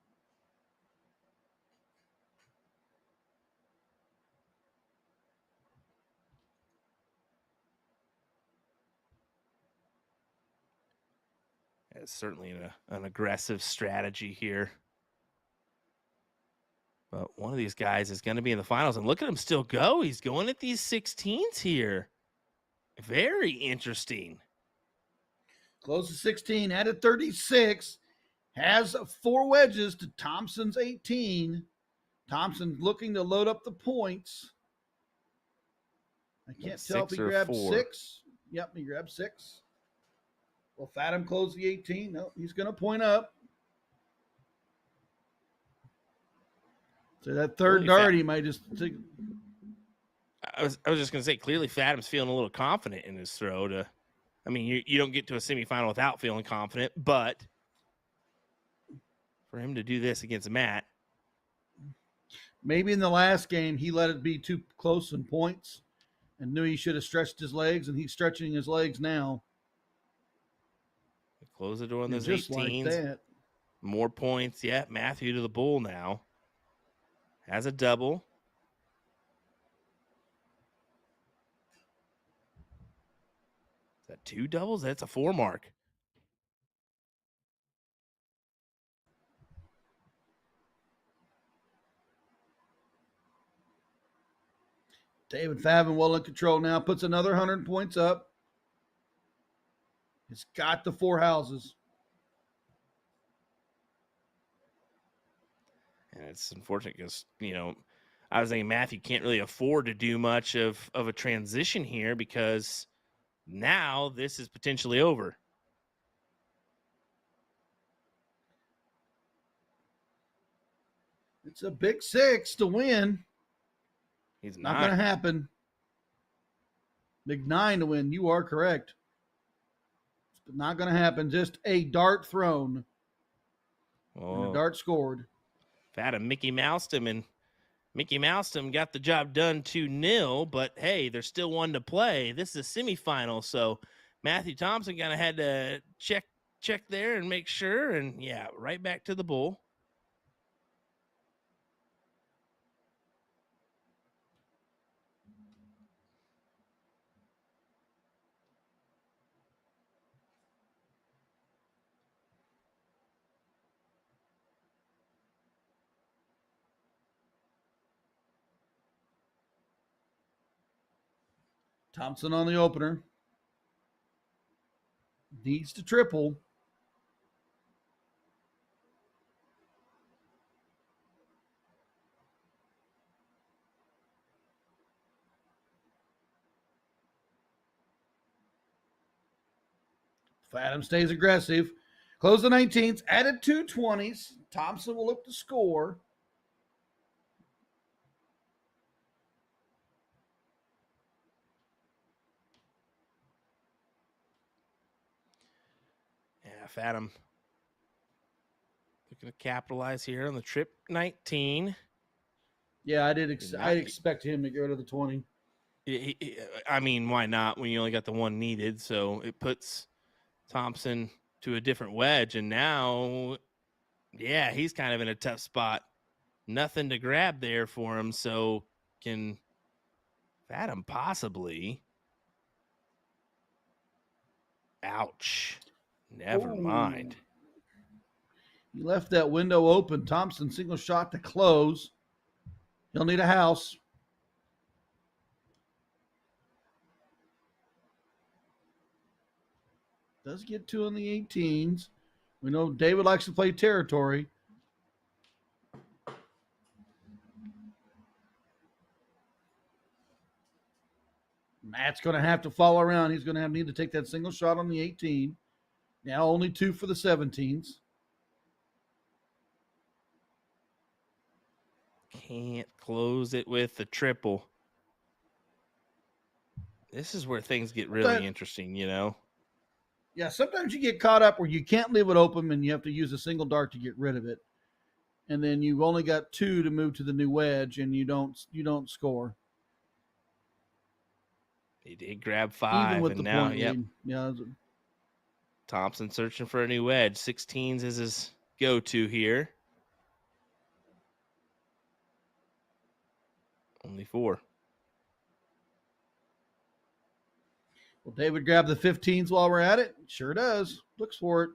it's certainly an aggressive strategy here. But one of these guys is going to be in the finals. And look at him still go. He's going at these 16s here. Very interesting. Close to 16, added 36. Has 4 wedges to Thompson's 18. Thompson looking to load up the points. I can't tell if he grabbed 6. Yep, he grabbed 6. Will Fathom close the 18? No, he's going to point up. So that third dart, he might just take. I was just going to say, clearly Fathom's feeling a little confident in his throw. I mean, you don't get to a semifinal without feeling confident, but for him to do this against Matt. Maybe in the last game, he let it be too close in points and knew he should have stretched his legs, and he's stretching his legs now. Close the door on those just 18s. Like that. More points. Yeah, Matthew to the bull now. Has a double. Is that 2 doubles? That's a 4 mark. David Fathom well in control now. Puts another 100 points up. It's got the 4 houses. And it's unfortunate because, I was thinking Matthew can't really afford to do much of a transition here because now this is potentially over. It's a big 6 to win. He's not going to happen. Big 9 to win. You are correct. It's not going to happen. Just a dart thrown. And a dart scored. Fathom Mickey Moused him, and Mickey Moused him got the job done 2-0, but hey, there's still 1 to play. This is a semifinal, so Matthew Thompson kind of had to check there and make sure, and yeah, right back to the bull. Thompson on the opener. Needs to triple. Fathom stays aggressive. Close the 19s. Added 2 20s. Thompson will look to score. Yeah, Fathom looking to capitalize here on the trip 19. Yeah, I expect him to go to the 20. I mean, why not when you only got the 1 needed? So it puts Thompson to a different wedge, and now, yeah, he's kind of in a tough spot. Nothing to grab there for him. So Can Fathom possibly? Ouch. Never mind. He left that window open. Thompson single shot to close. He'll need a house. Does get two in the 18s. We know David likes to play territory. Matt's going to have to follow around. He's going to need to take that single shot on the 18. Now only two for the 17s. Can't close it with the triple. This is where things get really interesting, you know? Yeah, sometimes you get caught up where you can't leave it open and you have to use a single dart to get rid of it. And then you've only got two to move to the new wedge and you don't score. He did grab 5. Even with and the now, point lead. Yeah. Thompson searching for a new wedge. 16s is his go-to here. Only 4. Will David grab the 15s while we're at it? Sure does. Looks for it.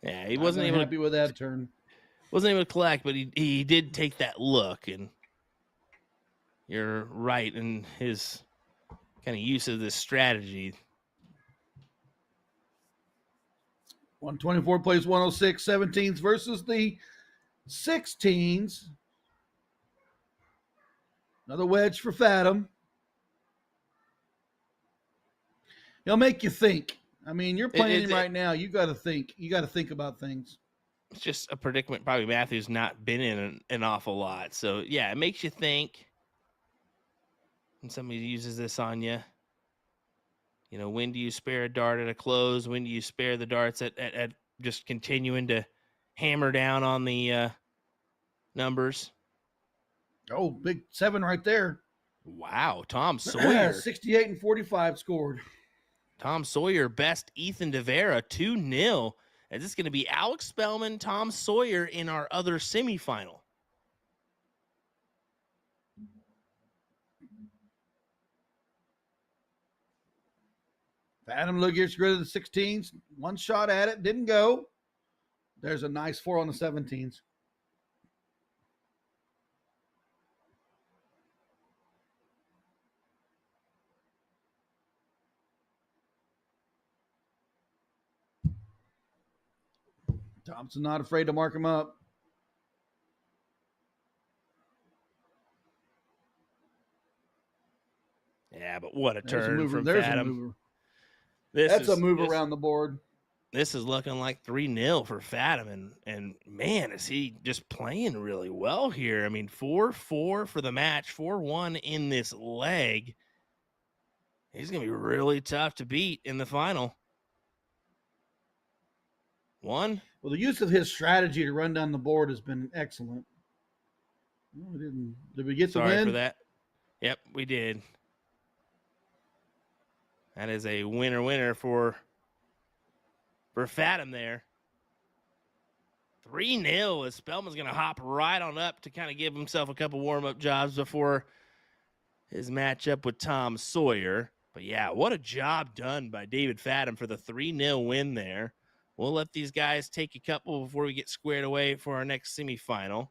Yeah, he wasn't even happy with that turn. Wasn't able to collect, but he did take that look, and you're right in his kind of use of this strategy. 124 plays 106, 17s versus the 16s. Another wedge for Fathom. He'll make you think. I mean, you're playing him right now. You got to think. You got to think about things. It's just a predicament probably Matthew's not been in an awful lot. So, yeah, it makes you think. When somebody uses this on you, you know, when do you spare a dart at a close? When do you spare the darts at just continuing to hammer down on the numbers? Oh, big 7 right there. Wow, Tom Sawyer. 68 and 45 scored. Tom Sawyer, best Ethan DeVera, 2-0. And this is going to be Alex Spellman, Tom Sawyer in our other semifinal. Fathom gets rid of the 16s. One shot at it. Didn't go. There's a nice 4 on the 17s. Thompson not afraid to mark him up. Yeah, but what a turn from Fathom. That's a move around the board. This is looking like 3-0 for Fathom, and man, is he just playing really well here. I mean, 4-4 for the match, 4-1 in this leg. He's going to be really tough to beat in the final. 1. Well, the use of his strategy to run down the board has been excellent. No, we didn't. Did we get the win? Sorry for that. Yep, we did. That is a winner for Fathom there. 3-0 as Spellman's going to hop right on up to kind of give himself a couple warm-up jobs before his matchup with Tom Sawyer. But, yeah, what a job done by David Fathom for the 3-0 win there. We'll let these guys take a couple before we get squared away for our next semifinal.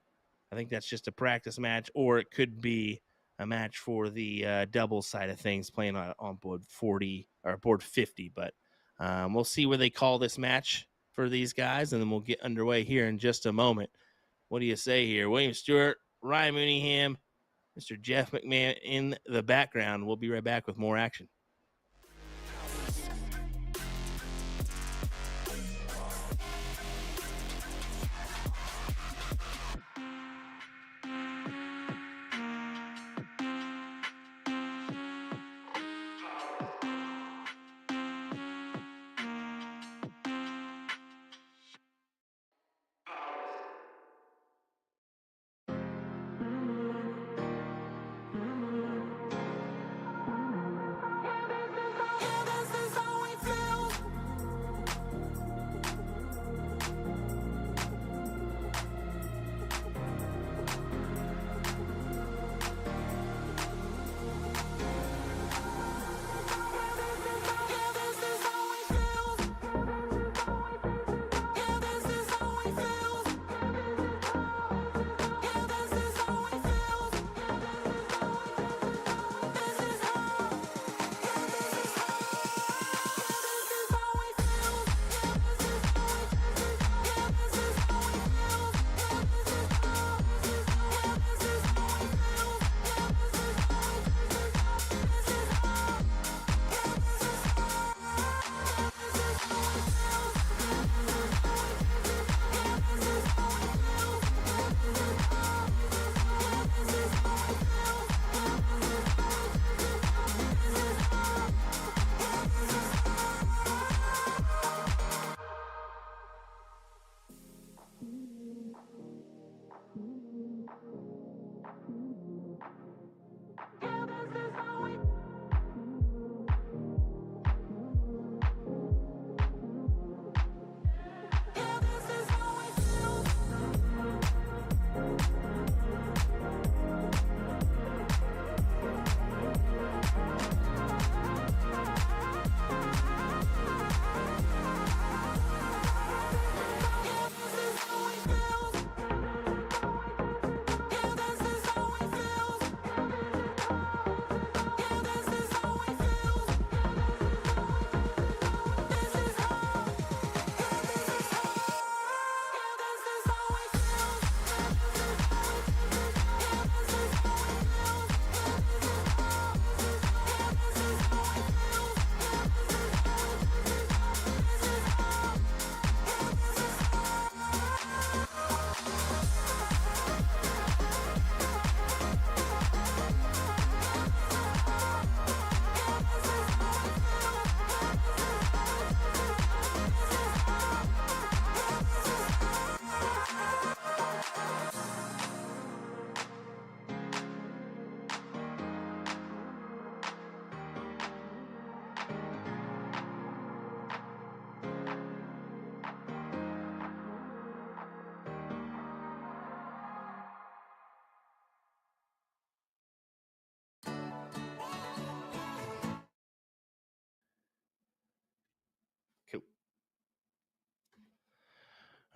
I think that's just a practice match, or it could be a match for the double side of things, playing on board 40 or board 50. But we'll see where they call this match for these guys, and then we'll get underway here in just a moment. What do you say here? William Stewart, Ryan Mooneyham, Mr. Jeff McMahon in the background. We'll be right back with more action.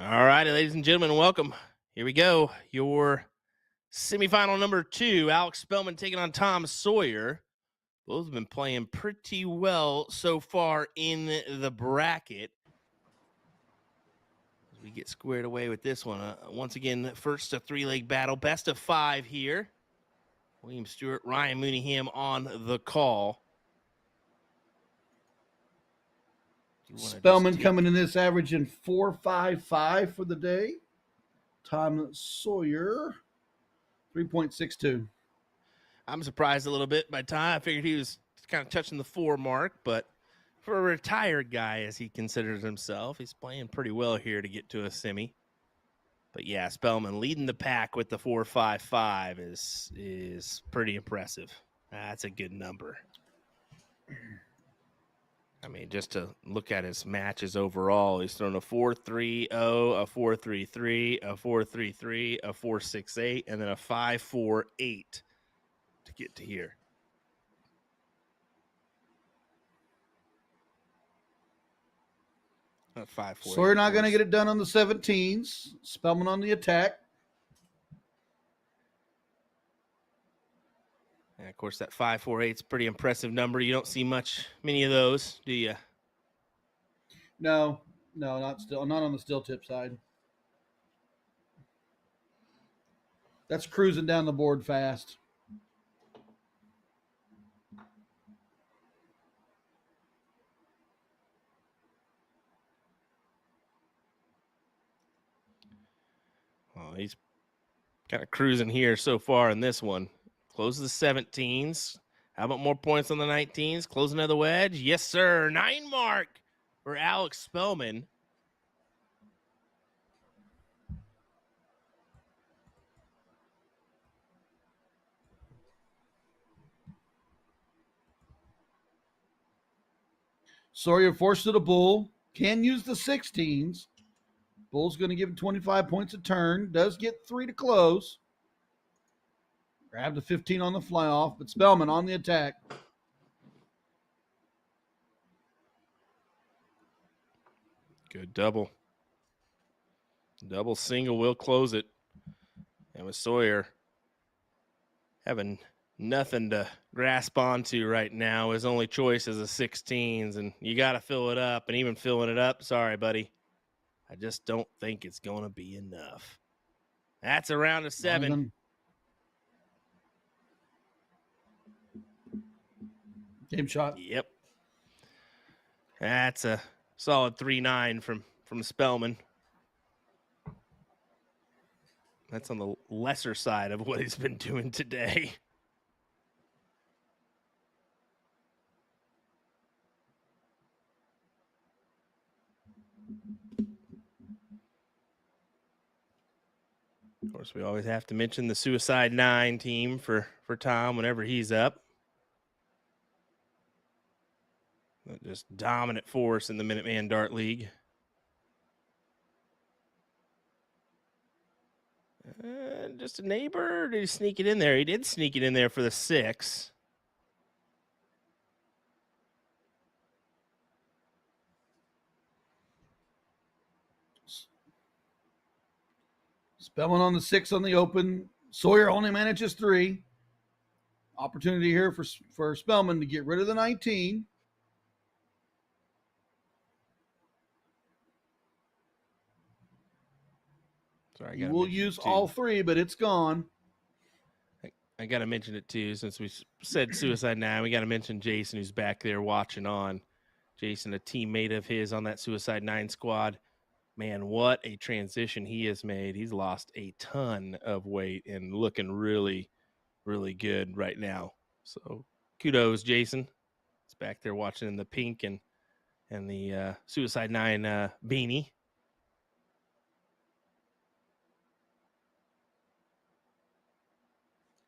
All righty, ladies and gentlemen, welcome. Here we go. Your semifinal number 2, Alex Spellman taking on Tom Sawyer. Both have been playing pretty well so far in the bracket. As we get squared away with this one, once again, first a 3-leg battle, best of 5 here. William Stewart, Ryan Mooneyham on the call. Spellman coming in this averaging 4.55 for the day. Tom Sawyer, 3.62. I'm surprised a little bit by Tom. I figured he was kind of touching the 4 mark, but for a retired guy, as he considers himself, he's playing pretty well here to get to a semi. But yeah, Spellman leading the pack with the 4.55 is pretty impressive. That's a good number. I mean, just to look at his matches overall, he's thrown a 4.30, a 4.33, a 4.33, a 4.68, and then a 5.48 to get to here. Sawyer not going to get it done on the 17s. Spellman on the attack. And of course, that 5.48 is a pretty impressive number. You don't see many of those, do you? No, not on the still tip side. That's cruising down the board fast. Well, he's kind of cruising here so far in this one. Close the 17s. How about more points on the 19s? Close another wedge. Yes, sir. 9 mark for Alex Spellman. Sawyer forced to the bull. Can use the 16s. Bull's going to give him 25 points a turn. Does get 3 to close. Grab the 15 on the fly off, but Spellman on the attack. Good double. Double single will close it. And with Sawyer having nothing to grasp onto right now, his only choice is the 16s, and you got to fill it up. And even filling it up, sorry, buddy, I just don't think it's going to be enough. That's a round of 7. Game shot. Yep. That's a solid 3-9 from Spellman. That's on the lesser side of what he's been doing today. Of course, we always have to mention the Suicide 9 team for Tom whenever he's up. Just dominant force in the Minuteman Dart League. Just a neighbor, or did he sneak it in there? He did sneak it in there for the 6. Spellman on the 6 on the open. Sawyer only manages 3. Opportunity here for Spellman to get rid of the 19. Sorry, We'll use all 3, but it's gone. I got to mention it too, since we said Suicide 9. We got to mention Jason, who's back there watching on. Jason, a teammate of his on that Suicide 9 squad. Man, what a transition he has made. He's lost a ton of weight and looking really, really good right now. So kudos, Jason. He's back there watching in the pink and the Suicide 9 beanie.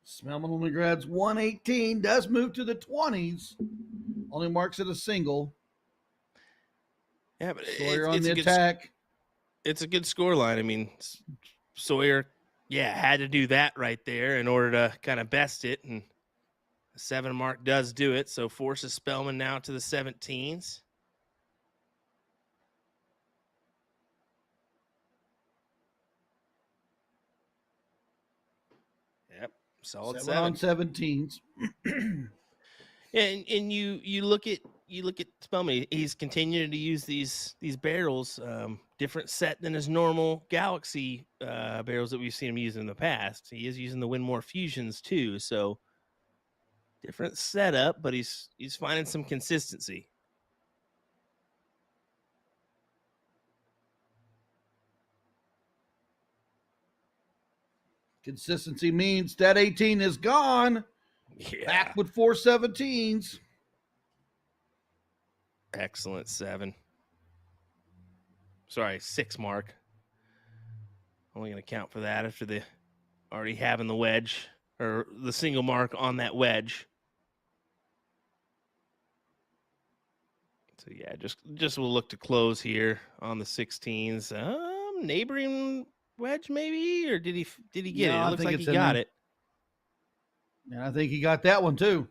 Spellman only grabs 118, does move to the 20s. Only marks it a single. Yeah, but Sawyer on the attack. It's a good score line. I mean, Sawyer, had to do that right there in order to kind of best it. And the 7 mark does do it. So forces Spellman now to the 17s. Solid 7 on 17s. And you look at Spellman. He's continuing to use these barrels, different set than his normal Galaxy barrels that we've seen him use in the past. He is using the Winmore Fusions too, so different setup, but he's finding some consistency. Consistency means that 18 is gone. Yeah. Back with 4 17s. Excellent 7. Sorry, 6 mark. Only going to count for that after the already having the wedge or the single mark on that wedge. So yeah, just we'll look to close here on the 16s. Neighboring wedge maybe, or did he get No, it? I It looks think like it's he in got there. it. And I think he got that one too.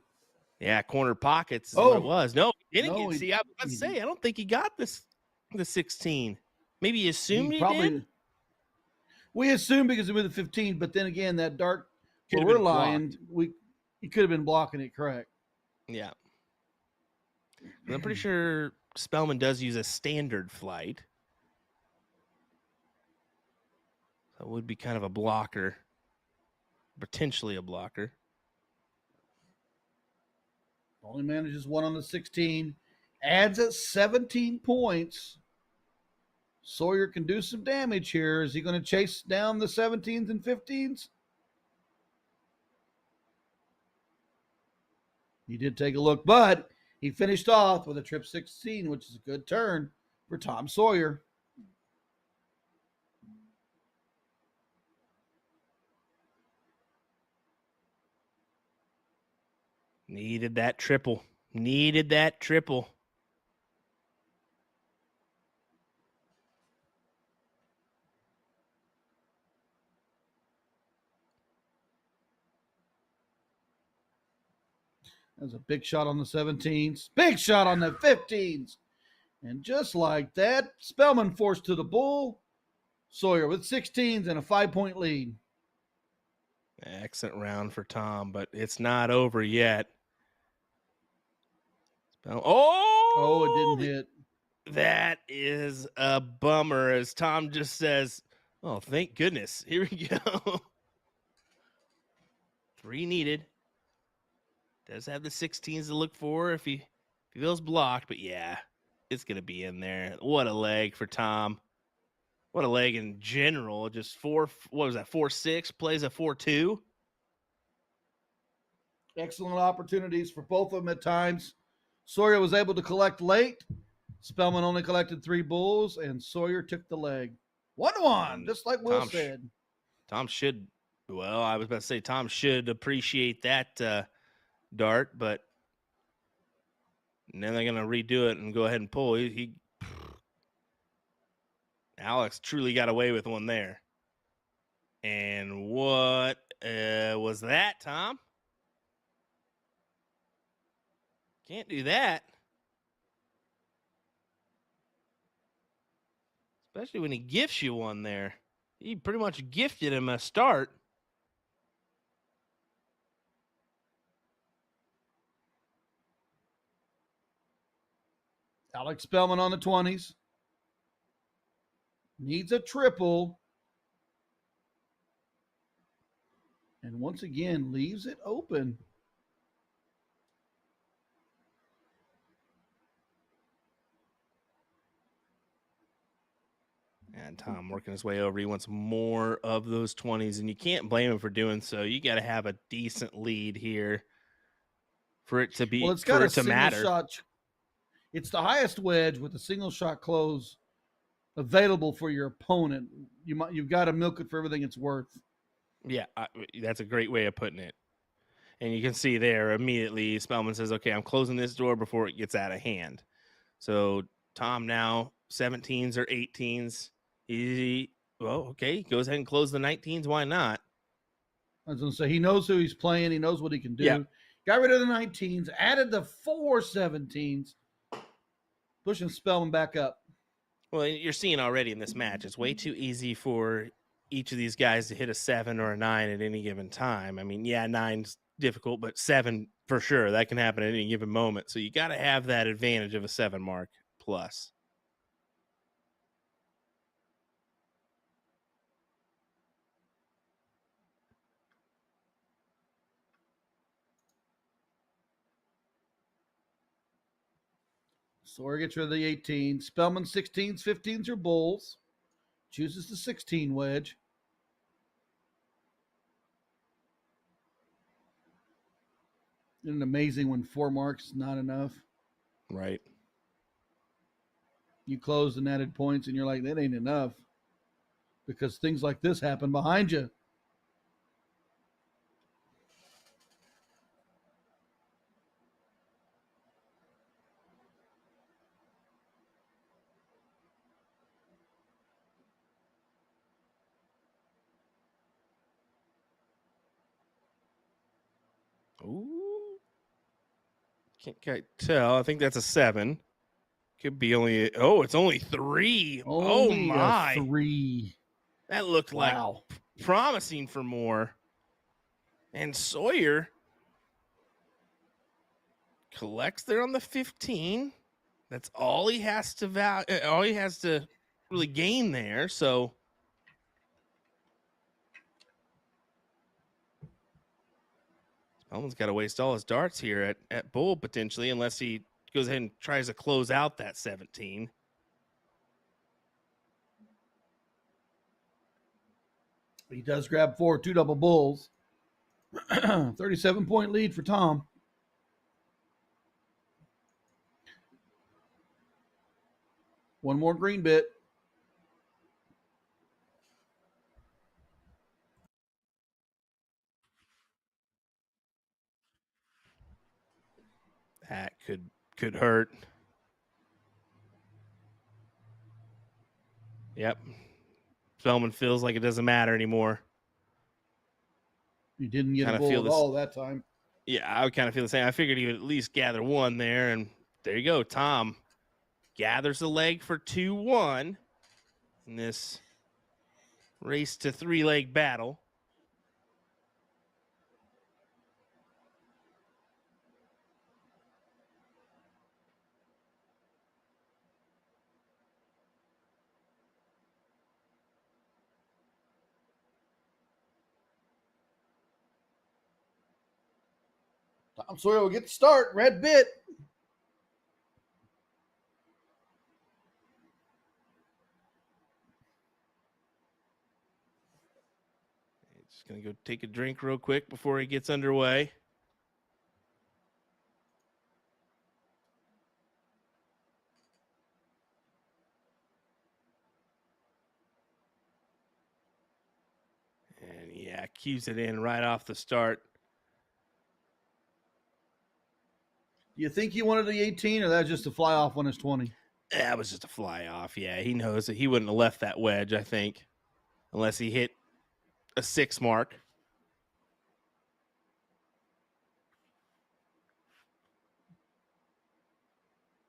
Yeah, corner pockets is what it Oh. was. No, he didn't No, get. See, I was about to he say, didn't. I don't think he got the 16. Maybe he assumed he probably did. We assume because he was the 15, but then again, that dark Could where have we're been lying, he could have been blocking it correct. Yeah. And I'm pretty sure Spellman does use a standard flight. So it would be kind of a blocker, potentially a blocker. Only manages 1 on the 16, adds at 17 points. Sawyer can do some damage here. Is he going to chase down the 17s and 15s? He did take a look, but he finished off with a trip 16, which is a good turn for Tom Sawyer. Needed that triple. Needed that triple. That's a big shot on the 17s. Big shot on the 15s. And just like that, Spellman forced to the bull. Sawyer with 16s and a 5-point lead. Excellent round for Tom, but it's not over yet. Oh, it didn't hit. That is a bummer, as Tom just says, oh, thank goodness. Here we go. 3 needed. Does have the 16s to look for if he feels blocked, but yeah, it's going to be in there. What a leg for Tom. What a leg in general. Just 4-6, plays a 4-2. Excellent opportunities for both of them at times. Sawyer was able to collect late. Spellman only collected 3 bulls, and Sawyer took the leg. 1-1, just like Will said. Tom should, well, I was about to say Tom should appreciate that dart, but then they're going to redo it and go ahead and pull. Alex truly got away with one there. And what was that, Tom? Can't do that. Especially when he gifts you one there. He pretty much gifted him a start. Alex Spellman on the 20s. Needs a triple. And once again, leaves it open. And Tom working his way over. He wants more of those 20s, and you can't blame him for doing so. You got to have a decent lead here for it to be, well, it's got for a it to matter. Shot. It's the highest wedge with a single shot close available for your opponent. You've got to milk it for everything it's worth. Yeah, that's a great way of putting it. And you can see there immediately Spellman says, okay, I'm closing this door before it gets out of hand. So Tom now 17s or 18s. He goes ahead and close the 19s. Why not? I was going to say, he knows who he's playing. He knows what he can do. Yeah. Got rid of the 19s, added the 4 17s, pushing Spellman back up. Well, you're seeing already in this match, it's way too easy for each of these guys to hit a 7 or a 9 at any given time. I mean, yeah, 9's difficult, but 7 for sure. That can happen at any given moment. So you got to have that advantage of a 7 mark plus. Sawyer gets rid of the 18. Spellman 16s, 15s are bulls. Chooses the 16 wedge. Isn't it amazing when 4 marks is not enough? Right. You close and added points, and you're like, that ain't enough. Because things like this happen behind you. Ooh. Can't quite tell. I think that's a 7. Could be only. It's only 3. Oh Only my! a 3. That looked Wow. like promising for more. And Sawyer collects there on the 15. That's all he has to all he has to really gain there. So Spellman's got to waste all his darts here at bull potentially, unless he goes ahead and tries to close out that 17. He does grab 4, 2 double bulls. 37-point lead for Tom. One more green bit. That could hurt. Yep. Spellman feels like it doesn't matter anymore. He didn't get Kinda a bull feel at this- all that time. Yeah, I would kind of feel the same. I figured he would at least gather 1 there, and there you go. Tom gathers the leg for 2-1 in this race to 3-leg battle. Tom Sawyer will get the start. Red bit. Just going to go take a drink real quick before he gets underway. And yeah, cues it in right off the start. Do you think he wanted the 18, or that's just a fly off on his 20? That was just a fly off. Yeah, he knows that he wouldn't have left that wedge, I think, unless he hit a 6 mark.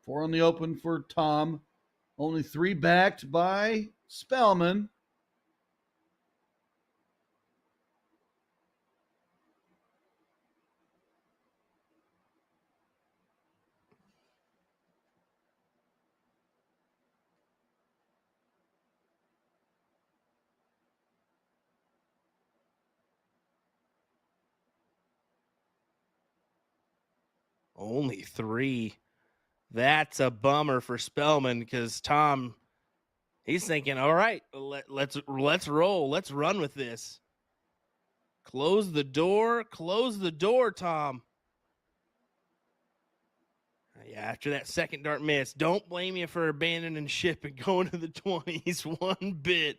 Four on the open for Tom. Only 3 backed by Spellman. Only 3. That's a bummer for Spellman because Tom, he's thinking, all right, let's roll. Let's run with this. Close the door, Tom. Yeah, after that second dart miss, don't blame you for abandoning ship and going to the 20s 1 bit.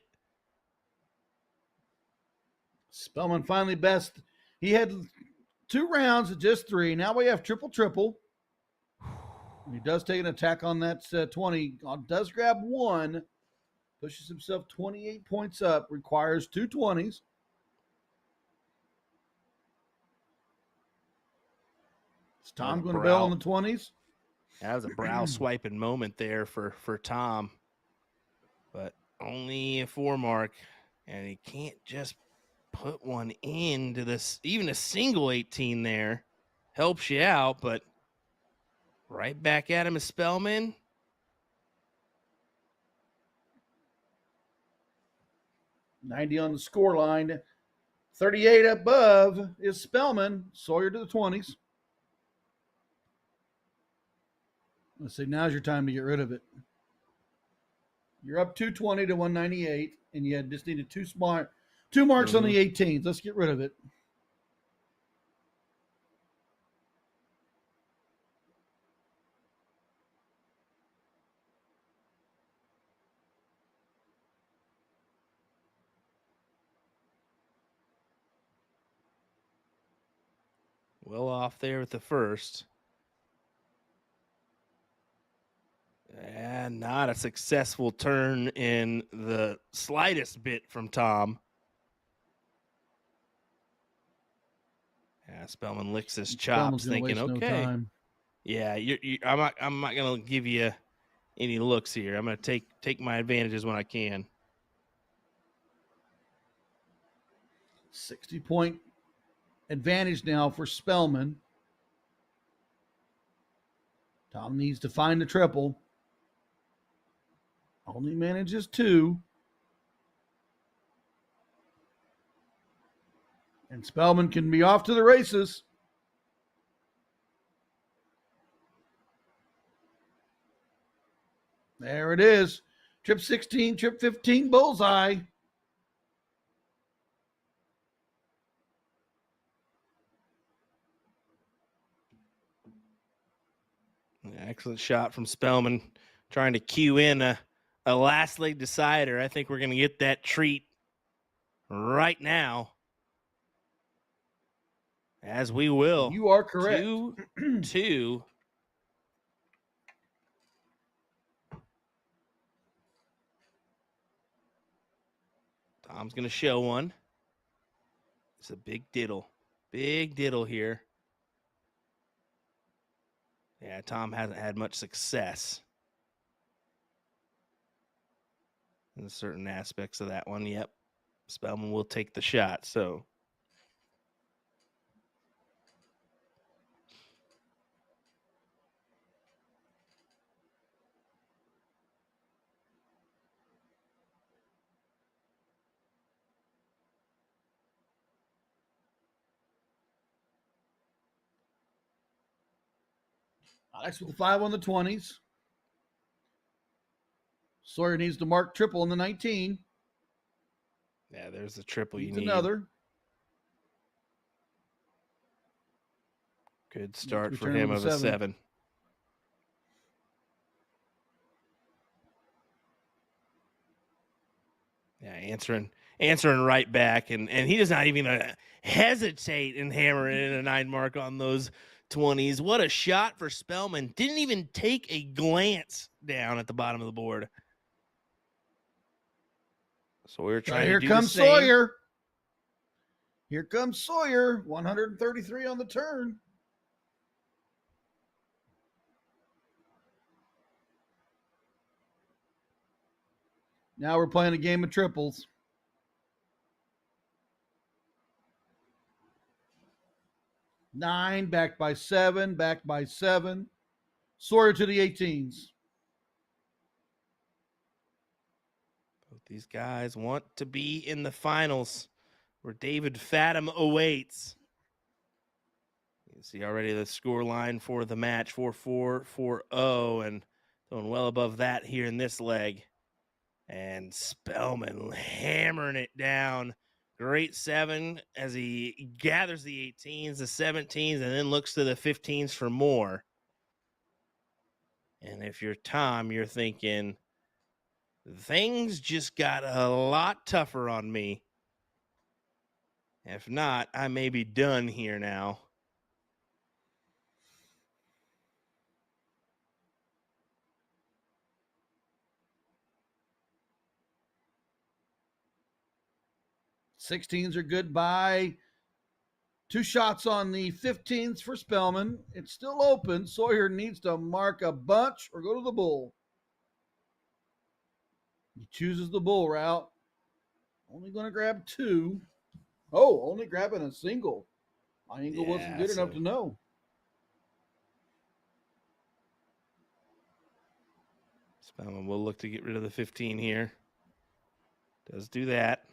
Spellman finally best. He had 2 rounds at just 3. Now we have triple. He does take an attack on that 20. Does grab 1. Pushes himself 28 points up. Requires 2 20s. Is Tom going to bail on the 20s? That was a brow swiping moment there for Tom. But only a 4 mark. And he can't just put one into this. Even a single 18 there helps you out, but right back at him is Spellman. $90 on the score line. 38 above is Spellman. Sawyer to the 20s. Let's see, now's your time to get rid of it. You're up 220 to 198, and you just needed two marks on the 18s. Let's get rid of it. Well off there with the first. And not a successful turn in the slightest bit from Tom. Yeah, Spellman licks his chops, thinking, "Okay, yeah, I'm not gonna give you any looks here. I'm gonna take my advantages when I can." 60-point advantage now for Spellman. Tom needs to find the triple. Only manages 2. And Spellman can be off to the races. There it is. Trip 16, trip 15, bullseye. Excellent shot from Spellman, trying to cue in a last leg decider. I think we're going to get that treat right now, as we will. You are correct. 2-2. Tom's going to show one. It's a big diddle. Big diddle here. Yeah, Tom hasn't had much success in certain aspects of that one. Yep. Spellman will take the shot, so. Alex with the 5 on the 20s. Sawyer needs to mark triple on the 19. Yeah, there's the triple you Needs need. another. Good start for him of a 7. Yeah, answering right back, and he does not even hesitate in hammering in a 9 mark on those 20s. What a shot for Spellman. Didn't even take a glance down at the bottom of the board. So we're trying to do the same. Sawyer. Here comes Sawyer. 133 on the turn. Now we're playing a game of triples. Nine, backed by 7, backed by 7. Sawyer to the 18s. Both these guys want to be in the finals where David Fathom awaits. You can see already the score line for the match, 4-4, 4-0, and going well above that here in this leg. And Spellman hammering it down. Great 7 as he gathers the 18s, the 17s, and then looks to the 15s for more. And if you're Tom, you're thinking, things just got a lot tougher on me. If not, I may be done here now. Sixteens are good by 2 shots on the 15s for Spellman. It's still open. Sawyer needs to mark a bunch or go to the bull. He chooses the bull route. Only going to grab 2. Oh, only grabbing a single. My angle wasn't good enough to know. Spellman will look to get rid of the 15 here. Does do that.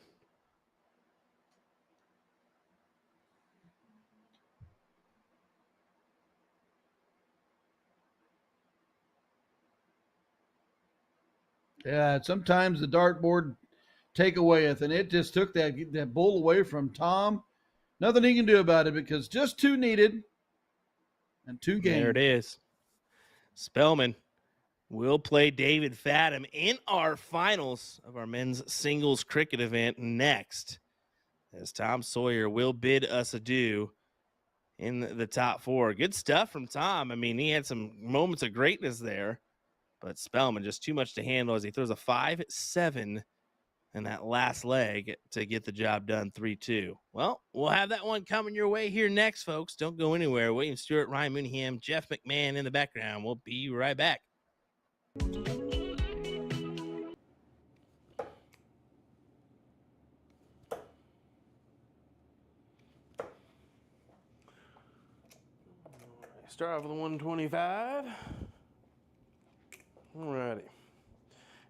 Yeah, sometimes the dartboard takeawayeth, and it just took that bull away from Tom. Nothing he can do about it because just 2 needed and 2 games. There it is. Spellman will play David Fadam in our finals of our men's singles cricket event next, as Tom Sawyer will bid us adieu in the top 4. Good stuff from Tom. I mean, he had some moments of greatness there, but Spellman just too much to handle as he throws a 5-7 in that last leg to get the job done, 3-2. Well, we'll have that one coming your way here next, folks. Don't go anywhere. William Stewart, Ryan Mooneyham, Jeff McMahon in the background. We'll be right back. Start off with a 125. Alrighty.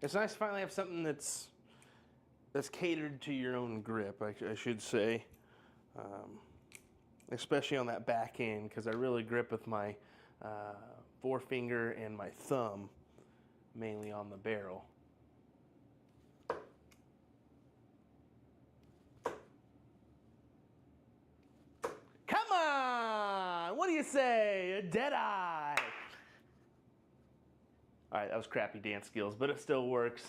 It's nice to finally have something that's catered to your own grip, I should say. Especially on that back end, because I really grip with my forefinger and my thumb, mainly on the barrel. Come on! What do you say? A dead eye! All right, that was crappy dance skills, but it still works.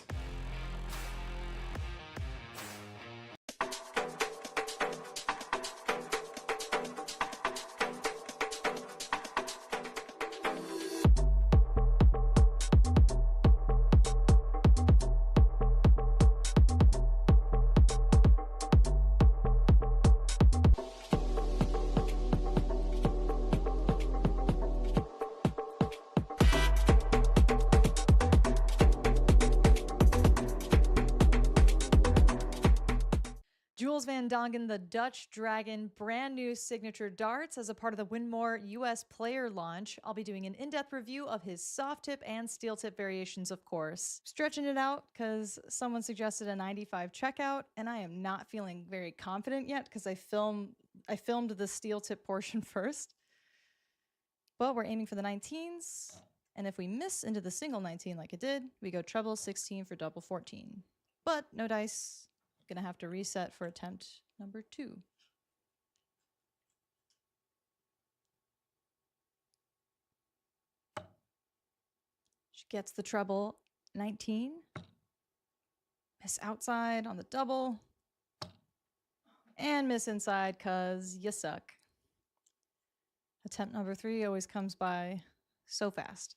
Jules Van Dongen, the Dutch Dragon, brand new signature darts as a part of the Winmore US player launch. I'll be doing an in-depth review of his soft tip and steel tip variations, of course. Stretching it out because someone suggested a 95 checkout, and I am not feeling very confident yet because I filmed the steel tip portion first. But we're aiming for the 19s, and if we miss into the single 19 like it did, we go treble 16 for double 14. But no dice. Gonna have to reset for attempt number 2. She gets the treble 19. Miss outside on the double. And miss inside because you suck. Attempt number 3 always comes by so fast.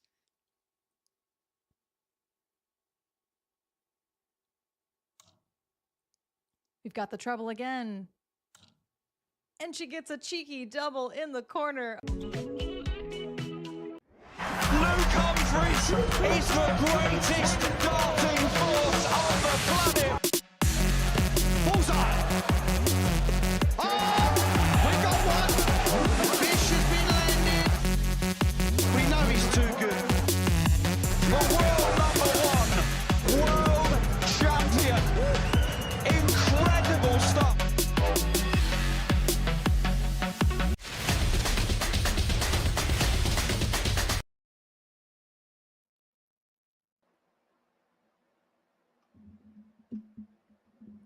We've got the treble again. And she gets a cheeky double in the corner. Luke Humphries is the greatest darting force on the planet. Bullseye. Oh, we got one. The fish has been landed. We know he's too good. The world number 1, world champion. Incredible stuff.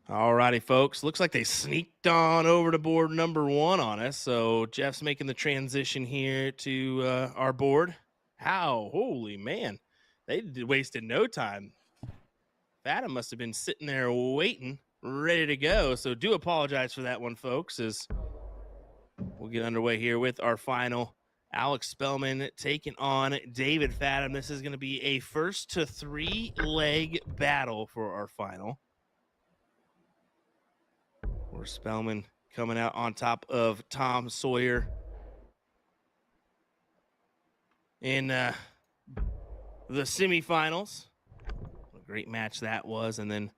All righty, folks. Looks like they sneaked on over to board number 1 on us. So Jeff's making the transition here to our board. How? Holy man. They wasted no time. Fadam must have been sitting there waiting, ready to go. So do apologize for that one, folks, as we'll get underway here with our final. Alex Spellman taking on David Fadam. This is going to be a 1st to 3 leg battle for our final. Or Spellman coming out on top of Tom Sawyer in the semifinals. What a great match that was. And then,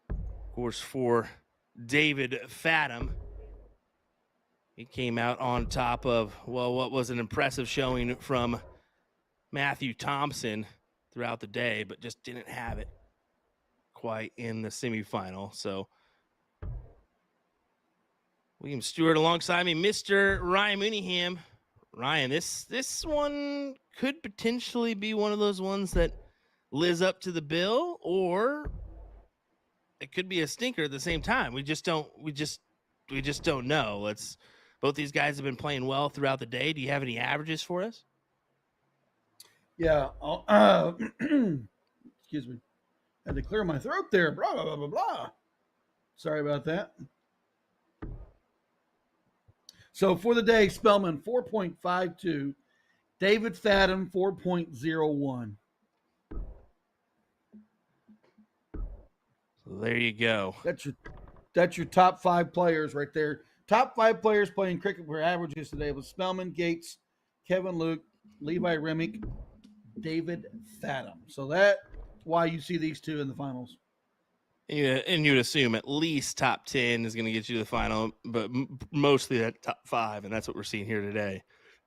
of course, for David Fathom. He came out on top of, well, what was an impressive showing from Matthew Thompson throughout the day, but just didn't have it quite in the semifinal. So William Stewart alongside me, Mr. Ryan Mooneyham. Ryan, this one could potentially be one of those ones that lives up to the bill, or it could be a stinker at the same time. We just don't know. Both these guys have been playing well throughout the day. Do you have any averages for us? Yeah. Excuse me. Had to clear my throat there. Blah, blah, blah, blah, blah. Sorry about that. So for the day, Spellman 4.52, David Fathom 4.01. So there you go. That's your top 5 players right there. Top 5 players playing cricket for averages today was Spellman, Gates, Kevin Luke, Levi Remick, David Fathom. So that's why you see these two in the finals. And you'd assume at least top 10 is going to get you to the final, but mostly that top 5, and that's what we're seeing here today.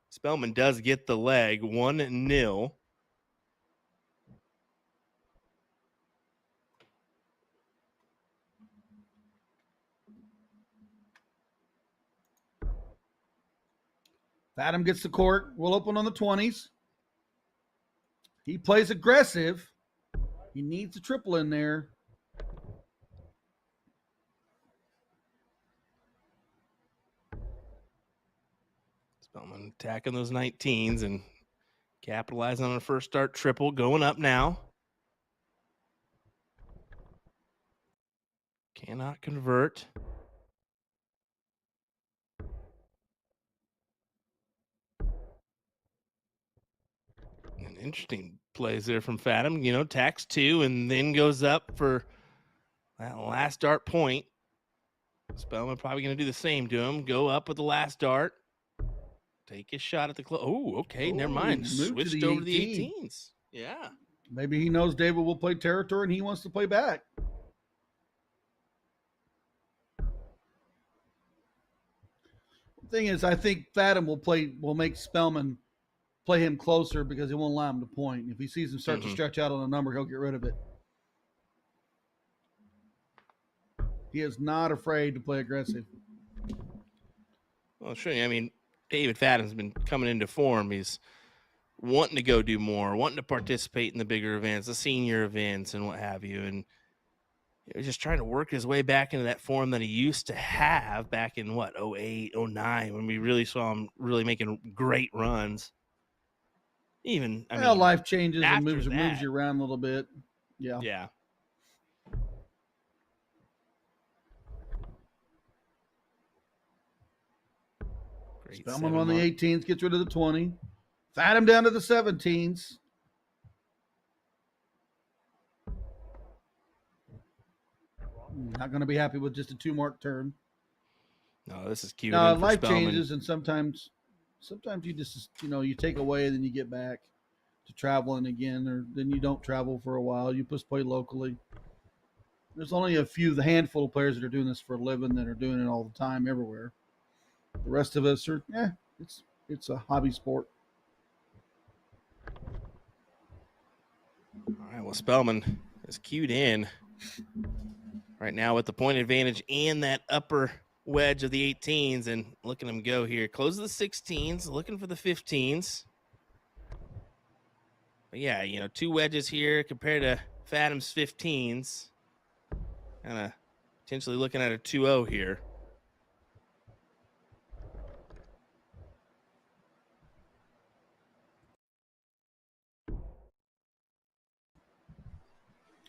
Spellman does get the leg, 1-0. Fathom gets the court. We'll open on the 20s. He plays aggressive. He needs a triple in there. Spellman attacking those 19s and capitalizing on a first start triple, going up now. Cannot convert. An interesting plays there from Fathom. Tacks 2 and then goes up for that last dart point. Spellman probably going to do the same to him. Go up with the last dart. Take his shot at the close. Oh, okay. Never mind. Switched over to the 18s. Yeah. Maybe he knows David will play territory and he wants to play back. The thing is, I think Fathom will make Spellman play him closer because he won't allow him to point. If he sees him start to stretch out on a number, he'll get rid of it. He is not afraid to play aggressive. Well, sure. I mean, David Fathom's been coming into form. He's wanting to go do more, wanting to participate in the bigger events, the senior events, and what have you. And he's just trying to work his way back into that form that he used to have back in, 08, 09, when we really saw him really making great runs. Even, life changes and moves that, you around a little bit. Yeah. Yeah. Spellman on the 18s, gets rid of the 20. Fathom down to the 17s. Not going to be happy with just a 2-mark turn. No, this is cute. No, life changes, and sometimes you just, you take away and then you get back to traveling again, or then you don't travel for a while. You just play locally. There's only the handful of players that are doing this for a living that are doing it all the time everywhere. The rest of us are, it's a hobby sport. All right, well, Spellman is cued in right now with the point advantage and that upper wedge of the 18s, and looking at him go here. Close the 16s, looking for the 15s. But yeah, 2 wedges here compared to Fathom's 15s. Kind of potentially looking at a 2-0 here.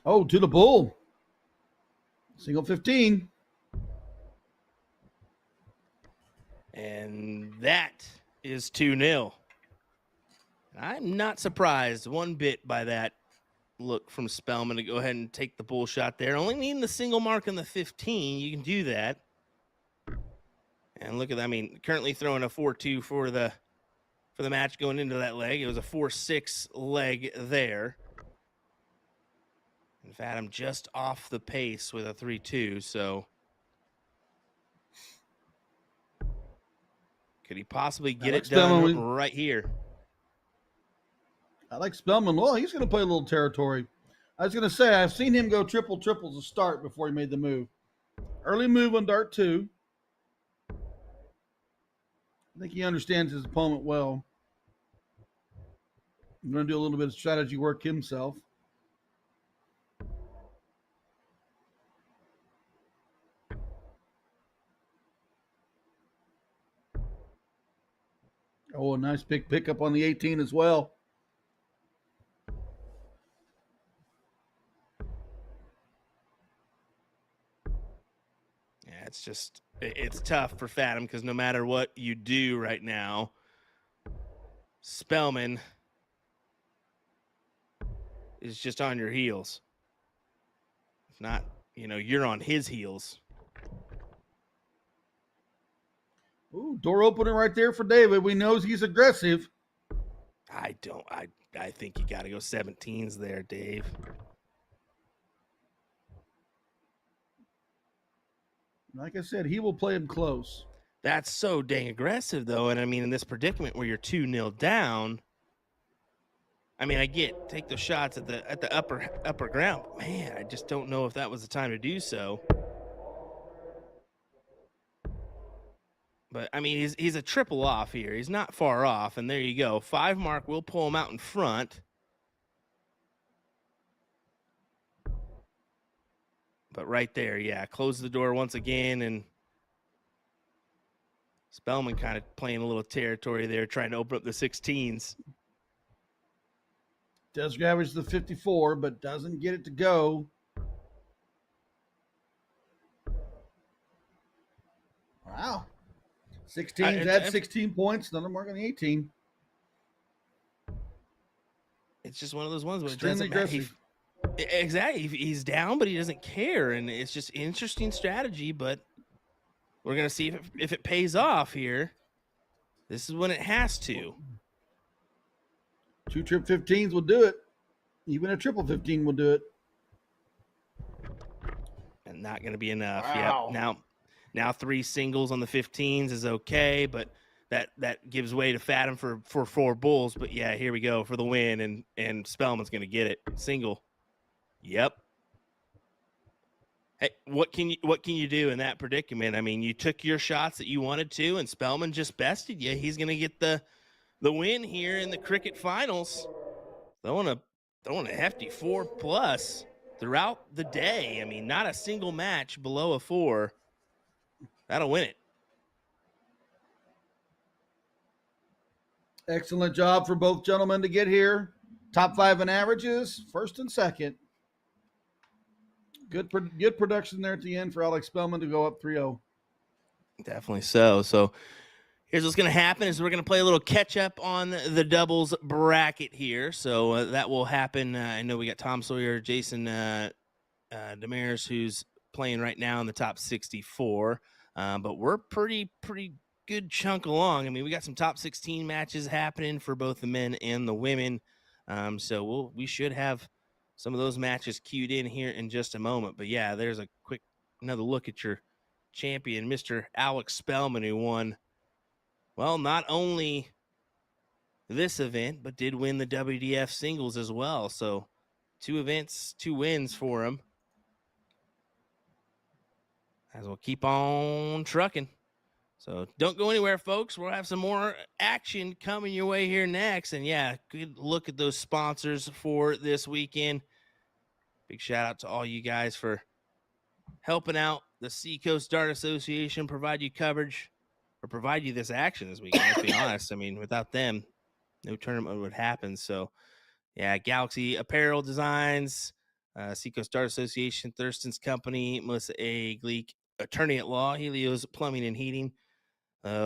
Oh, to the bull. Single 15. And that is 2-0. I'm not surprised one bit by that look from Spellman to go ahead and take the bull shot there. Only needing the single mark on the 15. You can do that. And look at that. I mean, currently throwing a 4-2 for the match going into that leg. It was a 4-6 leg there. In fact, I'm just off the pace with a 3-2, so could he possibly get it done right here? I like Spellman. Well, he's going to play a little territory. I was going to say, I've seen him go triple triples to start before he made the move. Early move on dart 2. I think he understands his opponent well. I'm going to do a little bit of strategy work himself. Oh, a nice big pickup on the 18 as well. Yeah, it's tough for Fathom because no matter what you do right now, Spellman is just on your heels. If not, you're on his heels. Ooh, door opener right there for David. We know he's aggressive. I think you got to go 17s there, Dave. Like I said, he will play him close. That's so dang aggressive, though. And I mean, in this predicament where you're 2-0 down, I mean, I get take the shots at the upper ground. But man, I just don't know if that was the time to do so. But I mean, he's a triple off here. He's not far off, and there you go. 5 mark will pull him out in front. But right there, yeah, close the door once again, and Spellman kind of playing a little territory there, trying to open up the 16s. Does ravage the 54, but doesn't get it to go. Wow. 16, add 16 points, another mark on the 18. It's just one of those ones where extremely aggressive. Exactly. He's down, but he doesn't care. And it's just interesting strategy, but we're going to see if it pays off here. This is when it has to. 2 trip 15s will do it. Even a triple 15 will do it. And not going to be enough. Wow. Yep. Now 3 singles on the 15s is okay, but that gives way to Fathom for 4 bulls. But yeah, here we go for the win, and Spellman's going to get it. Single. Yep. Hey, what can you do in that predicament? I mean, you took your shots that you wanted to, and Spellman just bested you. He's going to get the win here in the cricket finals. Throwing a hefty 4+ throughout the day. I mean, not a single match below a 4. That'll win it. Excellent job for both gentlemen to get here. Top 5 in averages, first and second. Good production there at the end for Alex Spellman to go up 3-0. Definitely so. So here's what's going to happen is we're going to play a little catch up on the doubles bracket here. So that will happen. I know we got Tom Sawyer, Jason Demers, who's playing right now in the top 64. But we're pretty good chunk along. I mean, we got some top 16 matches happening for both the men and the women. So we should have some of those matches queued in here in just a moment. But yeah, there's a quick another look at your champion, Mr. Alex Spellman, who won, well, not only this event, but did win the WDF singles as well. So 2 events, 2 wins for him. As we'll keep on trucking. So don't go anywhere, folks. We'll have some more action coming your way here next. And yeah, good look at those sponsors for this weekend. Big shout out to all you guys for helping out the Seacoast Dart Association, provide you coverage or provide you this action this weekend. Let's be honest. I mean, without them, no tournament would happen. So yeah, Galaxy Apparel Designs, Seacoast Dart Association, Thurston's Company, Melissa A. Gleek, Attorney at Law, Helios Plumbing and Heating,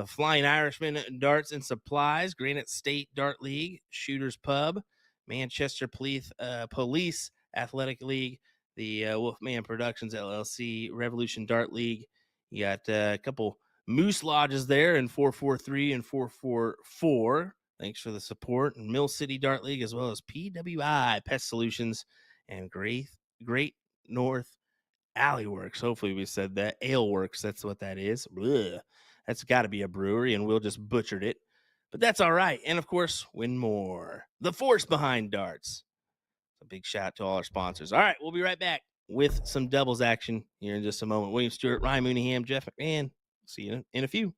Flying Irishman Darts and Supplies, Granite State Dart League, Shooters Pub, Manchester Police Athletic League, the Wolfman Productions LLC, Revolution Dart League. You got a couple Moose Lodges there in 443 and 444. Thanks for the support. And Mill City Dart League, as well as PWI Pest Solutions and Grace Great North Alley Works. Hopefully we said that. Ale Works, that's what that is. Blech. That's got to be a brewery, and Will just butchered it. But that's all right. And, of course, Win More, the force behind darts. A big shout out to all our sponsors. All right, we'll be right back with some doubles action here in just a moment. William Stewart, Ryan Mooneyham, Jeff McMahon. See you in a few.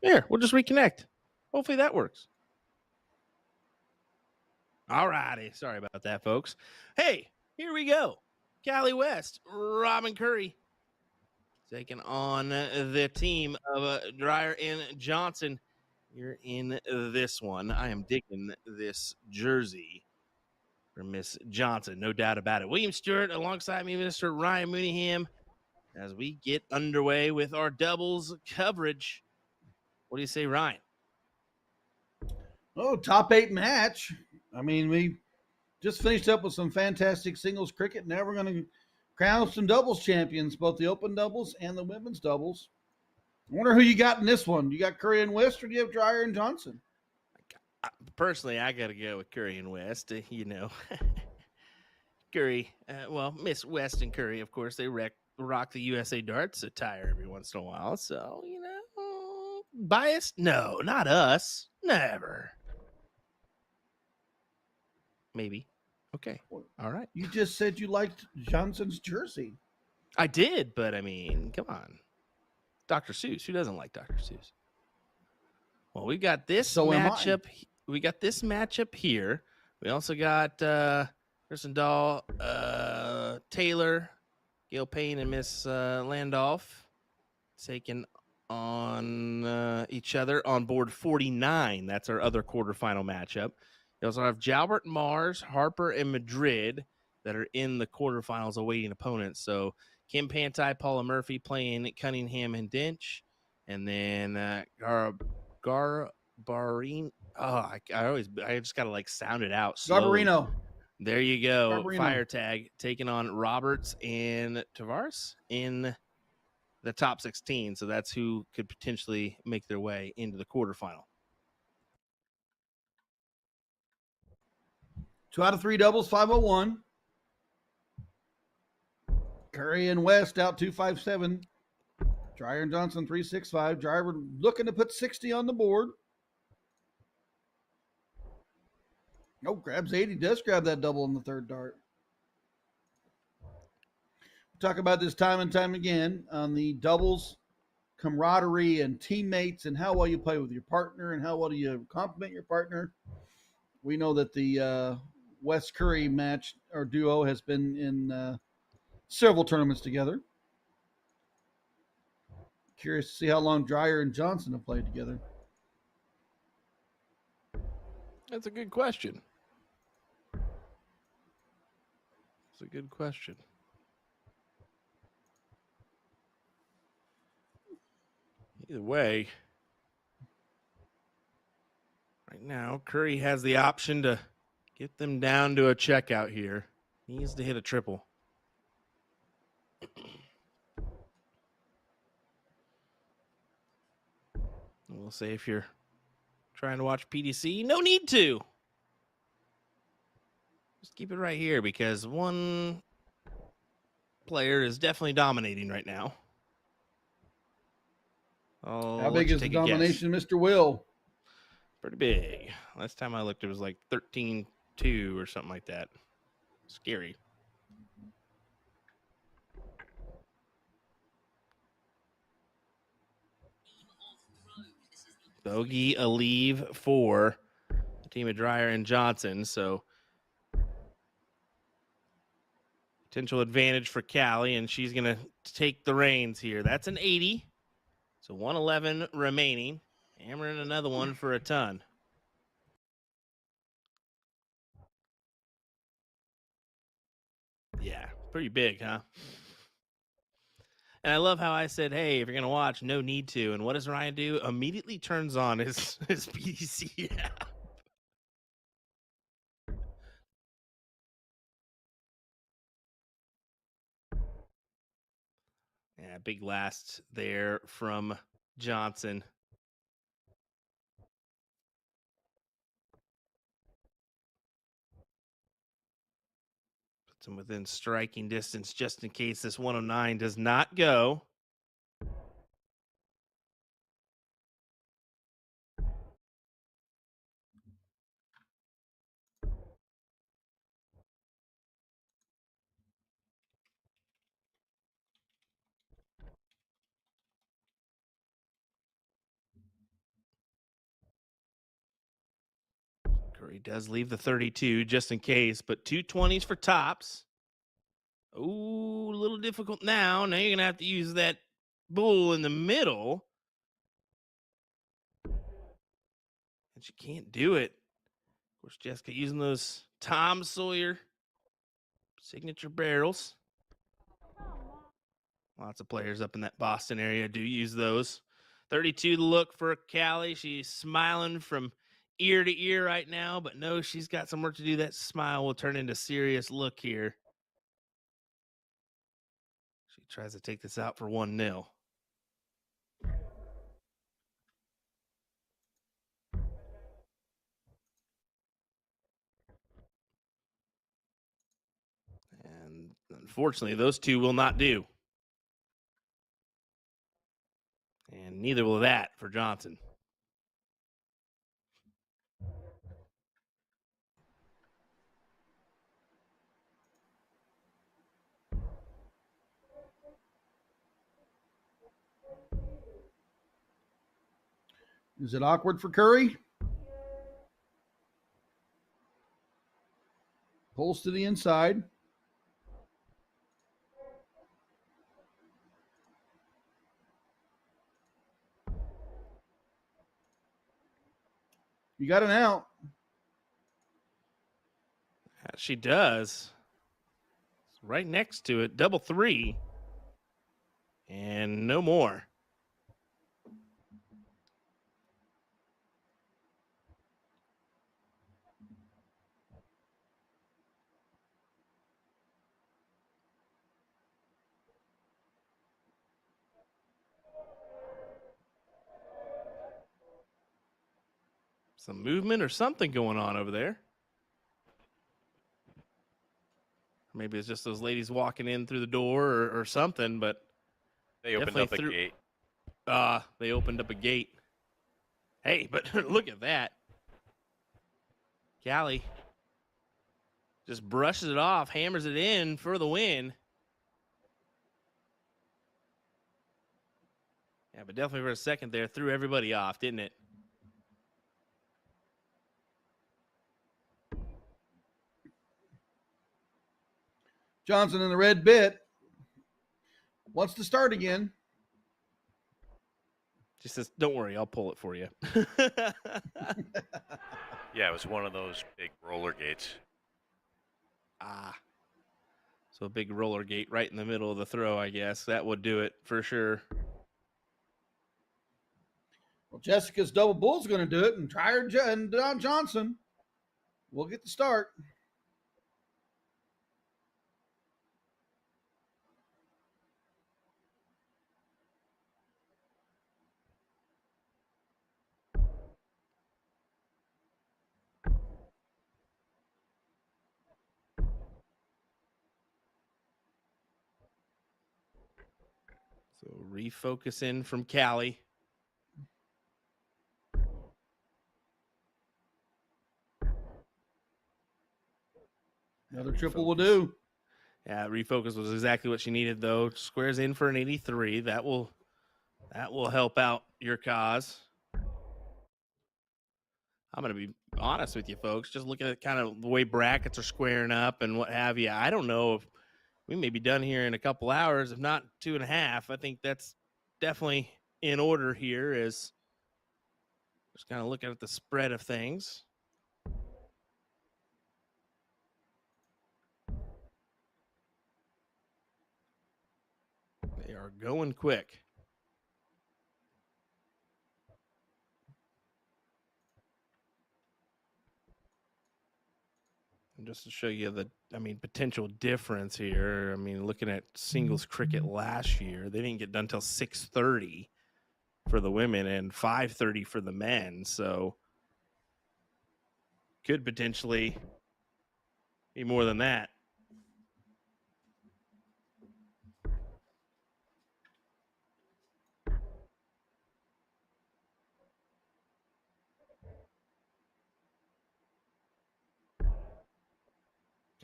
Here, we'll just reconnect. Hopefully that works. All righty. Sorry about that, folks. Hey, here we go. Cali West, Robin Curry taking on the team of Dreyer and Johnson. You're in this one. I am digging this jersey for Miss Johnson, no doubt about it. William Stewart alongside me, Mr. Ryan Mooneyham, as we get underway with our doubles coverage. What do you say, Ryan? Oh, top 8 match. I mean, we just finished up with some fantastic singles cricket. Now we're going to crown some doubles champions, both the open doubles and the women's doubles. I wonder who you got in this one. You got Curry and West, or do you have Dreyer and Johnson? Personally, I got to go with Curry and West. You know, Curry, Miss West and Curry, of course, they rock the USA Darts attire every once in a while. So, you know, biased? No, not us. Never. Maybe. Okay. All right. You just said you liked Johnson's jersey. I did, but I mean, come on. Dr. Seuss. Who doesn't like Dr. Seuss? Well, we got this matchup. We got this matchup here. We also got Kristen Dahl, Taylor, Gail Payne, and Miss Landolph taking on each other on board 49. That's our other quarterfinal matchup. We also have Jalbert, Mars, Harper, and Madrid that are in the quarterfinals awaiting opponents. So Kim Pantai, Paula Murphy playing Cunningham and Dinch. And then Garbarino. Oh, I just got to like sound it out. Slowly. Garbarino. There you go. Garbarino. Fire tag taking on Roberts and Tavares in the top 16. So that's who could potentially make their way into the quarterfinal. 2 out of 3 doubles, 501. Curry and West out 257. Dreyer and Johnson 365. Dreyer looking to put 60 on the board. Oh, grabs 80. Does grab that double in the third dart. We talk about this time and time again on the doubles camaraderie and teammates and how well you play with your partner and how well do you compliment your partner. We know that the West Curry match or duo has been in several tournaments together. Curious to see how long Dreyer and Johnson have played together. That's a good question. It's a good question. Either way, right now, Curry has the option to get them down to a checkout here. He needs to hit a triple. We'll say if you're trying to watch PDC, no need to. Just keep it right here because one player is definitely dominating right now. How big is the domination, Mr. Will? Pretty big. Last time I looked, it was like 13-2 or something like that. Scary. Bogey, a leave for the team of Dreyer and Johnson. So potential advantage for Callie, and she's going to take the reins here. That's an 80. So 111 remaining. Hammering another one for a ton. Yeah, pretty big, huh? And I love how I said, hey, if you're going to watch, no need to. And what does Ryan do? Immediately turns on his PDC app. Yeah, big last there from Johnson. Puts him within striking distance just in case this 109 does not go. Curry does leave the 32 just in case, but 220s for tops. Ooh, a little difficult now. Now you're going to have to use that bull in the middle. And she can't do it. Of course, Jessica using those Tom Sawyer signature barrels. Lots of players up in that Boston area do use those. 32 to look for Callie. She's smiling from ear to ear right now, but no, she's got some work to do. That smile will turn into serious look here. She tries to take this out for 1-0. And unfortunately, those two will not do. And neither will that for Johnson. Is it awkward for Curry? Pulls to the inside. You got an out. She does. It's right next to it. Double three. And no more. Some movement or something going on over there. Maybe it's just those ladies walking in through the door or something, but they opened up a gate. They opened up a gate. Hey, but look at that. Callie just brushes it off, hammers it in for the win. Yeah, but definitely for a second there, threw everybody off, didn't it? Johnson in the red bit wants to start again. She says, don't worry, I'll pull it for you. Yeah, it was one of those big roller gates. So a big roller gate right in the middle of the throw, I guess. That would do it for sure. Well, Jessica's double bull's going to do it, and Dryer and Don Johnson will get the start. So refocusing from Callie. Another triple will do. Yeah, refocus was exactly what she needed, though. Squares in for an 83. That will help out your cause. I'm going to be honest with you, folks. Just looking at kind of the way brackets are squaring up and what have you. I don't know if we may be done here in a couple hours, if not 2.5. I think that's definitely in order here. Is just kind of looking at the spread of things. They are going quick. And just to show you potential difference here. Looking at singles cricket last year, they didn't get done till 6:30 for the women and 5:30 for the men. So could potentially be more than that.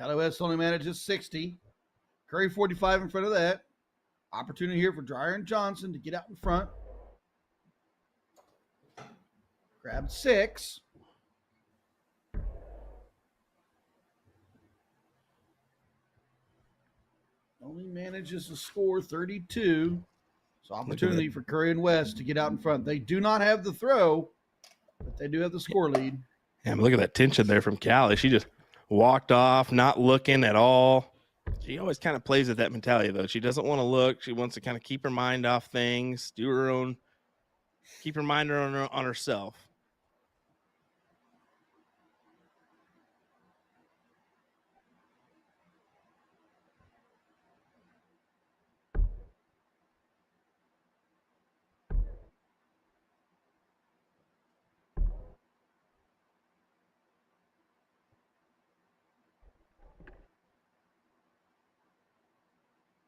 Callie West only manages 60. Curry 45 in front of that. Opportunity here for Dryer and Johnson to get out in front. Grab 6. Only manages to score 32. So opportunity for Curry and West to get out in front. They do not have the throw, but they do have the score lead. Yeah, look at that tension there from Callie. She just walked off, not looking at all. She always kind of plays with that mentality, though. She doesn't want to look. She wants to kind of keep her mind off things, do her own, keep her mind on herself.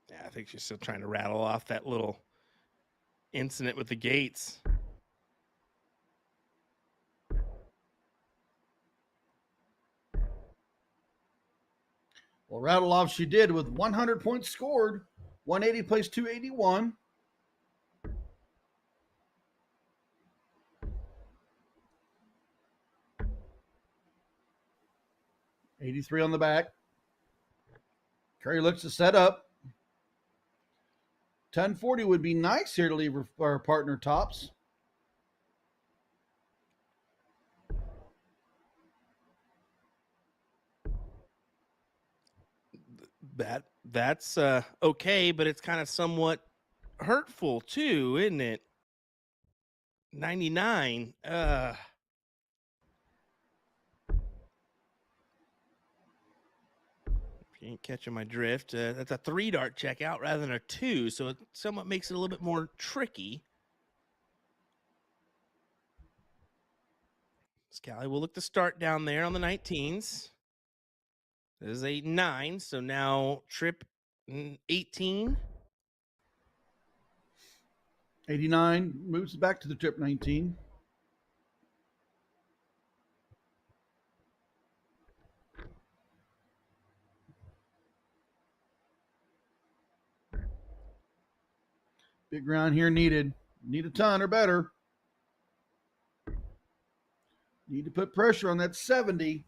Yeah, I think she's still trying to rattle off that little incident with the gates. Well, rattle off she did with 100 points scored. 180 plays 281. $83 on the back. Curry looks to set up. 1040 would be nice here to leave our partner tops. That's okay, but it's kind of somewhat hurtful too, isn't it? 99. If you ain't catching my drift, that's a 3-dart check out rather than a 2, so it somewhat makes it a little bit more tricky. Scally will look to start down there on the 19s. This is a 9, so now trip 18. 89 moves back to the trip 19. Big round here needed. Need a ton or better. Need to put pressure on that 70.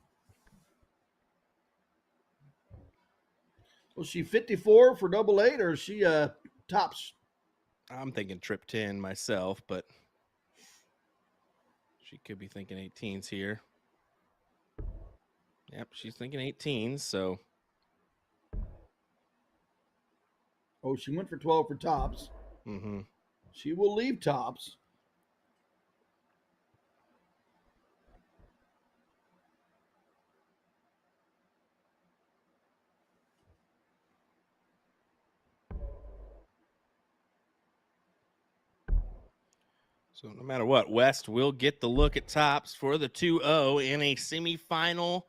Was she 54 for double 8 or is she tops? I'm thinking trip 10 myself, but she could be thinking 18s here. Yep, she's thinking 18s, so. Oh, she went for 12 for tops. Mm-hmm. She will leave tops. So no matter what, West will get the look at tops for the 2-0 in a semifinal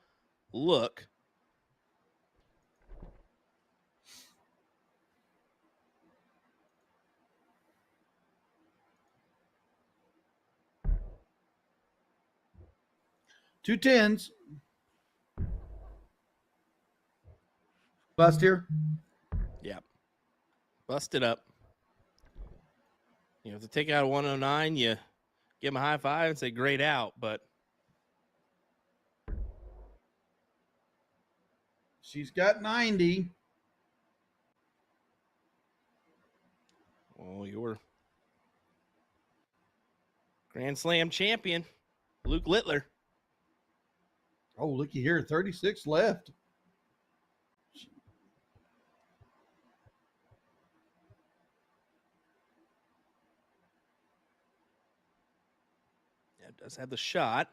look. Two tens. Bust here. Yep. Bust it up. You know, if they take out a 109, you give them a high five and say great out, but She's got 90. well, your Grand Slam champion, Luke Littler. Oh, looky here, 36 left. Yeah, does have the shot.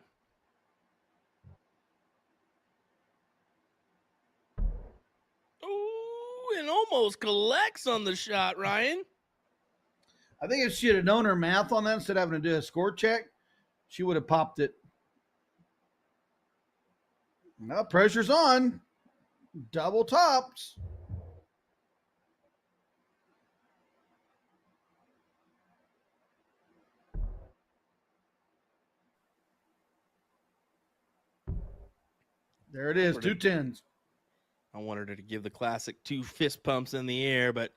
Ooh, and almost collects on the shot, Ryan. I think if she had known her math on that instead of having to do a score check, she would have popped it. Now pressure's on. Double tops. There it is, two tens. I wanted her to give the classic 2 fist pumps in the air, but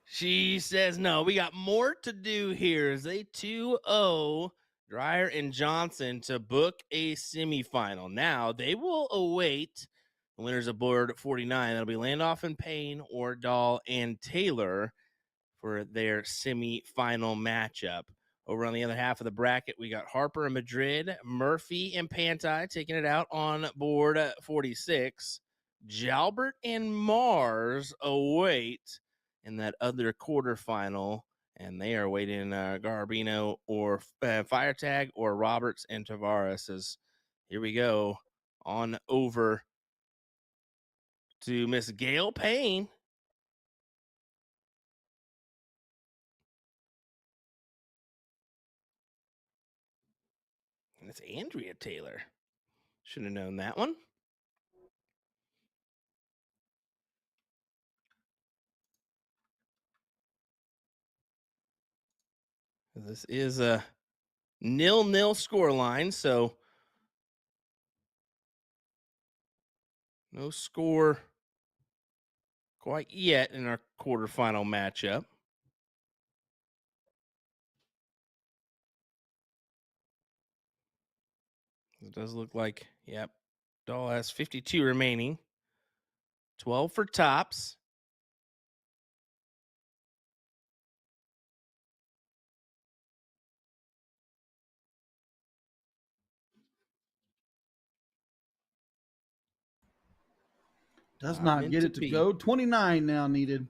she says no. We got more to do here as they 2-0 Dreyer and Johnson to book a semifinal. Now they will await the winners of board 49. That'll be Landoff and Payne or Dahl and Taylor for their semifinal matchup. Over on the other half of the bracket, we got Harper and Madrid, Murphy and Pantai taking it out on board 46. Jalbert and Mars await in that other quarterfinal, and they are waiting Garbino or Firetag or Roberts and Tavares. As here we go on over to Miss Gail Payne. And it's Andrea Taylor. Should have known that one. This is a 0-0 score line, so no score quite yet in our quarterfinal matchup. It does look like, yep, Dahl has 52 remaining. 12 for tops. Does not get it to go. 29 now needed.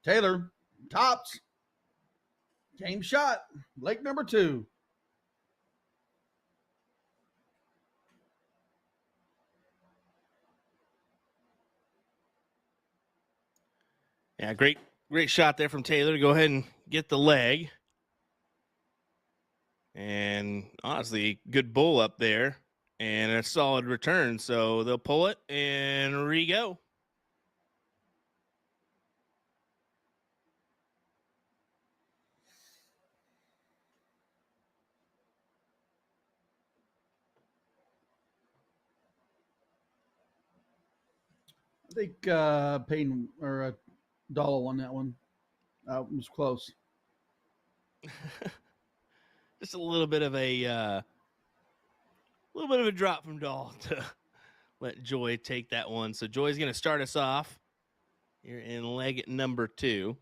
Taylor, tops. Game shot. Leg number 2. Yeah, great shot there from Taylor to go ahead and get the leg. And honestly, good bull up there and a solid return. So they'll pull it and re-go. I think Payne or Dahl won that one. It was close. Just a little bit of a drop from Dahl to let Joy take that one. So Joy's going to start us off here in leg number 2.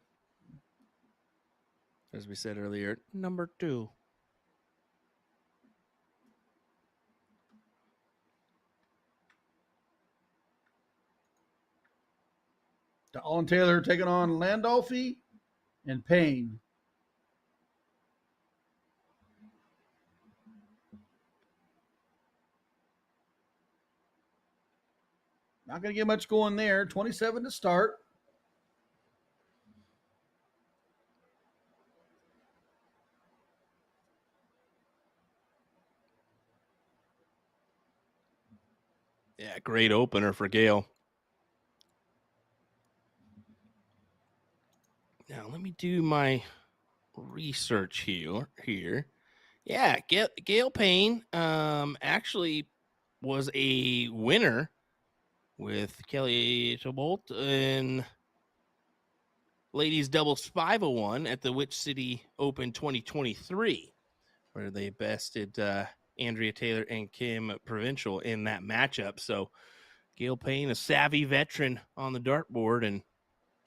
As we said earlier, number 2. Dahl and Taylor taking on Landolfi and Payne. Not going to get much going there. 27 to start. Yeah, great opener for Gale. Now, let me do my research here. Yeah, Gail Payne actually was a winner with Kelly Tobolt in ladies doubles 501 at the Witch City Open 2023, where they bested Andrea Taylor and Kim Provincial in that matchup. So Gail Payne, a savvy veteran on the dartboard, and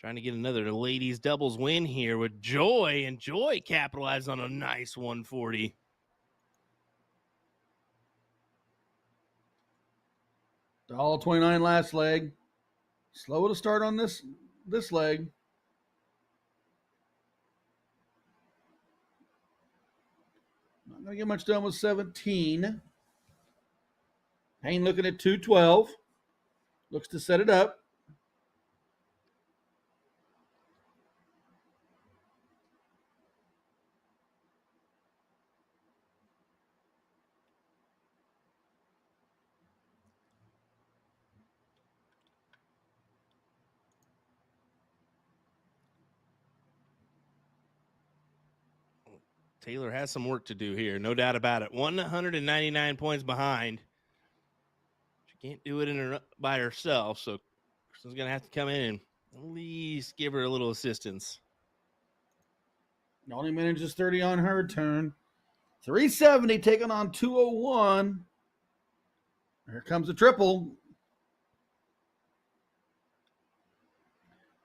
trying to get another ladies doubles win here with Joy, and Joy capitalized on a nice 140. All 29 last leg. Slow to start on this leg. Not going to get much done with 17. Payne looking at 212. Looks to set it up. Taylor has some work to do here, no doubt about it. 199 points behind. She can't do it by herself, so Kristen's going to have to come in and at least give her a little assistance. Only manages 30 on her turn. 370 taking on 201. Here comes a triple.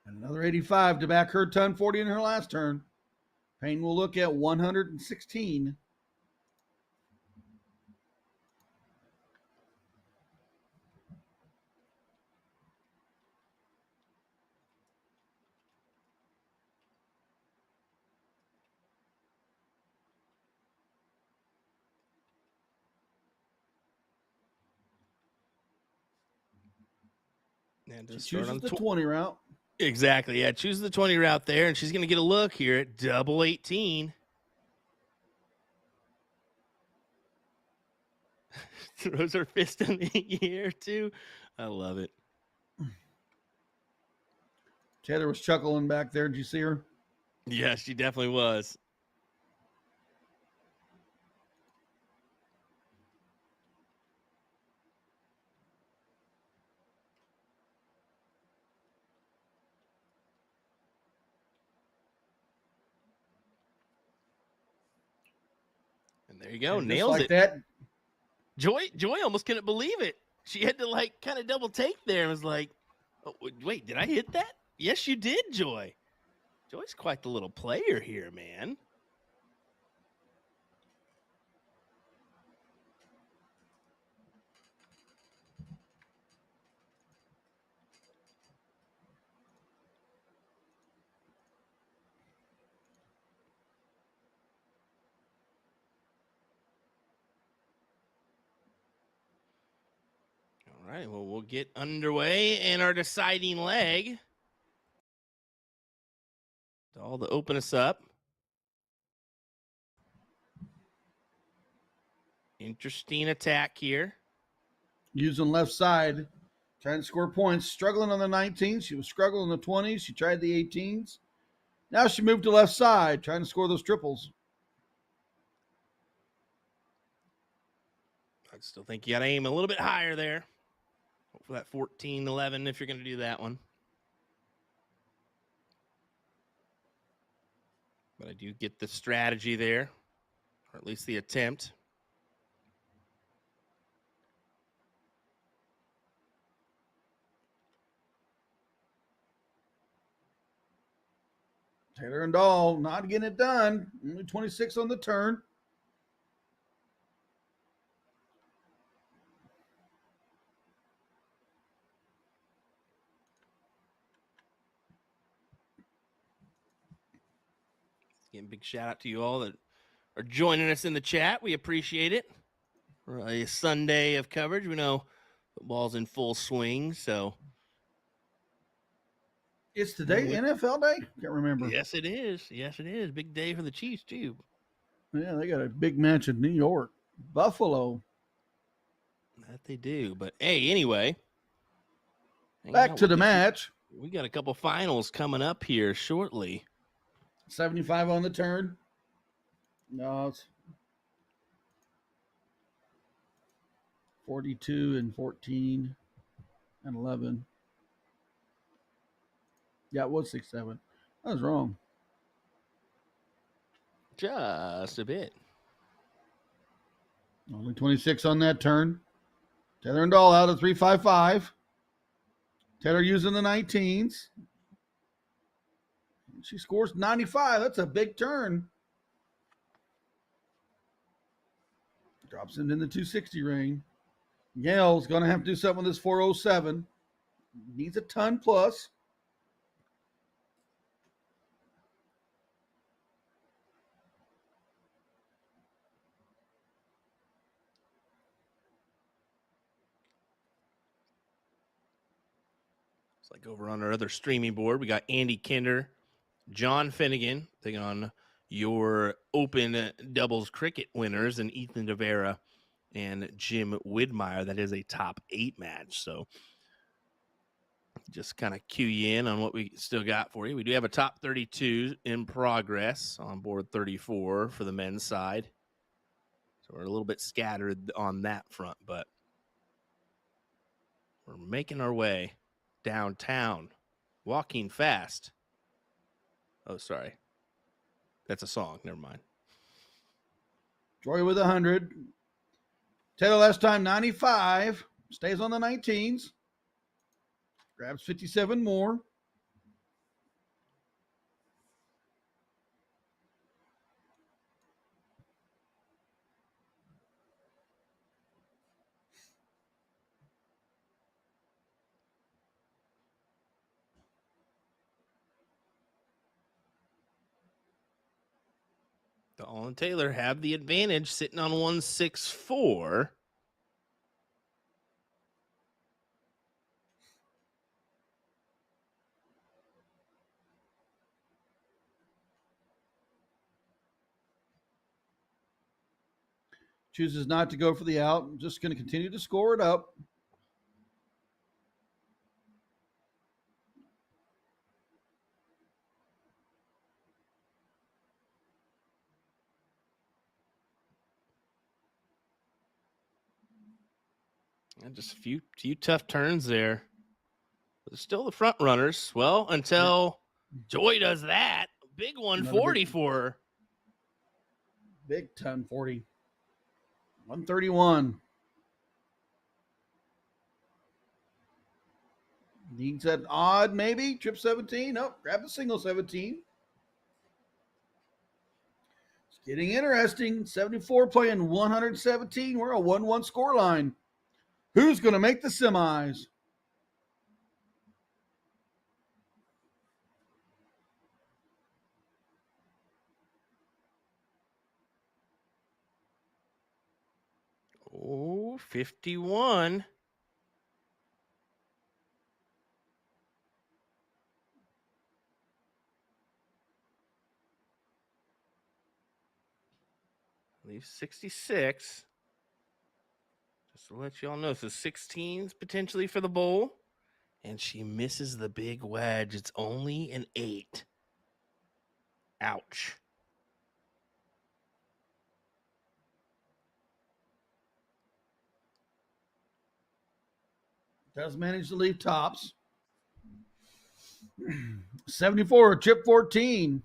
And another 85 to back her ton, 40 in her last turn. Payne will look at 116. And She chooses the 20 route. Exactly, yeah. Chooses the 20 route there, and she's going to get a look here at double 18. Throws her fist in the air, too. I love it. Taylor was chuckling back there. Did you see her? Yeah, she definitely was. And there you go. And Nails like it. That. Joy almost couldn't believe it. She had to kind of double take there and was like, oh, wait, did I hit that? Yes, you did, Joy. Joy's quite the little player here, man. All right, well, we'll get underway in our deciding leg. All to open us up. Interesting attack here. Using left side, trying to score points. Struggling on the 19s. She was struggling on the 20s. She tried the 18s. Now she moved to left side, trying to score those triples. I still think you got to aim a little bit higher there. Hope for that 14-11 if you're going to do that one. But I do get the strategy there, or at least the attempt. Taylor and Dahl not getting it done. Only 26 on the turn. Again, big shout out to you all that are joining us in the chat. We appreciate it. For a Sunday of coverage. We know Football's in full swing, so. It's today NFL Day? Can't remember. Yes, it is. Yes, it is. Big day for the Chiefs, too. Yeah, they got a big match in New York. Buffalo. That they do. But, hey, anyway. Back to the match. We got a couple finals coming up here shortly. 75 on the turn. No, it's 42 and 14 and 11. Yeah, it was 6-7. I was wrong. Just a bit. Only 26 on that turn. Taylor and Dahl out of 355. Taylor using the 19s. She scores 95. That's a big turn. Drops it in the 260 range. Yale's going to have to do something with this 407. Needs a ton plus. It's like over on our other streaming board, we got Andy Kinder, John Finnegan taking on your open doubles cricket winners, and Ethan DeVera and Jim Widmeyer. That is a top 8 match. So just kind of cue you in on what we still got for you. We do have a top 32 in progress on board 34 for the men's side. So we're a little bit scattered on that front, but we're making our way downtown, walking fast. Oh, sorry. That's a song. Never mind. Joy with 100. Taylor last time 95. Stays on the 19s. Grabs 57 more. Dahl and Taylor have the advantage, sitting on 164. Chooses not to go for the out. I'm just going to continue to score it up. And just a few tough turns there. But they're still the front runners. Well, until Joy does that. Big 140 for her. Big ton 40. 131. Needs that odd, maybe. Trip 17. Oh, grab the single 17. It's getting interesting. 74 playing 117. We're a 1-1 score line. Who's going to make the semis? Oh, 51. Leaves 66. Just to let y'all know, so 16's potentially for the bowl. And she misses the big wedge. It's only an 8. Ouch. Does manage to leave tops. 74, chip 14.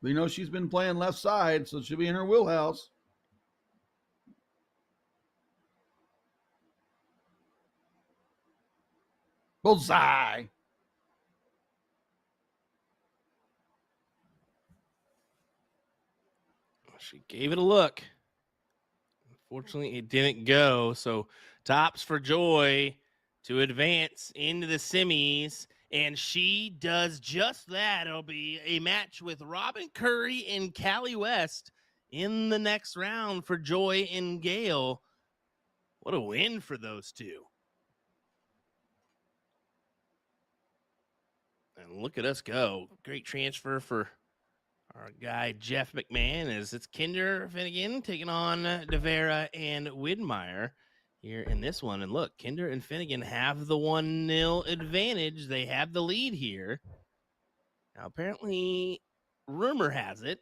We know she's been playing left side, so she'll be in her wheelhouse. Bullseye. She gave it a look. Unfortunately, it didn't go. So tops for Joy to advance into the semis. And she does just that. It'll be a match with Robin Curry and Callie West in the next round for Joy and Gale. What a win for those two. And look at us go. Great transfer for our guy Jeff McMahon as it's Kinder Finnegan taking on DeVera and Widmeyer here in this one. And look, Kinder and Finnegan have the 1-0 advantage. They have the lead here. Now, apparently, rumor has it,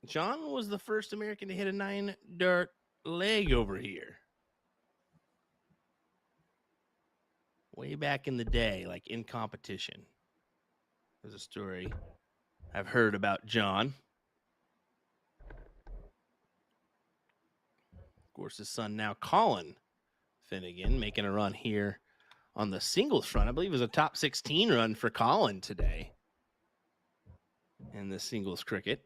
John was the first American to hit a 9-dart leg over here. Way back in the day, like in competition. There's a story I've heard about John. Of course, his son now, Colin Finnegan, making a run here on the singles front. I believe it was a top 16 run for Colin today in the singles cricket.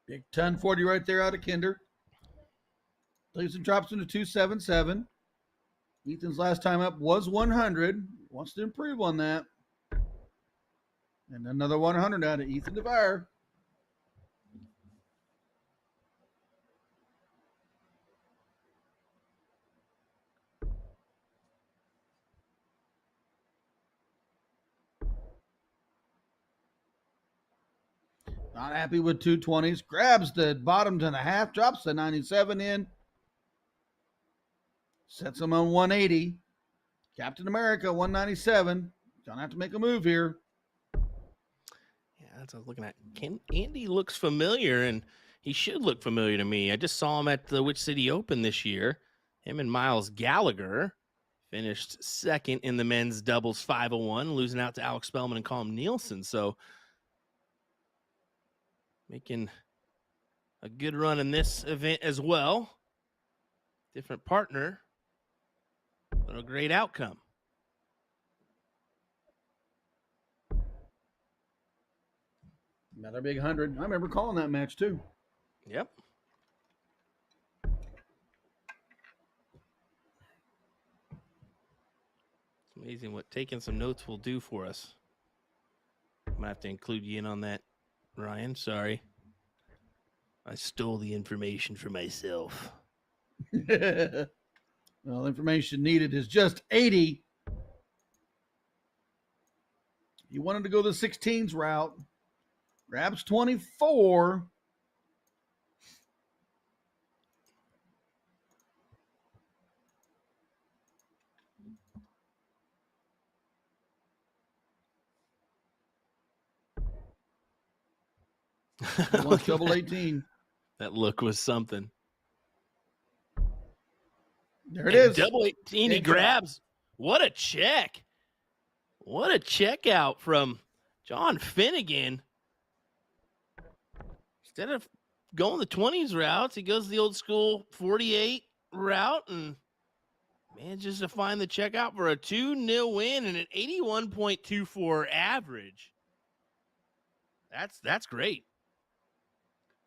Big 1040 right there out of Kinder. Leaves and drops into 277. Ethan's last time up was 100. Wants to improve on that. And another 100 out of Ethan DeVire. Not happy with 220s. Grabs the bottom to the half. Drops the 97 in. Sets him on 180. Captain America, 197. Gonna have to make a move here. Yeah, that's what I was looking at. Andy looks familiar, and he should look familiar to me. I just saw him at the Which City Open this year. Him and Miles Gallagher finished second in the men's doubles 501, losing out to Alex Spellman and Colm Nielsen. So making a good run in this event as well. Different partner, but a great outcome. Another big 100. I remember calling that match too. Yep. It's amazing what taking some notes will do for us. I'm going to have to include you in on that, Ryan. Sorry. I stole the information for myself. Well, information needed is just 80. You wanted to go the 16s route. Grabs 24. One double 18. That look was something. There it is. Double 18, he grabs. What a check. What a check out from John Finnegan. Instead of going the 20s routes, he goes the old school 48 route and manages to find the check out for a 2-0 win and an 81.24 average. That's great.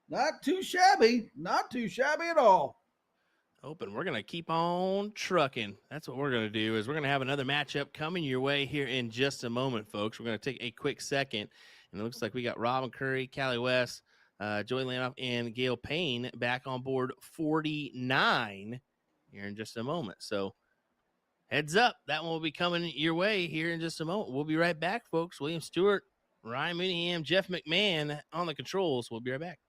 Not too shabby. Not too shabby at all. Open. We're going to keep on trucking. That's what we're going to do is we're going to have another matchup coming your way here in just a moment, folks. We're going to take a quick second, and it looks like we got Robin Curry, Callie West, Joey Lanoff, and Gail Payne back on board 49 here in just a moment. So heads up, that one will be coming your way here in just a moment. We'll be right back, folks. William Stewart, Ryan Mooneyham, Jeff McMahon on the controls. We'll be right back.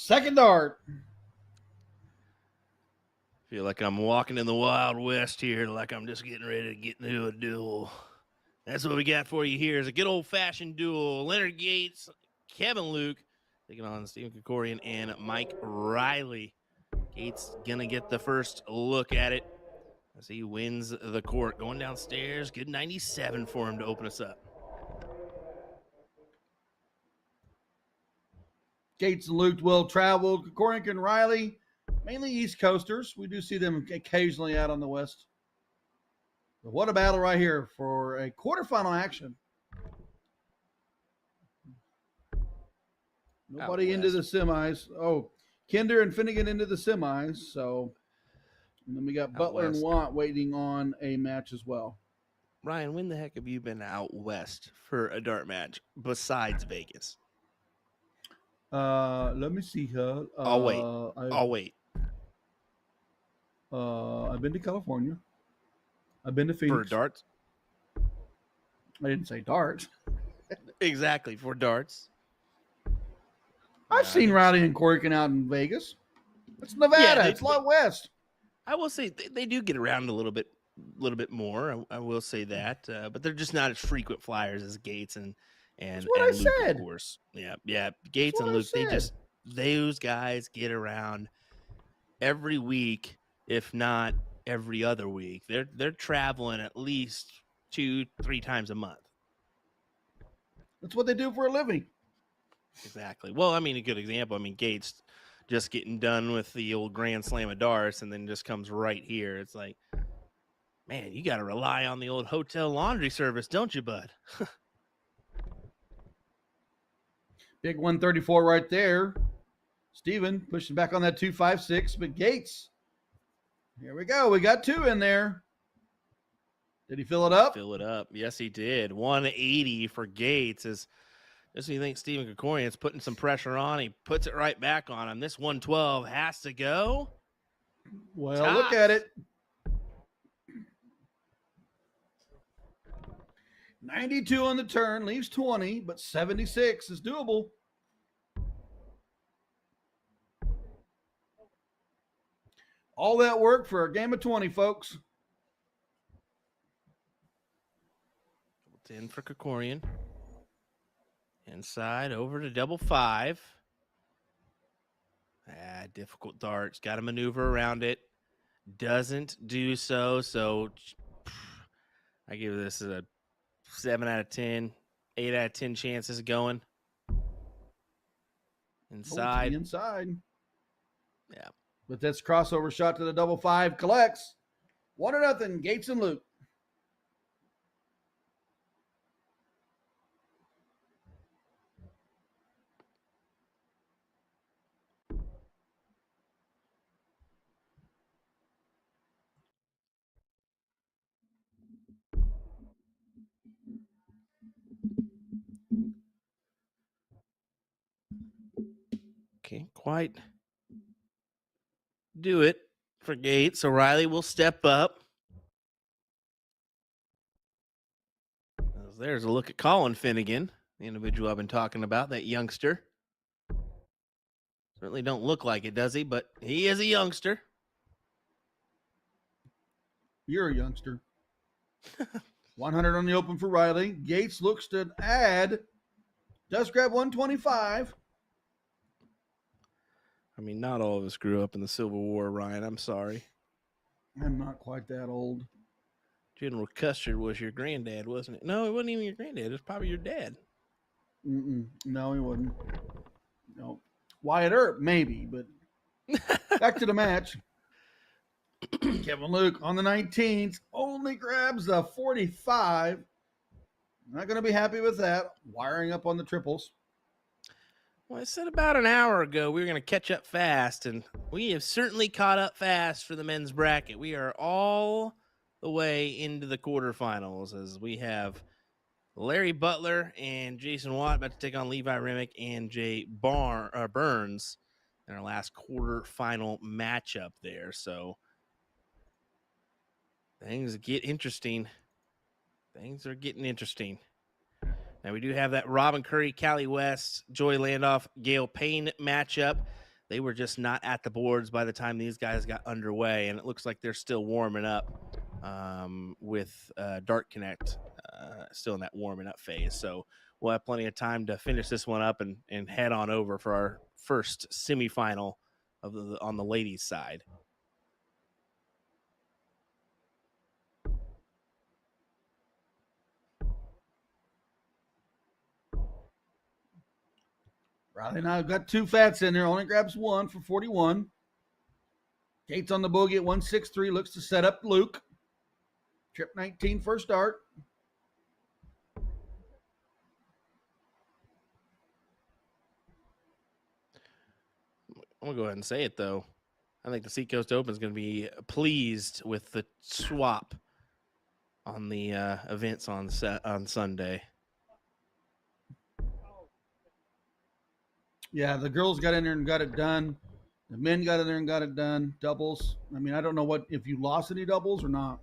Second dart. Feel like I'm walking in the Wild West here, like I'm just getting ready to get into a duel. That's what we got for you here is a good old-fashioned duel. Leonard Gates, Kevin Luke, taking on Stephen Krikorian and Mike Riley. Gates going to get the first look at it as he wins the court. Going downstairs, good 97 for him to open us up. Gates and Luke will travel. Krikorian and Riley, mainly East Coasters. We do see them occasionally out on the West. But what a battle right here for a quarterfinal action. Nobody into the semis. Oh, Kinder and Finnegan into the semis. So, and then we got Butler and Watt waiting on a match as well. Ryan, when the heck have you been out west for a dart match besides Vegas? Let me see here. I'll wait. I've been to California. I've been to Phoenix. For darts? I didn't say darts. Exactly, for darts. I've seen Riley and Corrigan out in Vegas. It's Nevada. It's a lot west. I will say they do get around a little bit more. I will say that, but they're just not as frequent flyers as Gates and what I Luke, said. of course. Yeah. Gates and Luke, those guys get around every week, if not every other week. They're traveling at least 2-3 times a month. That's what they do for a living. Exactly. Well, I mean, a good example. I mean, Gates just getting done with the old Grand Slam of darts and then just comes right here. It's like, man, you got to rely on the old hotel laundry service, don't you, bud? Big 134 right there. Steven pushing back on that 256, but Gates. Here we go. We got 2 in there. Did he fill it up? Fill it up. Yes, he did. 180 for Gates. Just when you think Stephen Krikorian's putting some pressure on, he puts it right back on him. This 112 has to go. Well, tops. Look at it. 92 on the turn, leaves 20, but 76 is doable. All that work for a game of 20, folks. 10 for Krikorian. Inside over to double 5. Difficult darts. Got to maneuver around it. Doesn't do so. So I give this a 7 out of 10, 8 out of 10 chances of going. Inside. Inside. Yeah. But this crossover shot to the double 5 collects. 1-0, Gates and Luke. Can't quite do it for Gates. So Riley will step up. There's a look at Colin Finnegan, the individual I've been talking about, that youngster. Certainly don't look like it, does he? But he is a youngster. You're a youngster. 100 on the open for Riley. Gates looks to add. Does grab 125. I mean, not all of us grew up in the Civil War, Ryan. I'm sorry. I'm not quite that old. General Custer was your granddad, wasn't it? No, it wasn't even your granddad. It was probably your dad. No, he wasn't. No. Wyatt Earp, maybe, but back to the match. Kevin Luke on the 19th only grabs the 45. Not going to be happy with that. Wiring up on the triples. Well, I said about an hour ago we were going to catch up fast, and we have certainly caught up fast for the men's bracket. We are all the way into the quarterfinals as we have Larry Butler and Jason Watt about to take on Levi Remick and Jay Burns in our last quarterfinal matchup there. So things get interesting. Things are getting interesting. Now, we do have that Robin Curry, Callie West, Joy Landoff, Gail Payne matchup. they were just not at the boards by the time these guys got underway, and it looks like they're still warming up with Dart Connect still in that warming up phase. So we'll have plenty of time to finish this one up and head on over for our first semifinal on the ladies' side. Riley now got two fats in there, only grabs one for 41. Gates on the bogey at 163, looks to set up Luke. Trip 19 first start. I'm going to go ahead and say it, though. I think the Seacoast Open is going to be pleased with the swap on the events on Sunday. Yeah, the girls got in there and got it done. The men got in there and got it done. Doubles. I mean, I don't know if you lost any doubles or not.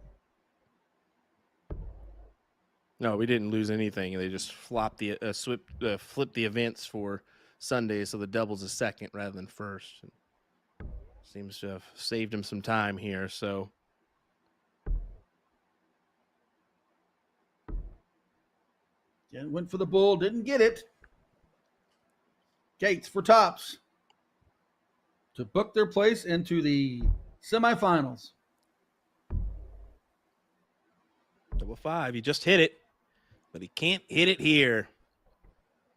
No, we didn't lose anything. They just flipped the events for Sunday, so the doubles is second rather than first. Seems to have saved him some time here. So yeah, went for the bull, didn't get it. Gates for tops to book their place into the semifinals. double five, he just hit it, but he can't hit it here.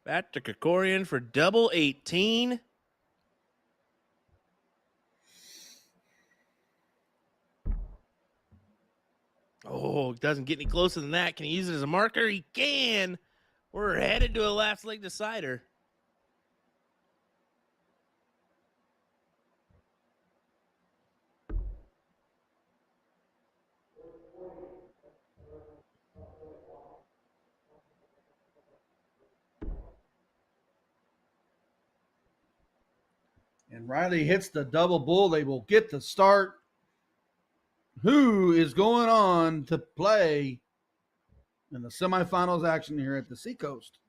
Back to Krikorian for double 18. Oh, doesn't get any closer than that. Can he use it as a marker? He can. We're headed to a last leg decider. And Riley hits the double bull. They will get the start. Who is going on to play in the semifinals action here at the Seacoast?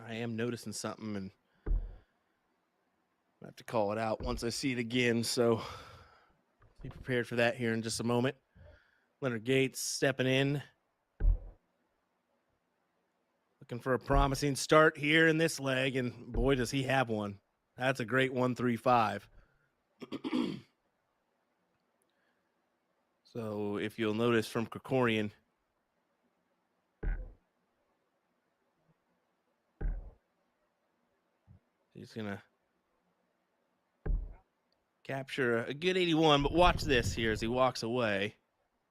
I am noticing something, and I have to call it out once I see it again. So be prepared for that here in just a moment. Leonard Gates stepping in. Looking for a promising start here in this leg, and boy, does he have one. That's a great 1-3-5. So if you'll notice from Krikorian, he's going to capture a good 81, but watch this here as he walks away.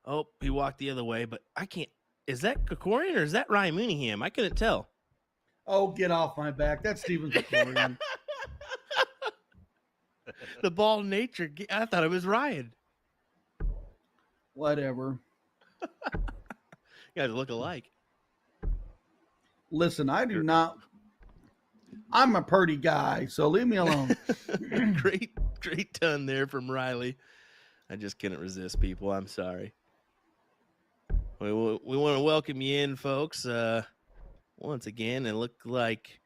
Oh, he walked the other way, but I can't. Is that Krikorian or is that Ryan Mooneyham? I couldn't tell. Oh, get off my back. That's Steven Krikorian. The ball nature. I thought it was Ryan. Whatever. You guys look alike. Listen, I do not. I'm a pretty guy, so leave me alone. Great ton there from Riley. I just couldn't resist, people. I'm sorry. We want to welcome you in, folks, once again. And look like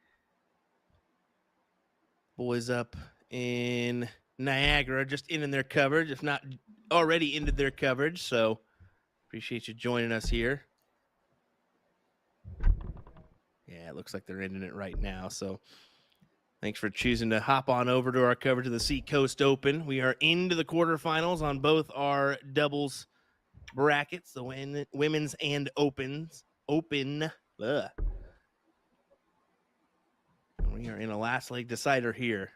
boys up in Niagara just ending their coverage, if not already ended their coverage. So appreciate you joining us here. Yeah, it looks like they're ending it right now. So thanks for choosing to hop on over to our coverage of the Seacoast Open. We are into the quarterfinals on both our doubles brackets, the women's and open. And we are in a last leg decider here.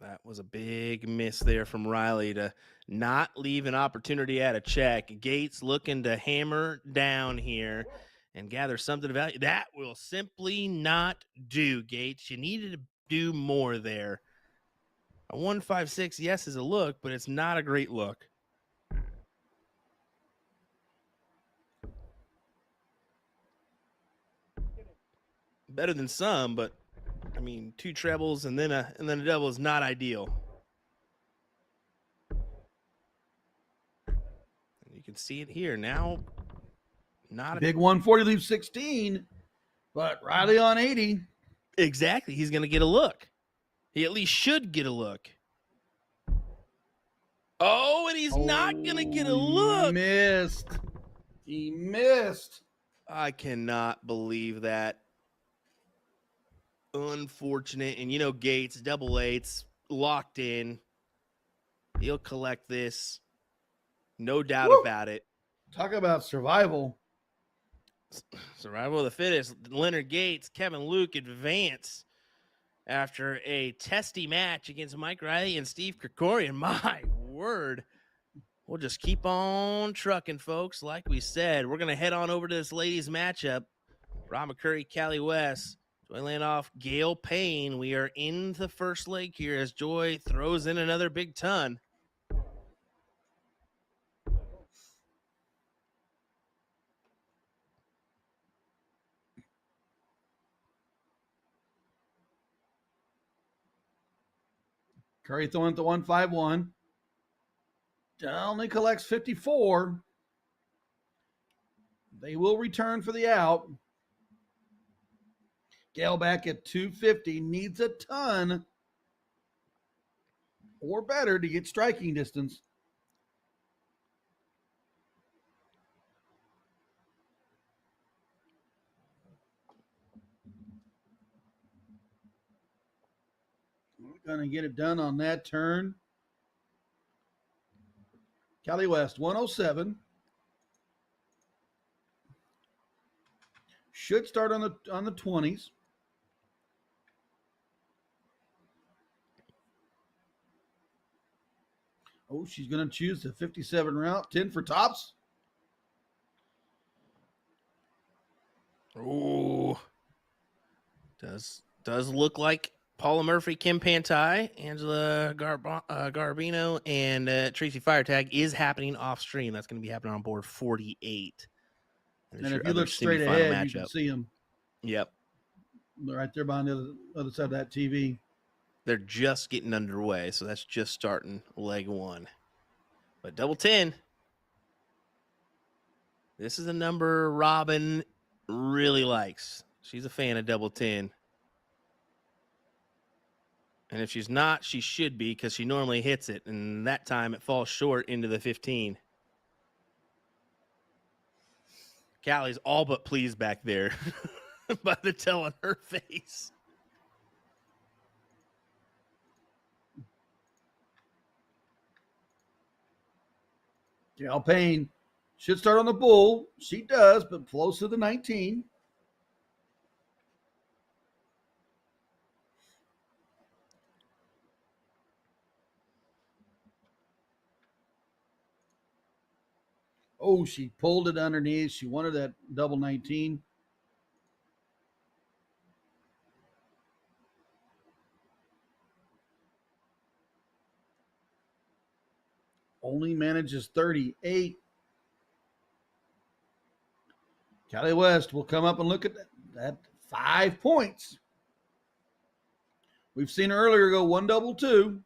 That was a big miss there from Riley to not leave an opportunity at a check. Gates looking to hammer down here and gather something of value. That will simply not do, Gates. You needed to do more there. A 1-5-6, yes, is a look, but it's not a great look. Better than some, but I mean, two trebles and then a double is not ideal. can see it here now. Not a big 140 leaves 16, but Riley on 80. exactly. He's going to get a look. He at least should get a look. Oh, and he's not going to get a look. He missed. I cannot believe that. Unfortunate. And you know, Gates, double eights, locked in. He'll collect this. No doubt about it. Talk about survival. Survival of the fittest. Leonard Gates, Kevin Luke advance after a testy match against Mike Riley and Steve Krikorian. My word. We'll just keep on trucking, folks. Like we said, we're going to head on over to this ladies' matchup. Rob McCurry, Callie West. Joy Landoff, Gail Payne. We are in the first leg here as Joy throws in another big ton. Curry throwing at the 151. Only collects 54. They will return for the out. Gale back at 250. Needs a ton or better to get striking distance. We're going to get it done on that turn. Callie West, 107. Should start on the 20s. Oh, she's going to choose the 57 route. 10 for tops. Ooh. Does look like Paula Murphy, Kim Pantai, Angela Garbino, and Tracy Firetag is happening off stream. That's going to be happening on board 48. And if you look straight ahead, you can see them. Yep. They're right there behind the other side of that TV. They're just getting underway, so that's just starting leg one. But double 10. This is a number Robin really likes. She's a fan of double 10. And if she's not, she should be because she normally hits it. And that time it falls short into the 15. Callie's all but pleased back there by the tell on her face. Gal Payne should start on the bull. She does, but flows to the 19. Oh, she pulled it underneath. She wanted that double 19. Only manages 38. Callie West will come up and look at that 5 points. We've seen her earlier go 1 double 2.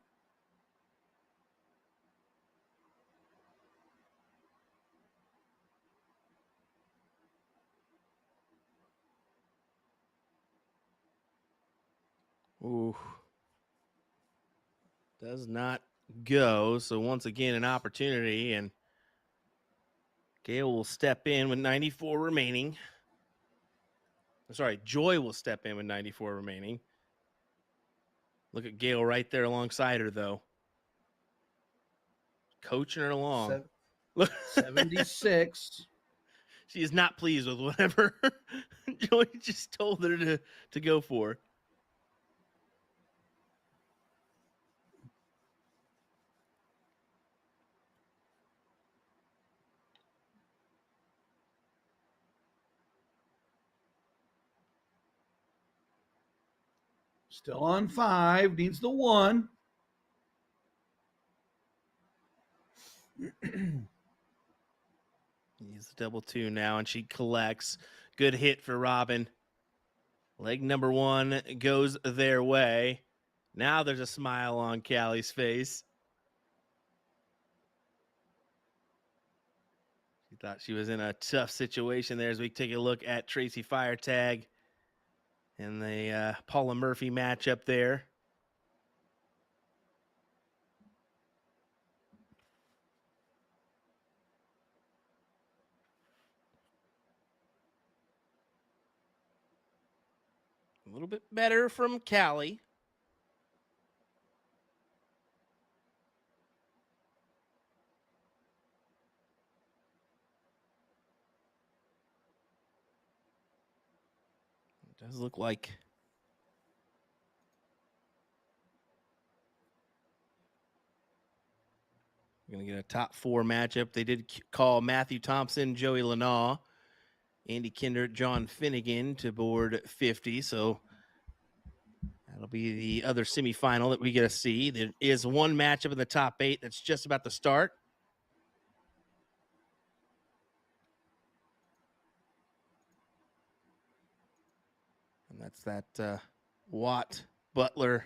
Ooh. Does not go. So once again, an opportunity, and Gail will step in with 94 remaining. Sorry, Joy will step in with 94 remaining. Look at Gail right there alongside her, though. Coaching her along. 76. She is not pleased with whatever Joy just told her to go for. Still on 5. Needs the 1. He's the double 2 now, and she collects. Good hit for Robin. Leg number 1 goes their way. Now there's a smile on Callie's face. Thought she was in a tough situation there as we take a look at Tracy Firetag and the Paula Murphy matchup there. A little bit better from Callie. It does look like we're going to get a top 4 matchup. They did call Matthew Thompson, Joey Lanaw, Andy Kinder, John Finnegan to board 50. So that'll be the other semifinal that we get to see. There is one matchup in the top 8 that's just about to start. And that's that Watt, Butler,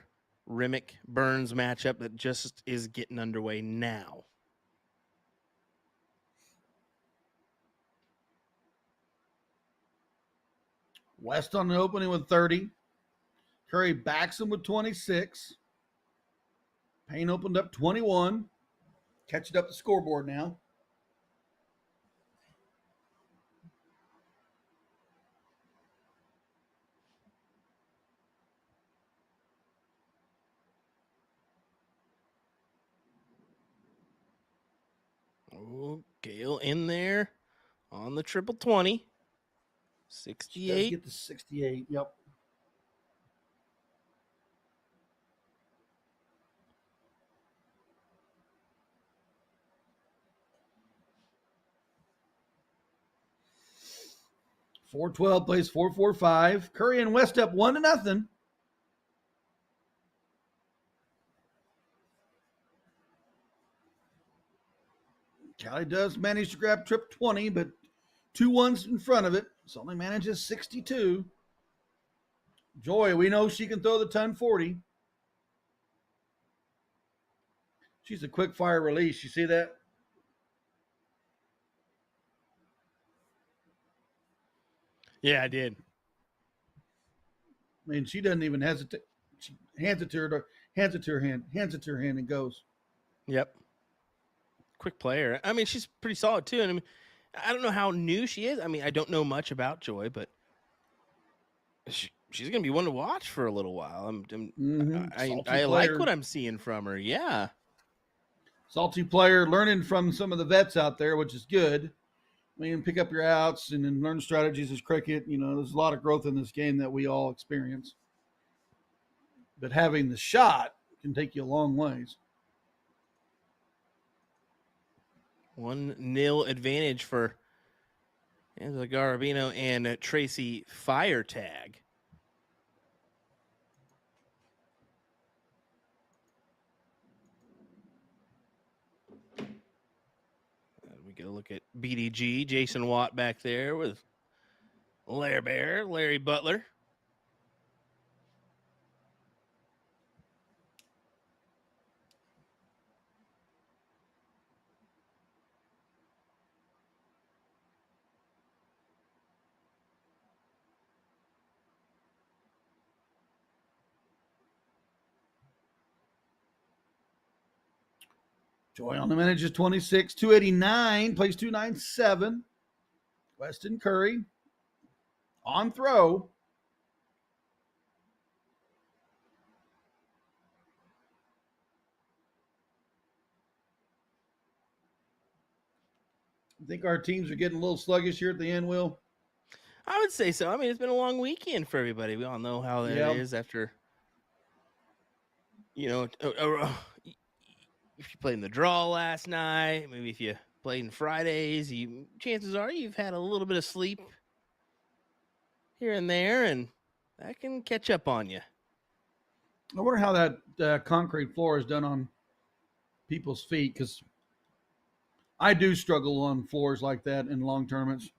Rimmick, Burns matchup that just is getting underway now. West on the opening with 30. Curry backs him with 26. Payne opened up 21. Catching up the scoreboard now. Oh, Gale in there on the triple 20. 68. She does get to 68. Yep. .412 plays 4-4-5. Curry and West up 1-0. Callie does manage to grab trip 20, but 2 ones in front of it. So only manages 62. Joy, we know she can throw the 10-40. She's a quick fire release. You see that? Yeah, I did. I mean, she doesn't even hesitate. She hands it to her hand, and goes. Yep. Quick player. I mean, she's pretty solid too. And I mean, I don't know how new she is. I mean, I don't know much about Joy, but she's going to be one to watch for a little while. I like what I'm seeing from her. Yeah. Salty player, learning from some of the vets out there, which is good. I mean, pick up your outs and then learn strategies as cricket. You know, there's a lot of growth in this game that we all experience. But having the shot can take you a long ways. 1-0 advantage for Angela Garabino and Tracy Firetag. We get a look at BDG, Jason Watt back there with Larry Butler. Joy on the minute is 26, 289, plays 297. Weston Curry on throw. I think our teams are getting a little sluggish here at the end, Will. I would say so. I mean, it's been a long weekend for everybody. We all know how that is after, you know, if you played in the draw last night, maybe if you played in Fridays, chances are you've had a little bit of sleep here and there, and that can catch up on you. I wonder how that concrete floor is done on people's feet, because I do struggle on floors like that in long tournaments.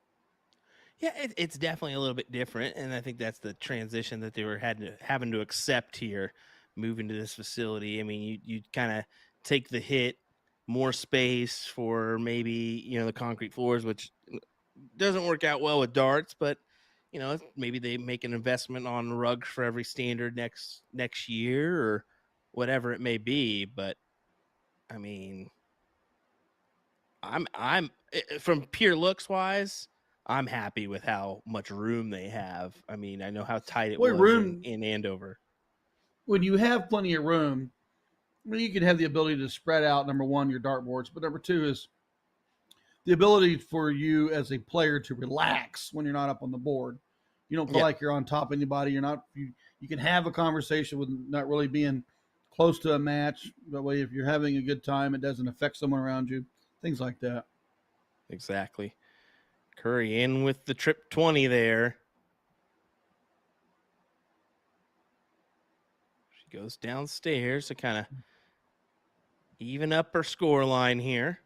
Yeah, it's definitely a little bit different, and I think that's the transition that they were having to accept here, moving to this facility. I mean, you kind of take the hit more space for maybe, the concrete floors, which doesn't work out well with darts, but maybe they make an investment on rugs for every standard next year or whatever it may be. But I mean, I'm from pure looks wise, I'm happy with how much room they have. I mean, I know how tight it was in Andover. When you have plenty of room, I mean, you can have the ability to spread out, number one, your dartboards, but number two is the ability for you as a player to relax when you're not up on the board. You don't feel like you're on top of anybody. You can have a conversation with not really being close to a match. That way, if you're having a good time, it doesn't affect someone around you. Things like that. Exactly. Curry in with the trip 20 there. She goes downstairs to kind of even up her score line here.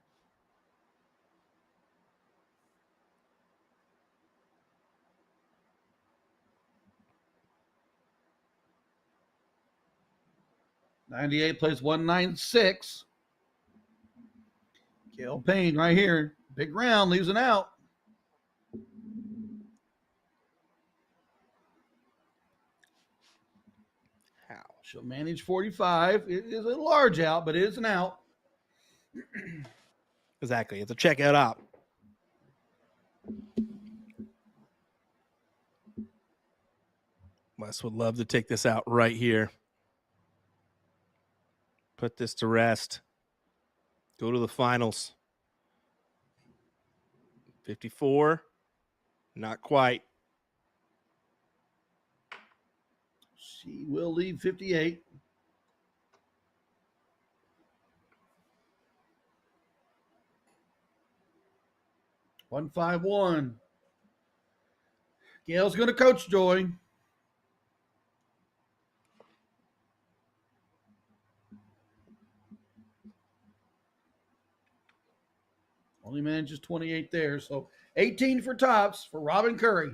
'98 plays 196. Gail Payne right here. Big round, leaves an out. How? She'll manage 45. It is a large out, but it is an out. Exactly. It's a checkout op. Wes would love to take this out right here. Put this to rest. Go to the finals. 54. Not quite. She will lead 58. $151. Gail's going to coach Joy. Only manages 28 there. So 18 for tops for Robin Curry.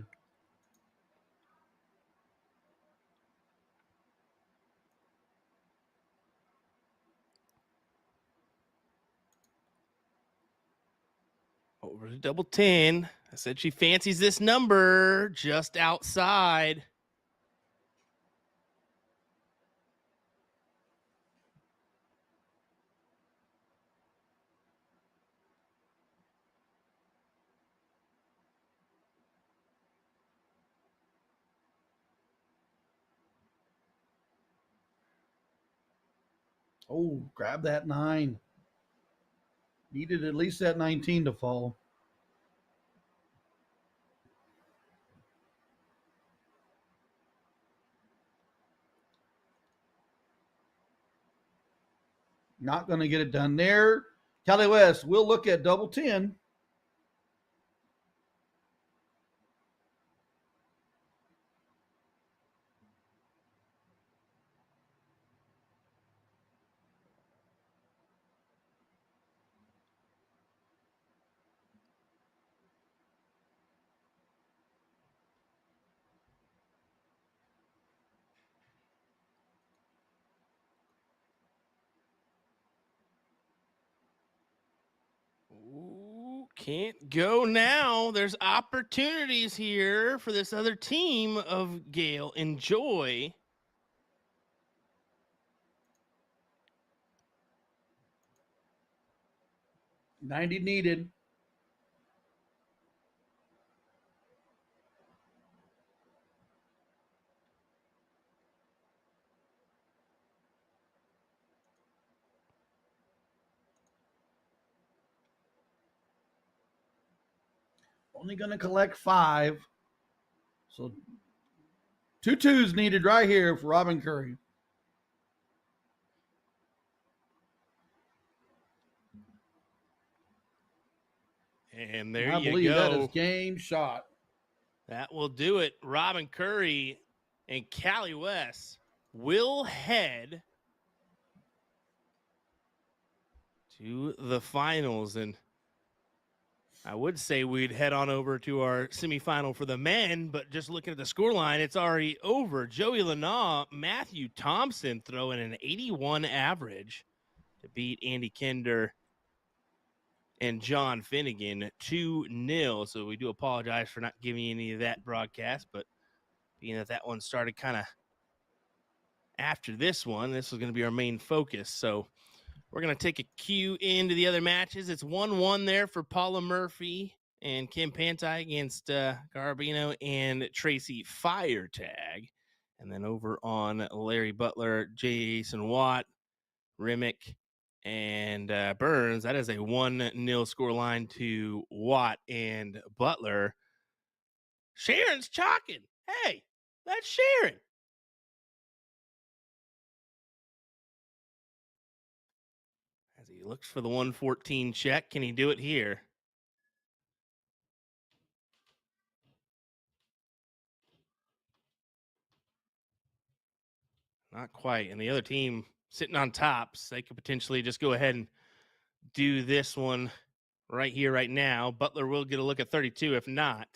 Over to double 10. I said she fancies this number just outside. Oh, grab that 9. Needed at least that 19 to fall. Not going to get it done there. Kelly West will look at double 10. Ooh, can't go now. There's opportunities here for this other team of Gale and Joy. $90 needed. Only going to collect 5. So 2 2s needed right here for Robin Curry. And there I you believe go. that is game shot. That will do it. Robin Curry and Callie West will head to the finals. And I would say we'd head on over to our semifinal for the men, but just looking at the scoreline, it's already over. Joey Lanaugh, Matthew Thompson throwing an 81 average to beat Andy Kinder and John Finnegan 2-0. So we do apologize for not giving you any of that broadcast, but being that one started kind of after this one, this was going to be our main focus. So we're going to take a cue into the other matches. It's 1-1 there for Paula Murphy and Kim Pantai against Garbino and Tracy Firetag. And then over on Larry Butler, Jason Watt, Remick, and Burns, that is a 1-0 score line to Watt and Butler. Sharon's chalking. Hey, that's Sharon. As he looks for the 114 check, can he do it here? Not quite. And the other team sitting on tops, they could potentially just go ahead and do this one right here, right now. Butler will get a look at 32 if not.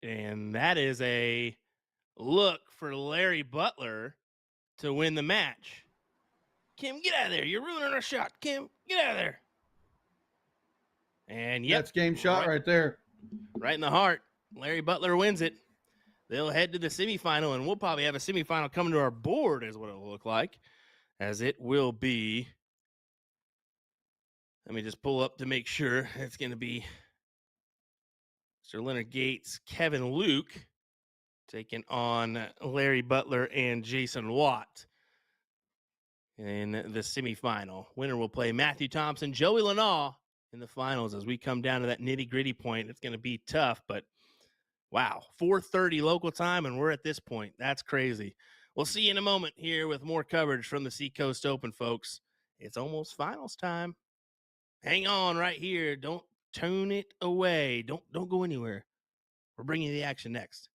And that is a look for Larry Butler to win the match. Kim, get out of there. You're ruining our shot. Kim, get out of there. And yep, that's game shot right there. Right in the heart. Larry Butler wins it. They'll head to the semifinal, and we'll probably have a semifinal coming to our board is what it'll look like, as it will be. Let me just pull up to make sure. It's going to be Mr. Leonard Gates, Kevin Luke, taking on Larry Butler and Jason Watt in the semifinal. Winner will play Matthew Thompson, Joey Lenaw in the finals. As we come down to that nitty-gritty point, it's going to be tough, but wow, 4:30 local time, and we're at this point. That's crazy. We'll see you in a moment here with more coverage from the Seacoast Open, folks. It's almost finals time. Hang on right here. Don't tune it away. Don't go anywhere. We're bringing you the action next.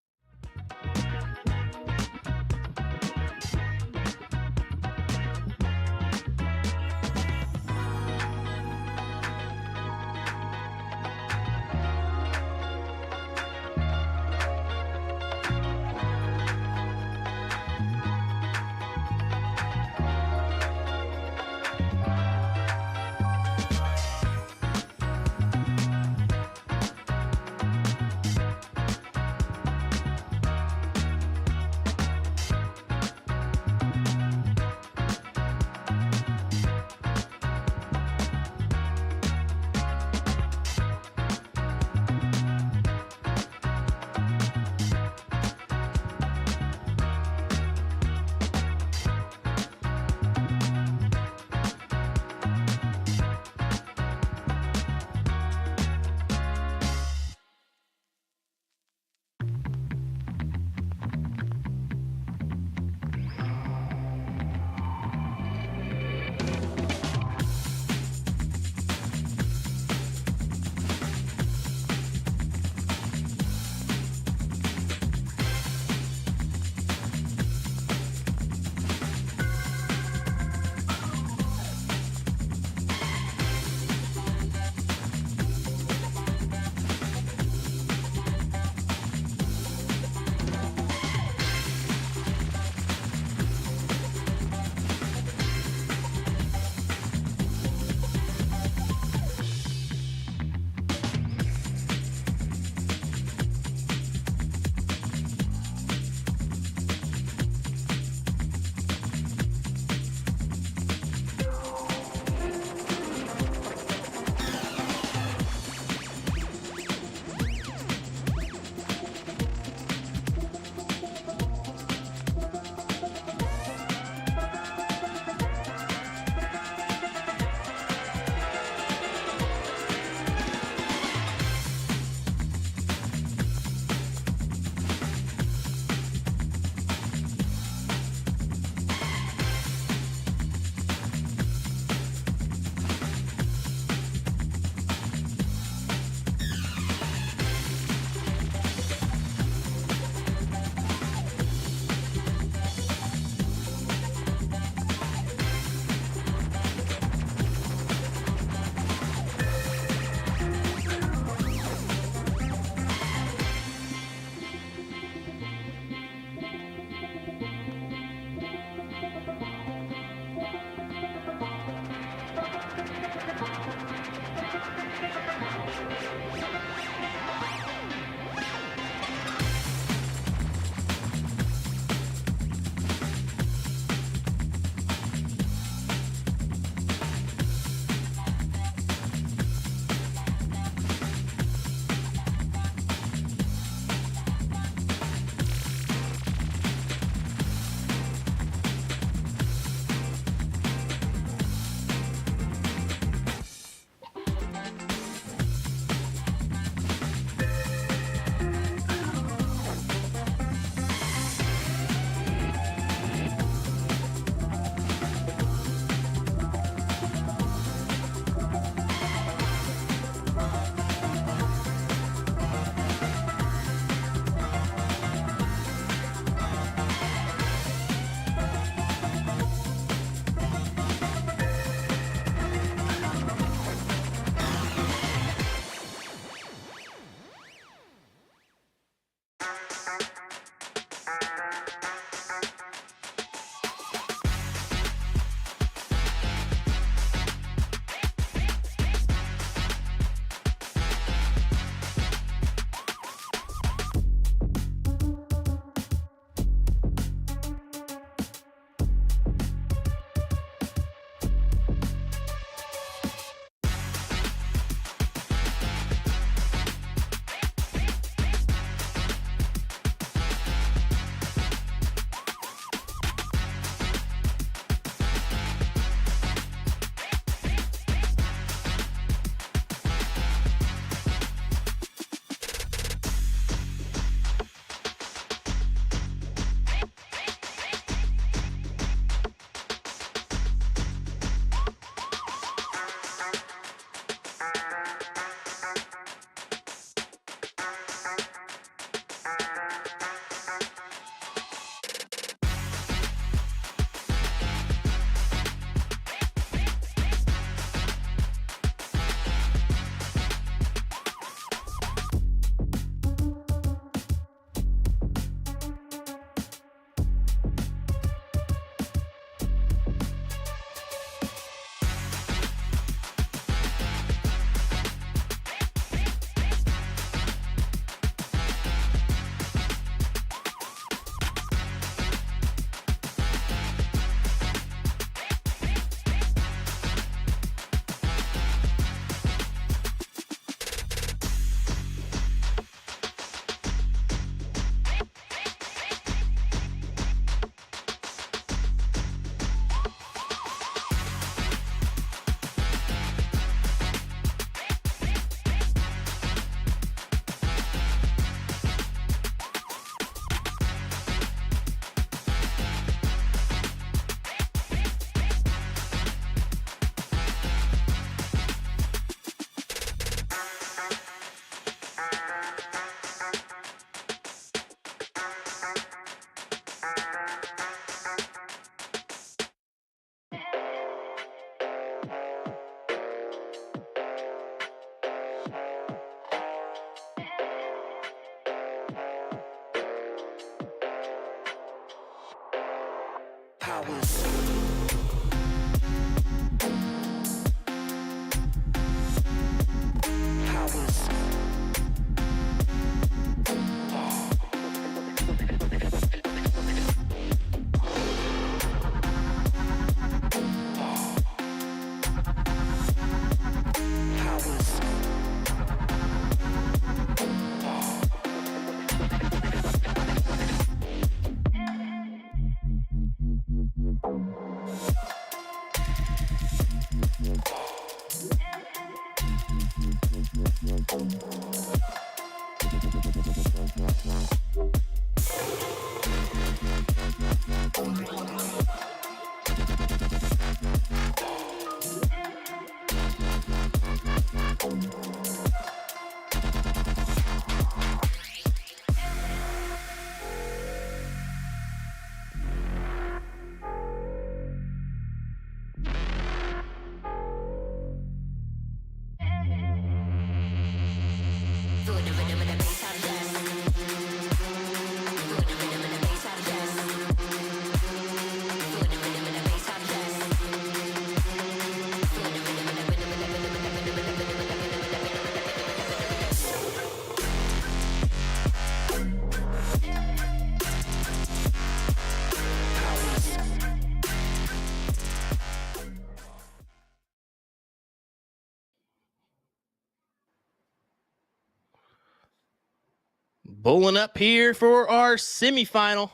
Bowling up here for our semifinal.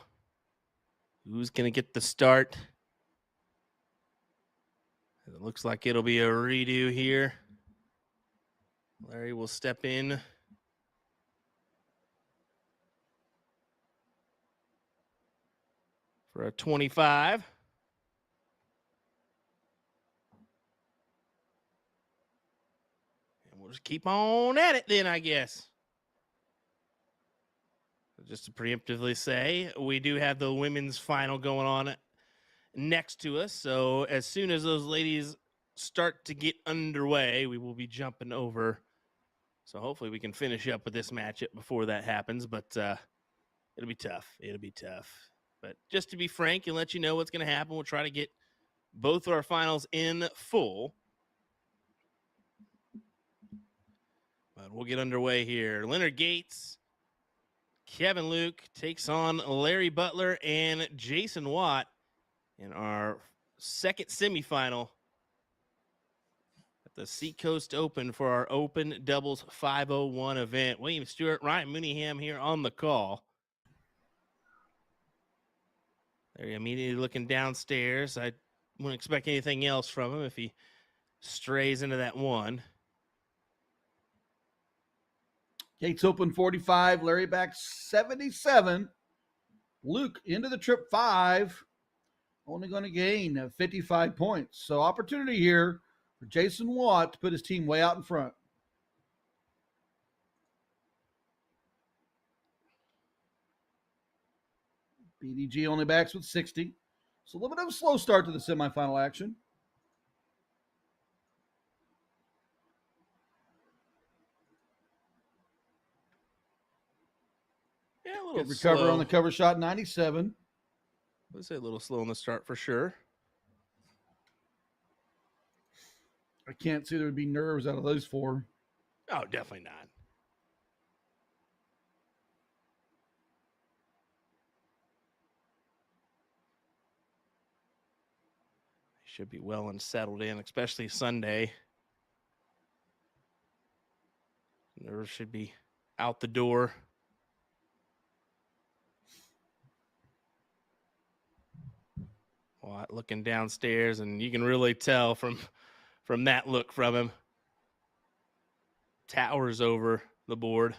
Who's going to get the start? It looks like it'll be a redo here. Larry will step in. For a 25. And we'll just keep on at it then, I guess. Just to preemptively say, we do have the women's final going on next to us. So as soon as those ladies start to get underway, we will be jumping over. So hopefully we can finish up with this matchup before that happens. But it'll be tough. It'll be tough. But just to be frank and let you know what's going to happen, we'll try to get both of our finals in full. But we'll get underway here. Leonard Gates, Kevin Luke takes on Larry Butler and Jason Watt in our second semifinal at the Seacoast Open for our Open Doubles 501 event. William Stewart, Ryan Mooneyham here on the call. They're immediately looking downstairs. I wouldn't expect anything else from him if he strays into that one. Gates open 45, Larry back 77. Luke into the trip 5, only going to gain 55 points. So opportunity here for Jason Watt to put his team way out in front. BDG only backs with 60. So a little bit of a slow start to the semifinal action. Yeah, a little Good recover slow on the cover shot, 97. Let's say a little slow on the start for sure. I can't see there would be nerves out of those 4. Oh, definitely not. Should be well and settled in, especially Sunday. Nerves should be out the door. Watt looking downstairs, and you can really tell from that look from him. Towers over the board.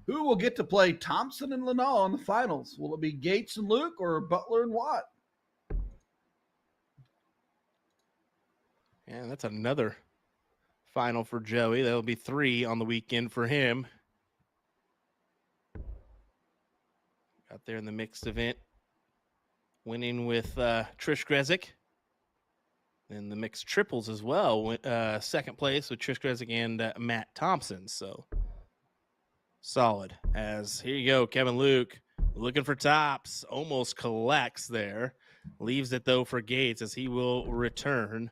Who will get to play Thompson and Lanall in the finals? Will it be Gates and Luke or Butler and Watt? And that's another final for Joey. That'll be 3 on the weekend for him. Out there in the mixed event, winning with Trish Grezik. And the mixed triples as well. Second place with Trish Grezik and Matt Thompson. So solid. As here you go, Kevin Luke Looking for tops, almost collects there. Leaves it, though, for Gates as he will return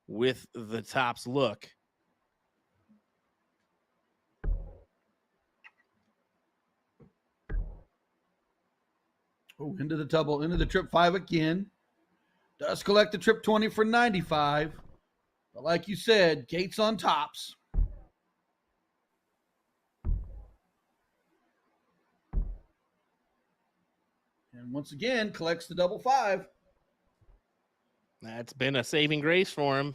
with the tops look. Oh, into the double, into the trip 5 again. Does collect the trip 20 for 95. But like you said, Gates on tops. And once again, collects the double 5. That's been a saving grace for him.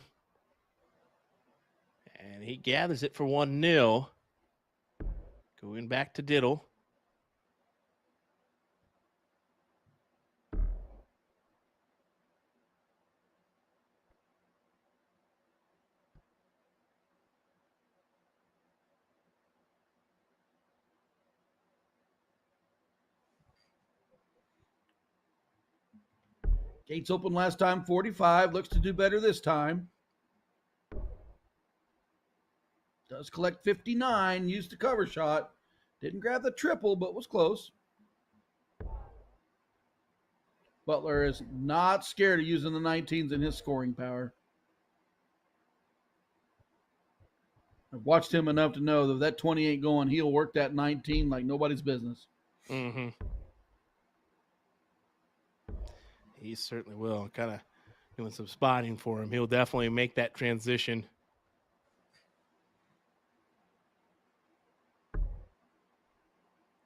And he gathers it for 1-0. Going back to Diddle. Gates opened last time 45. Looks to do better this time. Does collect 59. Used the cover shot. Didn't grab the triple, but was close. Butler is not scared of using the 19s in his scoring power. I've watched him enough to know that if that 20 ain't going, he'll work that 19 like nobody's business. Mm-hmm. He certainly will. Kind of doing some spotting for him. He'll definitely make that transition.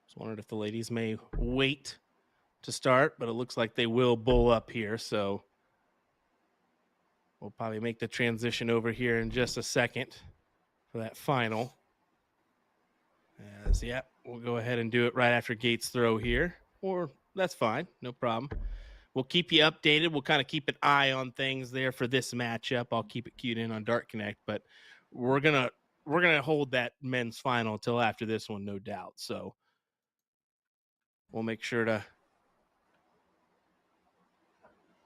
Just wondered if the ladies may wait to start, but it looks like they will bull up here. So we'll probably make the transition over here in just a second for that final. Yeah, we'll go ahead and do it right after Gates' throw here, or that's fine, no problem. We'll keep you updated. We'll kind of keep an eye on things there for this matchup. I'll keep it queued in on Dart Connect, but we're gonna hold that men's final until after this one, no doubt. So we'll make sure to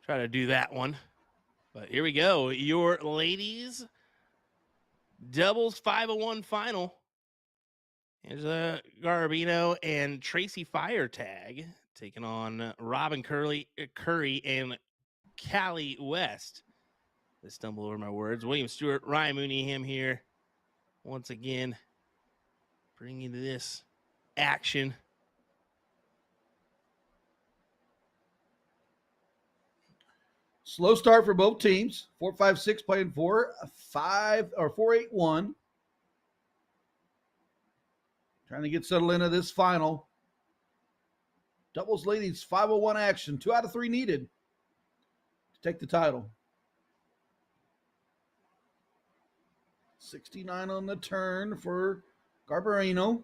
try to do that one. But here we go. Your ladies doubles 501 final. Here's Garbino and Tracy Firetag taking on Robin Curry and Callie West. I stumble over my words. William Stewart, Ryan Mooneyham here. Once again, bringing this action. Slow start for both teams. 4-5-6 playing 4-5 or 4-8-1. Trying to get settled into this final. Doubles ladies 501 action. 2 out of 3 needed to take the title. 69 on the turn for Garbarino.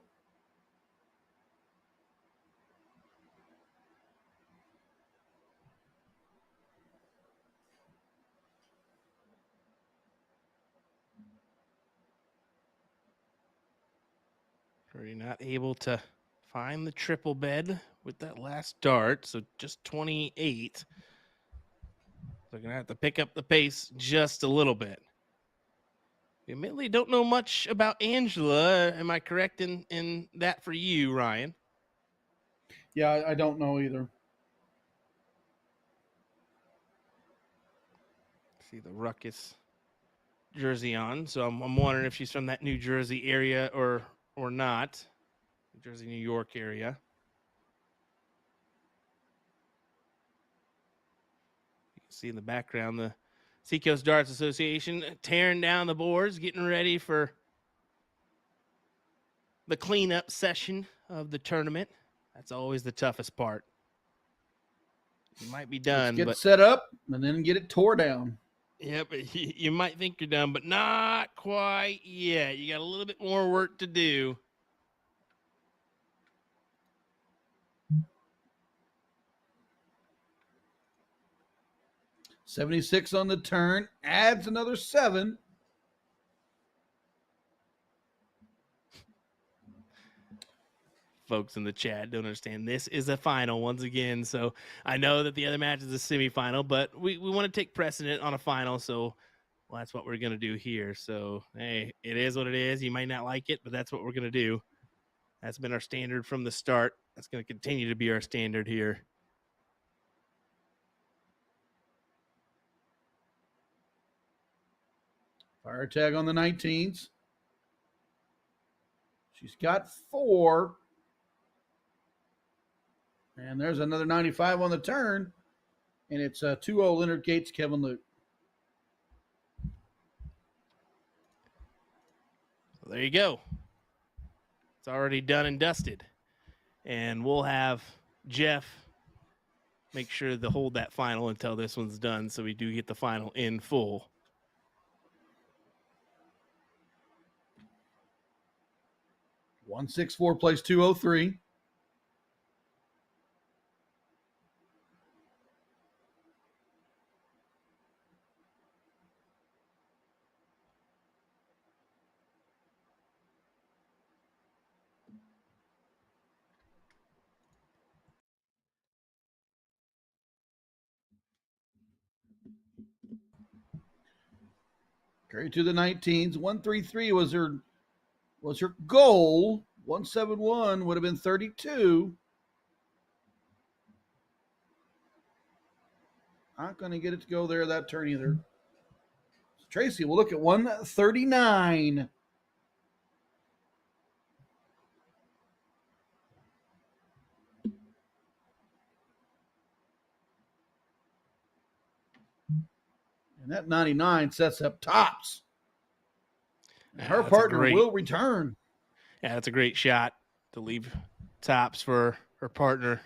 Curry not able to find the triple bed with that last dart, so just 28. They're going to have to pick up the pace just a little bit. We admittedly don't know much about Angela. Am I correct in that for you, Ryan? Yeah, I don't know either. See the Ruckus jersey on, so I'm wondering if she's from that New Jersey area or not. New Jersey, New York area. You can see in the background the Seacoast Darts Association tearing down the boards, getting ready for the cleanup session of the tournament. That's always the toughest part. You might be done. Let's get set up and then get it tore down. Yeah, but you might think you're done, but not quite yet. You got a little bit more work to do. $76 on the turn, adds another 7. Folks in the chat don't understand. This is a final once again. So I know that the other match is a semifinal, but we want to take precedent on a final. So that's what we're going to do here. So, hey, it is what it is. You might not like it, but that's what we're going to do. That's been our standard from the start. That's going to continue to be our standard here. Fire tag on the 19s. She's got 4. And there's another 95 on the turn. And it's 2-0 Leonard Gates, Kevin Luke. Well, there you go. It's already done and dusted. And we'll have Jeff make sure to hold that final until this one's done so we do get the final in full. $164 plays 203. Carry to the 19s. 133 was her goal. 171 would have been 32. Not going to get it to go there that turn either. So Tracy will look at 139. And that 99 sets up tops. And her partner will return. Yeah, that's a great shot to leave tops for her partner.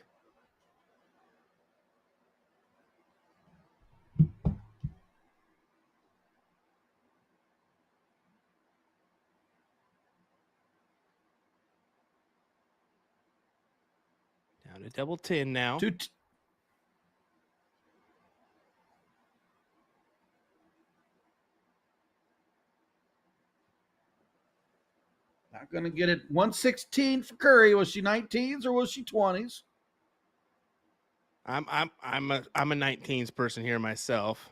Down to double 10 now. Not going to get it. 116 for Curry. Was she 19s or was she 20s? I'm a 19s person here myself,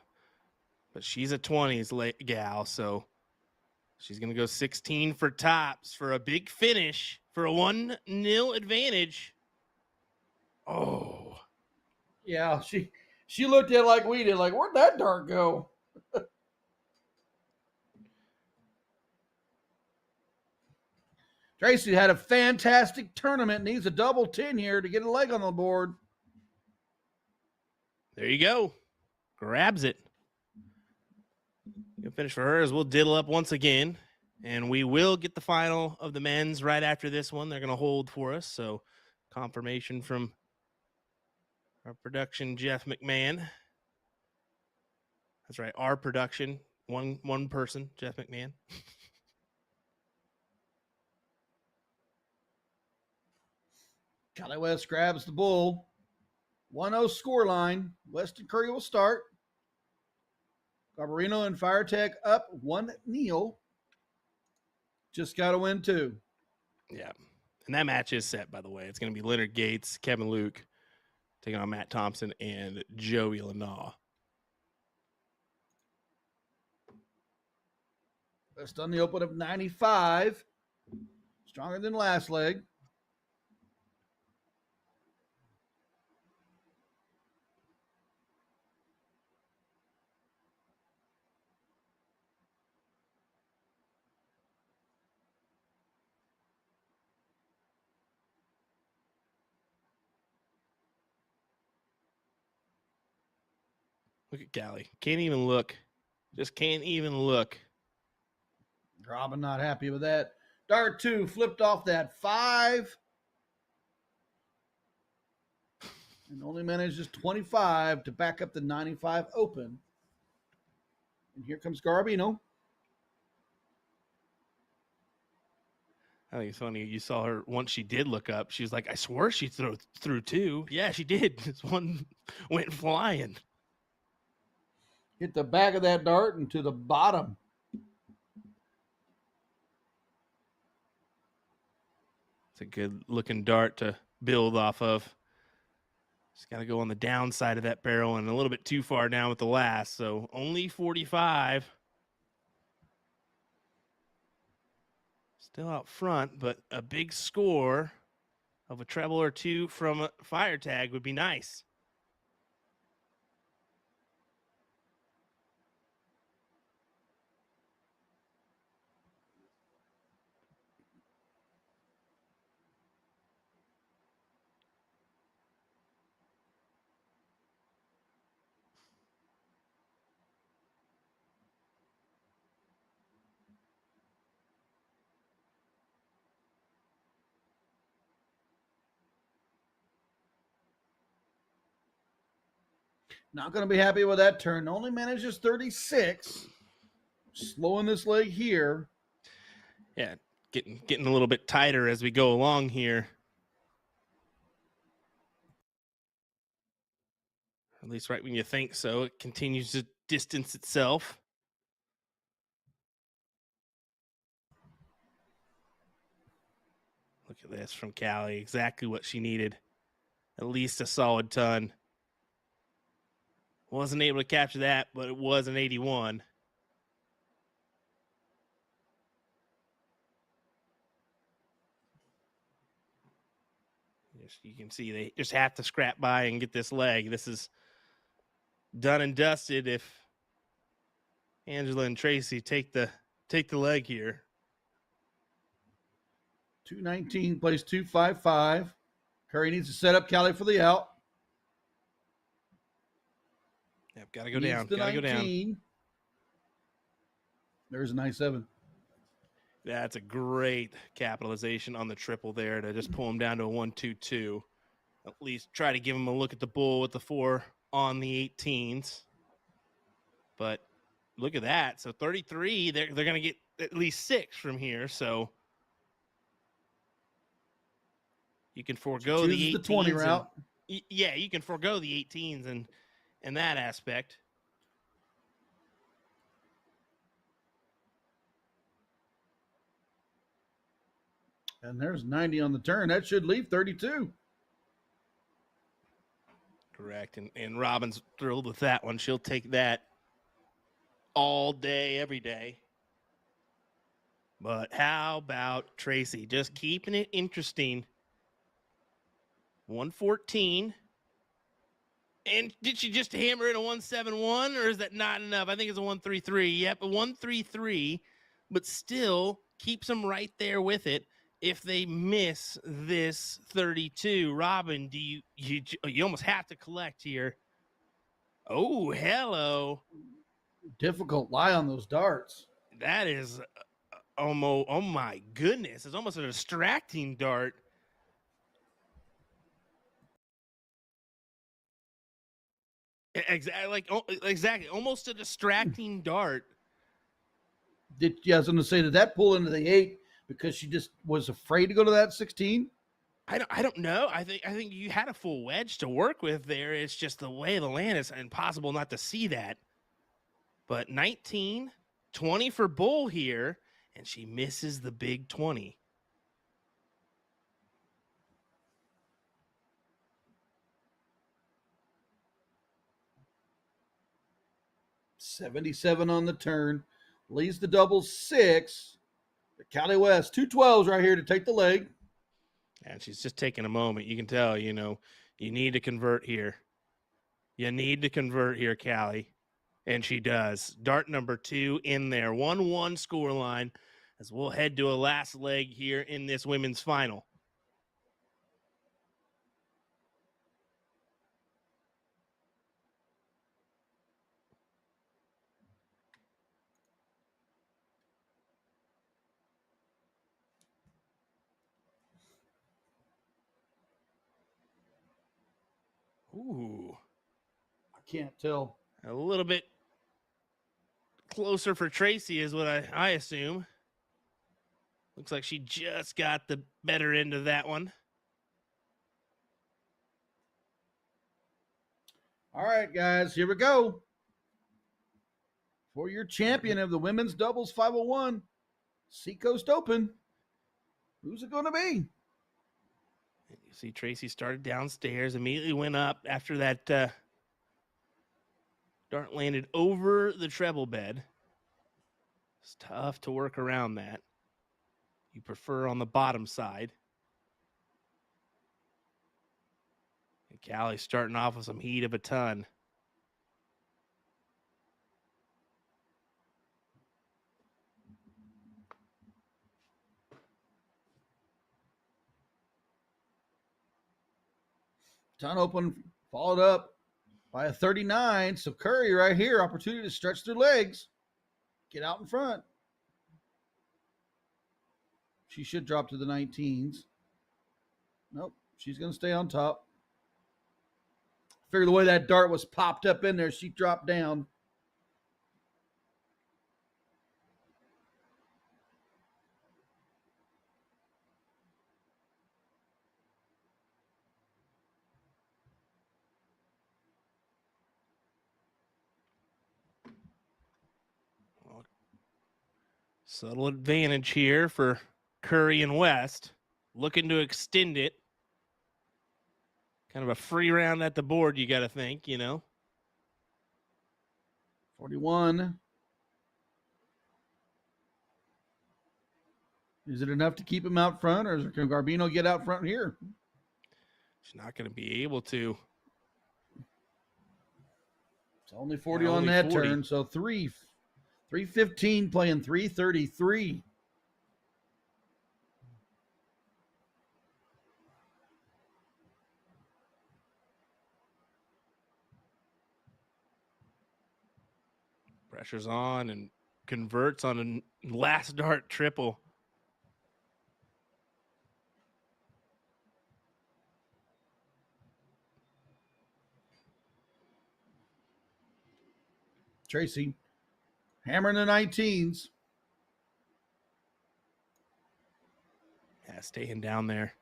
but she's a 20s gal, so she's going to go 16 for tops for a big finish for a 1-0 advantage. Oh. Yeah, she looked at it like we did, like, where'd that dart go? Tracy had a fantastic tournament. Needs a double 10 here to get a leg on the board. There you go. Grabs it. Good finish for her as we'll diddle up once again. And we will get the final of the men's right after this one. They're going to hold for us. So confirmation from our production, Jeff McMahon. That's right. Our production. One person, Jeff McMahon. Callie West grabs the bull. 1-0 scoreline. Weston Curry will start. Garbarino and Fire Tech up 1-0. Just got to win 2. Yeah. And that match is set, by the way. It's going to be Leonard Gates, Kevin Luke taking on Matt Thompson and Joey Lanaugh. West on the open of 95. Stronger than last leg. Look at Callie. Can't even look. Just can't even look. Robin not happy with that. Dart 2 flipped off that 5. And only manages 25 to back up the 95 open. And here comes Garabino. I think it's funny. You saw her once she did look up. She was like, I swore she threw 2. Yeah, she did. This one went flying. Hit the back of that dart and to the bottom. It's a good looking dart to build off of. Just got to go on the downside of that barrel and a little bit too far down with the last. So only 45. Still out front, but a big score of a treble or two from a fire tag would be nice. Not going to be happy with that turn. Only manages 36. Slowing this leg here. Yeah, getting a little bit tighter as we go along here. At least right when you think so, it continues to distance itself. Look at this from Callie. Exactly what she needed. At least a solid ton. Wasn't able to capture that, but it was an 81. You can see they just have to scrap by and get this leg. This is done and dusted if Angela and Tracy take the leg here. 219 plays 255. Curry needs to set up Callie for the out. Yep, gotta go down. Gotta go down. There's a 9-7. That's a great capitalization on the triple there to just pull him down to a 1-2-2. At least try to give him a look at the bull with the 4 on the 18s. But look at that. So 33, they're going to get at least 6 from here. So you can forego the 18s. The 20 route. Yeah, you can forego the 18s and that aspect. And there's 90 on the turn. That should leave 32. Correct. And Robin's thrilled with that one. She'll take that all day, every day. But how about Tracy? Just keeping it interesting. 114. And did she just hammer it a 171, or is that not enough? I think it's a 133. Yep, a 133, but still keeps them right there with it. If they miss this 32, Robin, do you almost have to collect here? Oh, hello. Difficult lie on those darts. That is almost, oh my goodness, it's almost a distracting dart. Exactly, almost a distracting dart. I was going to say, did that pull into the 8 because she just was afraid to go to that 16? I don't know. I think you had a full wedge to work with there. It's just the way of the land is impossible not to see that. But 19, 20 for bull here, and she misses the big 20. $77 on the turn. Leaves the double 6. The Cali West, 212s right here to take the leg. And she's just taking a moment. You can tell, you need to convert here. You need to convert here, Callie. And she does. Dart number 2 in there. 1-1 scoreline as we'll head to a last leg here in this women's final. Ooh. I can't tell. A little bit closer for Tracy is what I assume. Looks like she just got the better end of that one. All right, guys, here we go. For your champion of the women's doubles 501, Seacoast Open. Who's it going to be? You see Tracy started downstairs, immediately went up after that dart landed over the treble bed. It's tough to work around that. You prefer on the bottom side. Callie starting off with some heat of a ton. Ton open, followed up by a 39. So Curry right here, opportunity to stretch their legs, get out in front. She should drop to the 19s. Nope, she's going to stay on top. Figure the way that dart was popped up in there, she dropped down. Subtle advantage here for Curry and West. Looking to extend it. Kind of a free round at the board, you got to think, 41. Is it enough to keep him out front, or can Garbino get out front here? She's not going to be able to. It's only 40 on that 40. Turn, so 315 playing 333. Pressure's on and converts on a last dart triple. Tracy hammering the 19s. Yeah, staying down there.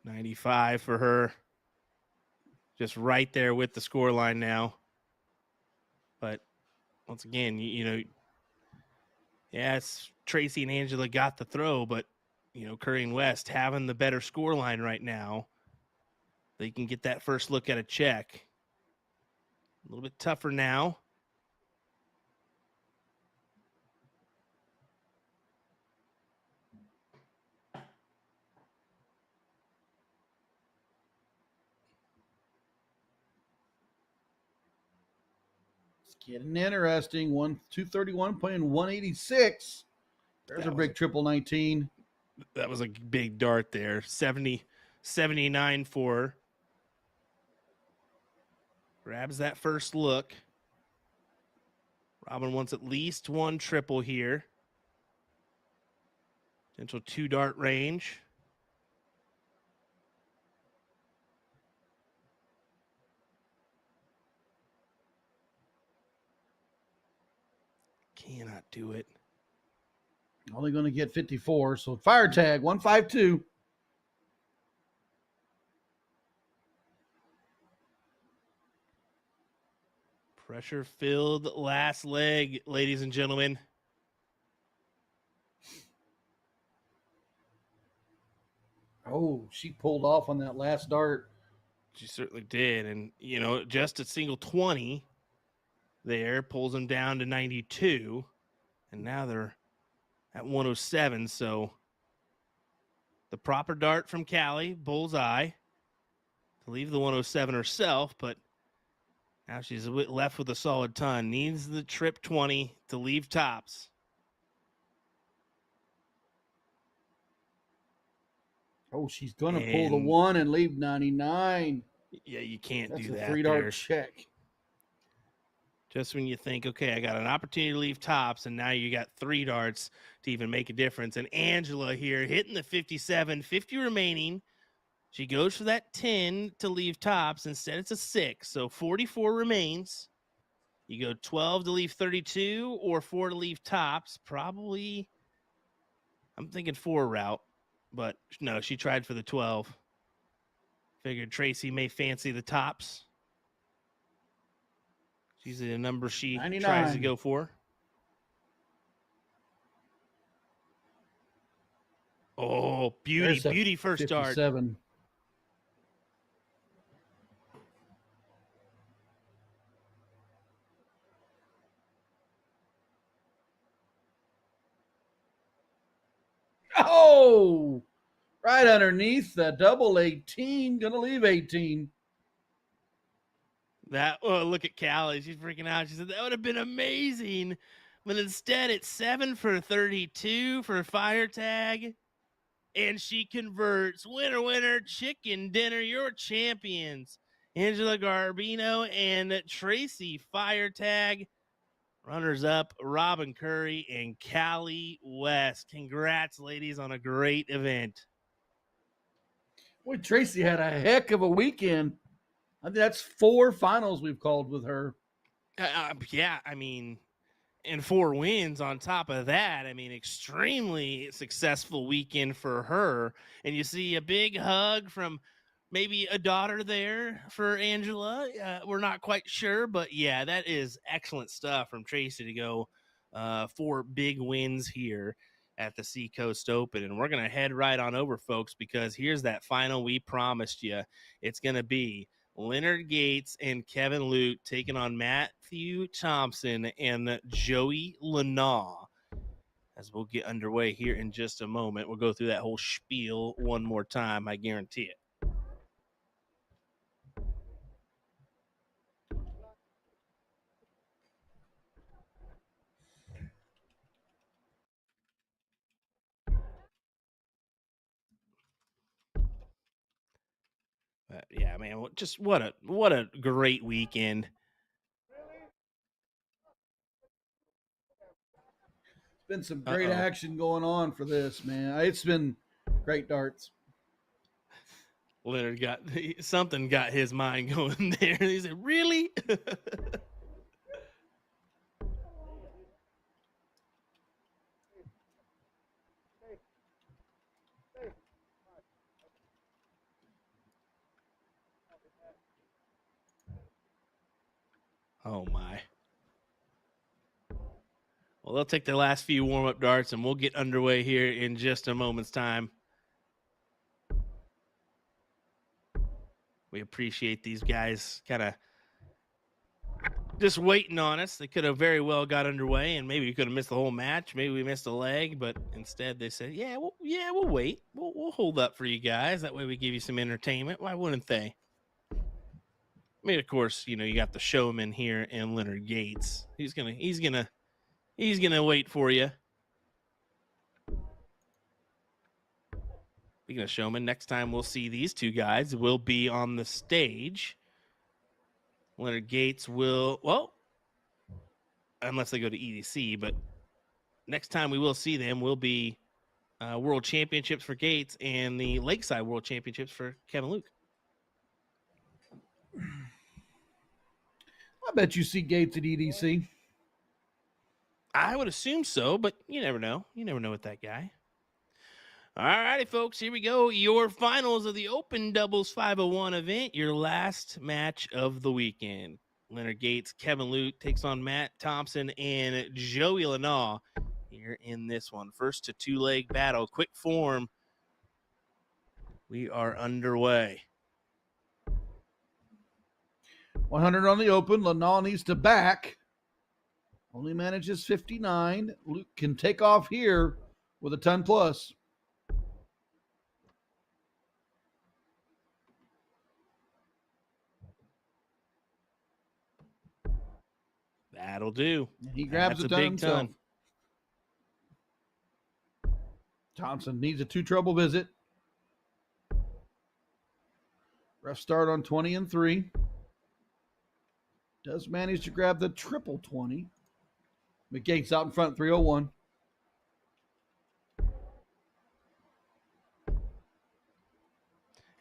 95 for her. Just right there with the score line now. But once again, yes, Tracy and Angela got the throw, but, Curry and West having the better score line right now. They can get that first look at a check. A little bit tougher now. It's getting interesting. 231 playing 186. There's a big triple 19. That was a big dart there. 79 for her. Grabs that first look. Robin wants at least one triple here. Potential 2-dart range. Cannot do it. Only going to get 54. So fire tag 152. Pressure-filled last leg, ladies and gentlemen. Oh, she pulled off on that last dart. She certainly did. And, just a single 20 there pulls them down to 92. And now they're at 107. So the proper dart from Callie, bullseye, to leave the 107 herself. But now she's left with a solid ton. Needs the trip 20 to leave tops. Oh, she's going to pull the 1 and leave 99. Yeah, you can't do that. That's a 3-dart check. Just when you think, okay, I got an opportunity to leave tops, and now you got 3 darts to even make a difference. And Angela here hitting the 57, 50 remaining. She goes for that 10 to leave tops. Instead, it's a 6. So 44 remains. You go 12 to leave 32 or 4 to leave tops. Probably, I'm thinking 4 route. But no, she tried for the 12. Figured Tracy may fancy the tops. She's a number she 99. tries to go for. Oh, beauty first 57. dart. Oh, Right underneath the double 18. Gonna leave 18. Look at Callie. She's freaking out. She said that would have been amazing. But instead, it's 7 for 32 for fire tag. And she converts. Winner, winner, chicken dinner. Your champions. Angela Garbino and Tracy fire tag. Runners up, Robin Curry and Callie West. Congrats, ladies, on a great event. Boy, Tracy had a heck of a weekend. I think that's 4 finals we've called with her. Yeah, I mean, and 4 wins on top of that. I mean, extremely successful weekend for her. And you see a big hug from maybe a daughter there for Angela. We're not quite sure, but yeah, that is excellent stuff from Tracy to go 4 big wins here at the Seacoast Open. And we're going to head right on over, folks, because here's that final we promised you. It's going to be Leonard Gates and Kevin Luke taking on Matthew Thompson and Joey Lanaw. As we'll get underway here in just a moment. We'll go through that whole spiel one more time, I guarantee it. Yeah, man, just what a great weekend. It's been some great action going on for this, man. It's been great darts. Leonard got his mind going there. He said, "Really?" Oh my. Well, they'll take the last few warm-up darts, and we'll get underway here in just a moment's time. We appreciate these guys kind of just waiting on us. They could have very well got underway, and maybe we could have missed the whole match. Maybe we missed a leg, but instead they said, we'll wait. We'll hold up for you guys. That way we give you some entertainment. Why wouldn't they? I mean, of course, you got the showman here in Leonard Gates. He's gonna wait for you. Speaking of showman, next time we'll see these two guys will be on the stage. Leonard Gates will, unless they go to EDC, but next time we will see them will be World Championships for Gates and the Lakeside World Championships for Kevin Luke. I bet you see Gates at EDC. I would assume so, but you never know. You never know with that guy. All righty, folks, here we go. Your finals of the Open Doubles 501 event, your last match of the weekend. Leonard Gates, Kevin Luke takes on Matt Thompson and Joey Lanaw here in this one. First to 2-leg battle, quick form. We are underway. 100 on the Open. Lanaw needs to back. Only manages 59. Luke can take off here with a 10 plus. That'll do. He grabs That's a ton big himself. ton. Thompson needs a 2 treble visit. Rough start on 20 and 3. Does manage to grab the triple 20. McGate's out in front, 301.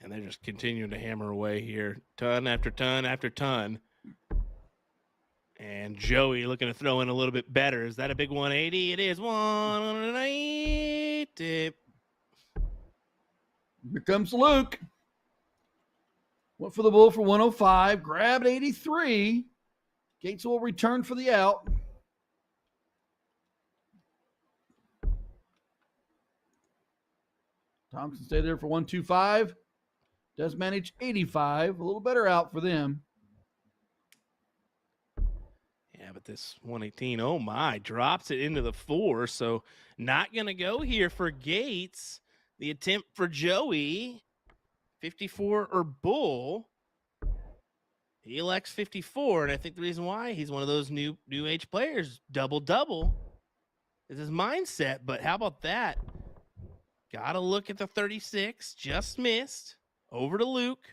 And they're just continuing to hammer away here, ton after ton after ton. And Joey looking to throw in a little bit better. Is that a big 180? It is 180. Here comes Luke. Went for the bull for 105. Grabbed 83. Gates will return for the out. Thompson stayed there for 125. Does manage 85. A little better out for them. Yeah, but this 118, oh my, drops it into the 4. So not going to go here for Gates. The attempt for Joey, 54 or bull. He elects 54, and I think the reason why he's one of those new age players, double is his mindset. But how about that? Got to look at the 36, just missed. Over to Luke.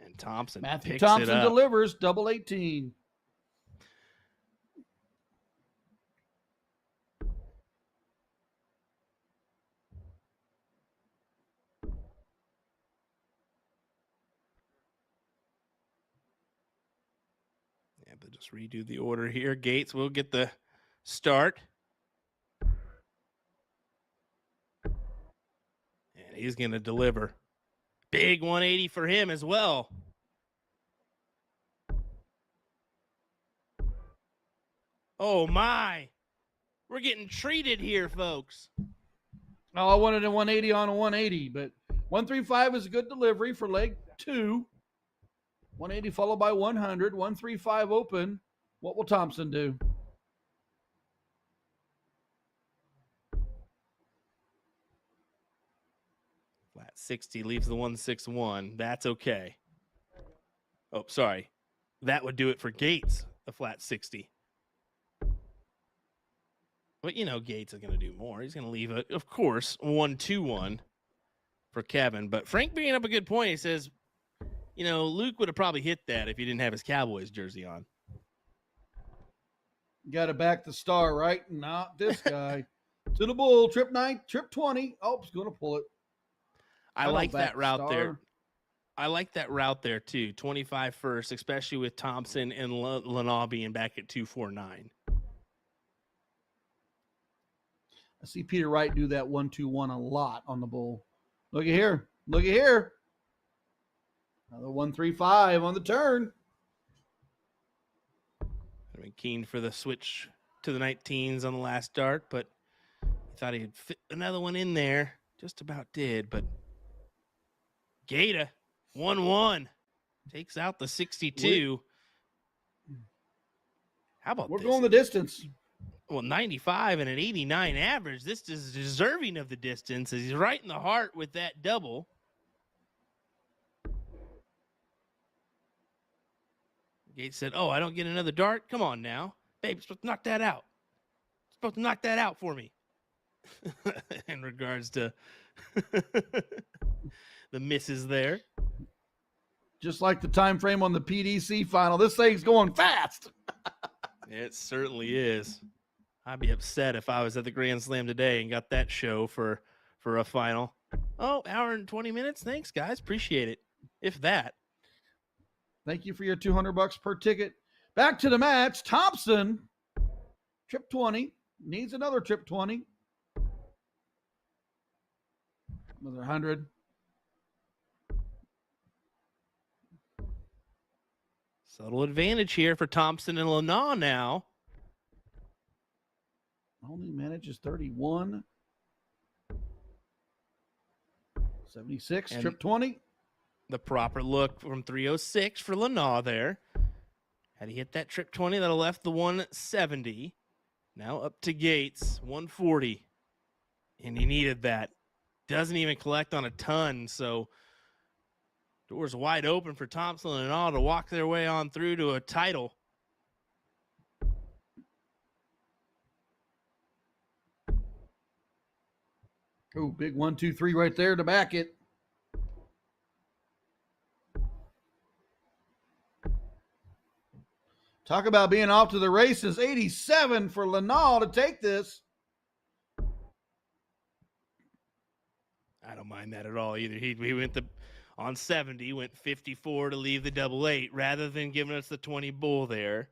And Thompson Matthew picks Thompson it up. delivers double 18. Yeah, but just redo the order here. Gates will get the start. And he's going to deliver. Big 180 for him as well. Oh, my. We're getting treated here, folks. Oh, I wanted a 180 on a 180, but 135 is a good delivery for leg 2. 180 followed by 100. 135 open. What will Thompson do? Flat 60 leaves the 161. That's okay. Oh, sorry. That would do it for Gates, the flat 60. But, you know, Gates is going to do more. He's going to leave it, of course, 1-2-1 for Kevin. But Frank bringing up a good point. He says, you know, Luke would have probably hit that if he didn't have his Cowboys jersey on. Got to back the star, right? Not this guy. To the bull, trip 9, trip 20. Oh, he's going to pull it. I like that route there. I like that route there, too. 25 first, especially with Thompson and Lanaugh being back at 249. I see Peter Wright do that 1-2-1 a lot on the bull. Look at here. Look at here. Another 135 on the turn. I've been keen for the switch to the 19s on the last dart, but he thought he'd fit another one in there. Just about did, but Gata, 1-1, takes out the 62. How about We're this? going the distance. Well, 95 and an 89 average. This is deserving of the distance as he's right in the heart with that double. Gates said, oh, I don't get another dart? Come on now. Babe, you're supposed to knock that out. You're supposed to knock that out for me. In regards to the misses there. Just like the time frame on the PDC final, this thing's going fast. It certainly is. I'd be upset if I was at the Grand Slam today and got that show for a final. Oh, hour and 20 minutes. Thanks, guys. Appreciate it. If that. Thank you for your $200 per ticket. Back to the match. Thompson, trip 20, needs another trip 20. Another 100. Subtle advantage here for Thompson and Lanaugh now. Only manages 31. 76, And trip 20. the proper look from 306 for Lanaugh there. Had he hit that trip 20, that'll left the 170. Now up to Gates, 140. And he needed that. Doesn't even collect on a ton, so doors wide open for Thompson and Lanaugh to walk their way on through to a title. Oh, big 1, 2, 3 right there to back it. Talk about being off to the races. 87 for Lanaugh to take this. I don't mind that at all either. He went on 70, went 54 to leave the double 8 rather than giving us the 20 bull there.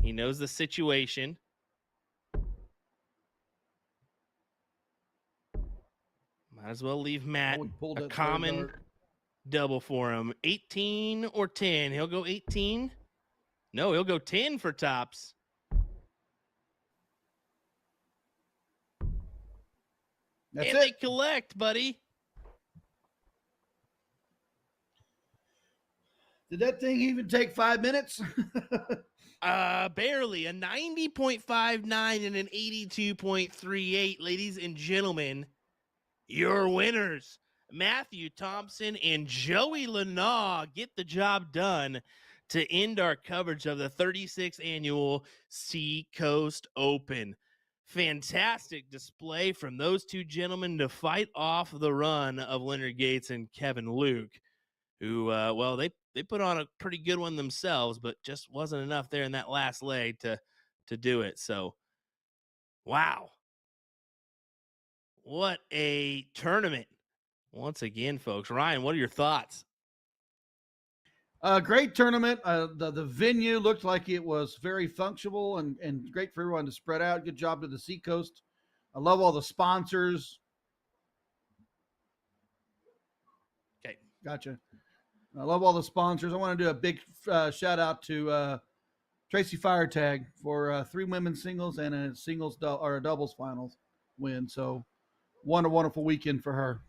He knows the situation. Might as well leave Matt a common double for him. 18 or 10. He'll go 18. No, he'll go 10 for tops. That's and it. They collect, buddy. Did that thing even take 5 minutes? Barely. A 90.59 and an 82.38. Ladies and gentlemen, your winners, Matthew Thompson and Joey Lanaugh, get the job done to end our coverage of the 36th annual Seacoast Open. Fantastic display from those two gentlemen to fight off the run of Leonard Gates and Kevin Luke, who, well, they put on a pretty good one themselves, but just wasn't enough there in that last leg to do it. So, wow. What a tournament. Once again, folks. Ryan, what are your thoughts? Great tournament. The venue looked like it was very functional and great for everyone to spread out. Good job to the Seacoast. I love all the sponsors. Okay. Gotcha. I love all the sponsors. I want to do a big shout out to Tracy Firetag for 3 women's singles and a singles or a doubles finals win. So, a wonderful weekend for her.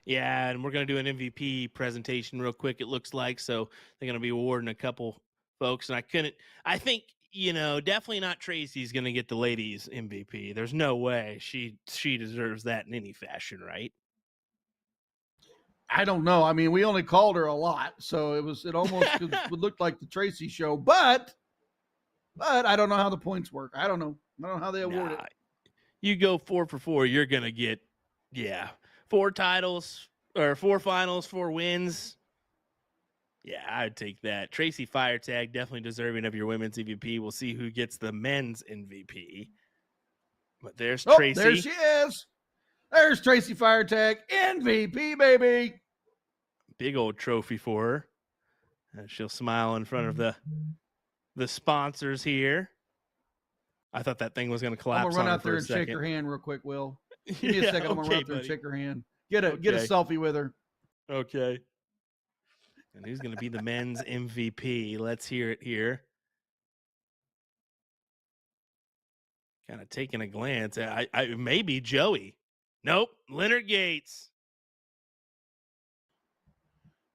Yeah, and we're going to do an MVP presentation real quick, it looks like. So they're going to be awarding a couple folks. And I think, definitely not Tracy's going to get the ladies MVP. There's no way she deserves that in any fashion, right? I don't know. I mean, we only called her a lot, so it almost looked like the Tracy show. But I don't know how the points work. I don't know how they award it. You go 4 for 4, you're going to get 4 titles or 4 finals, 4 wins. Yeah, I'd take that. Tracy Firetag, definitely deserving of your women's MVP. We'll see who gets the men's MVP. But there's Tracy. There she is. There's Tracy Firetag, MVP, baby. Big old trophy for her. She'll smile in front of the sponsors here. I thought that thing was going to collapse. I'm going to run out there and shake her hand real quick, Will. Give me a second. I'm going to run out there and shake her hand. Get a selfie with her. Okay. And who's going to be the men's MVP? Let's hear it here. Kind of taking a glance. I maybe Joey. Nope. Leonard Gates.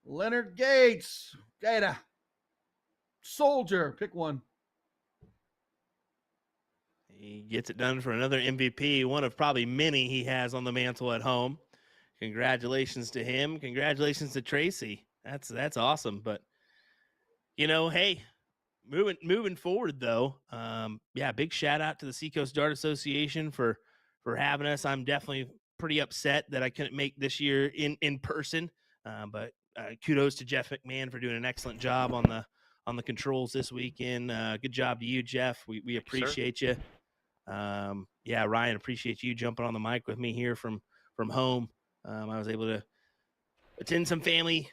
Leonard Gates. Gator. Soldier. Pick one. He gets it done for another MVP, one of probably many he has on the mantle at home. Congratulations to him. Congratulations to Tracy. That's awesome. But, hey, moving forward, though, big shout out to the Seacoast Dart Association for having us. I'm definitely pretty upset that I couldn't make this year in person, but kudos to Jeff McMahon for doing an excellent job on the controls this weekend. Good job to you, Jeff. We appreciate you. Ryan, appreciate you jumping on the mic with me here from home. I was able to attend some family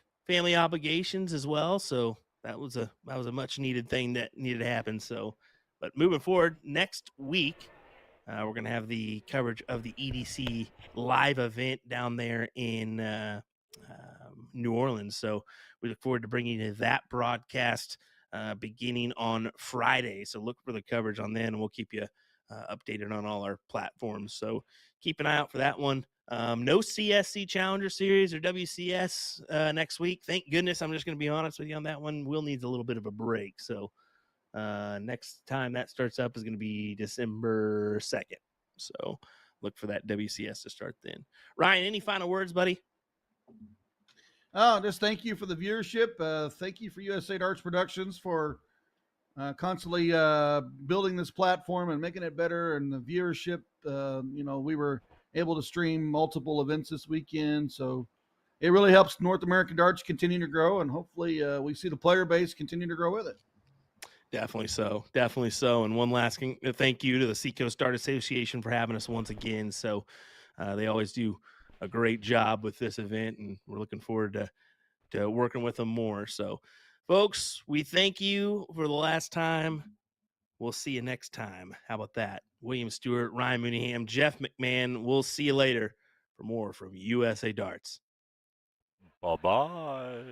obligations as well, so that was a much needed thing that needed to happen. So, but moving forward, next week we're gonna have the coverage of the EDC live event down there in New Orleans. So we look forward to bringing you that broadcast beginning on Friday. So look for the coverage on then, and we'll keep you updated on all our platforms. So keep an eye out for that one. No CSC Challenger Series or WCS next week. Thank goodness. I'm just going to be honest with you on that one. Will needs a little bit of a break. So next time that starts up is going to be December 2nd. So look for that WCS to start then. Ryan, any final words, buddy? Oh, just thank you for the viewership. Thank you for USA Darts Productions for constantly building this platform and making it better. And the viewership, we were able to stream multiple events this weekend. So it really helps North American darts continue to grow. And hopefully we see the player base continue to grow with it. Definitely so. Definitely so. And one last thank you to the Seacoast Dart Association for having us once again. So they always do a great job with this event, and we're looking forward to working with them more. So, folks, we thank you for the last time. We'll see you next time. How about that? William Stewart, Ryan Mooneyham, Jeff McMahon. We'll see you later for more from USA Darts. Bye-bye.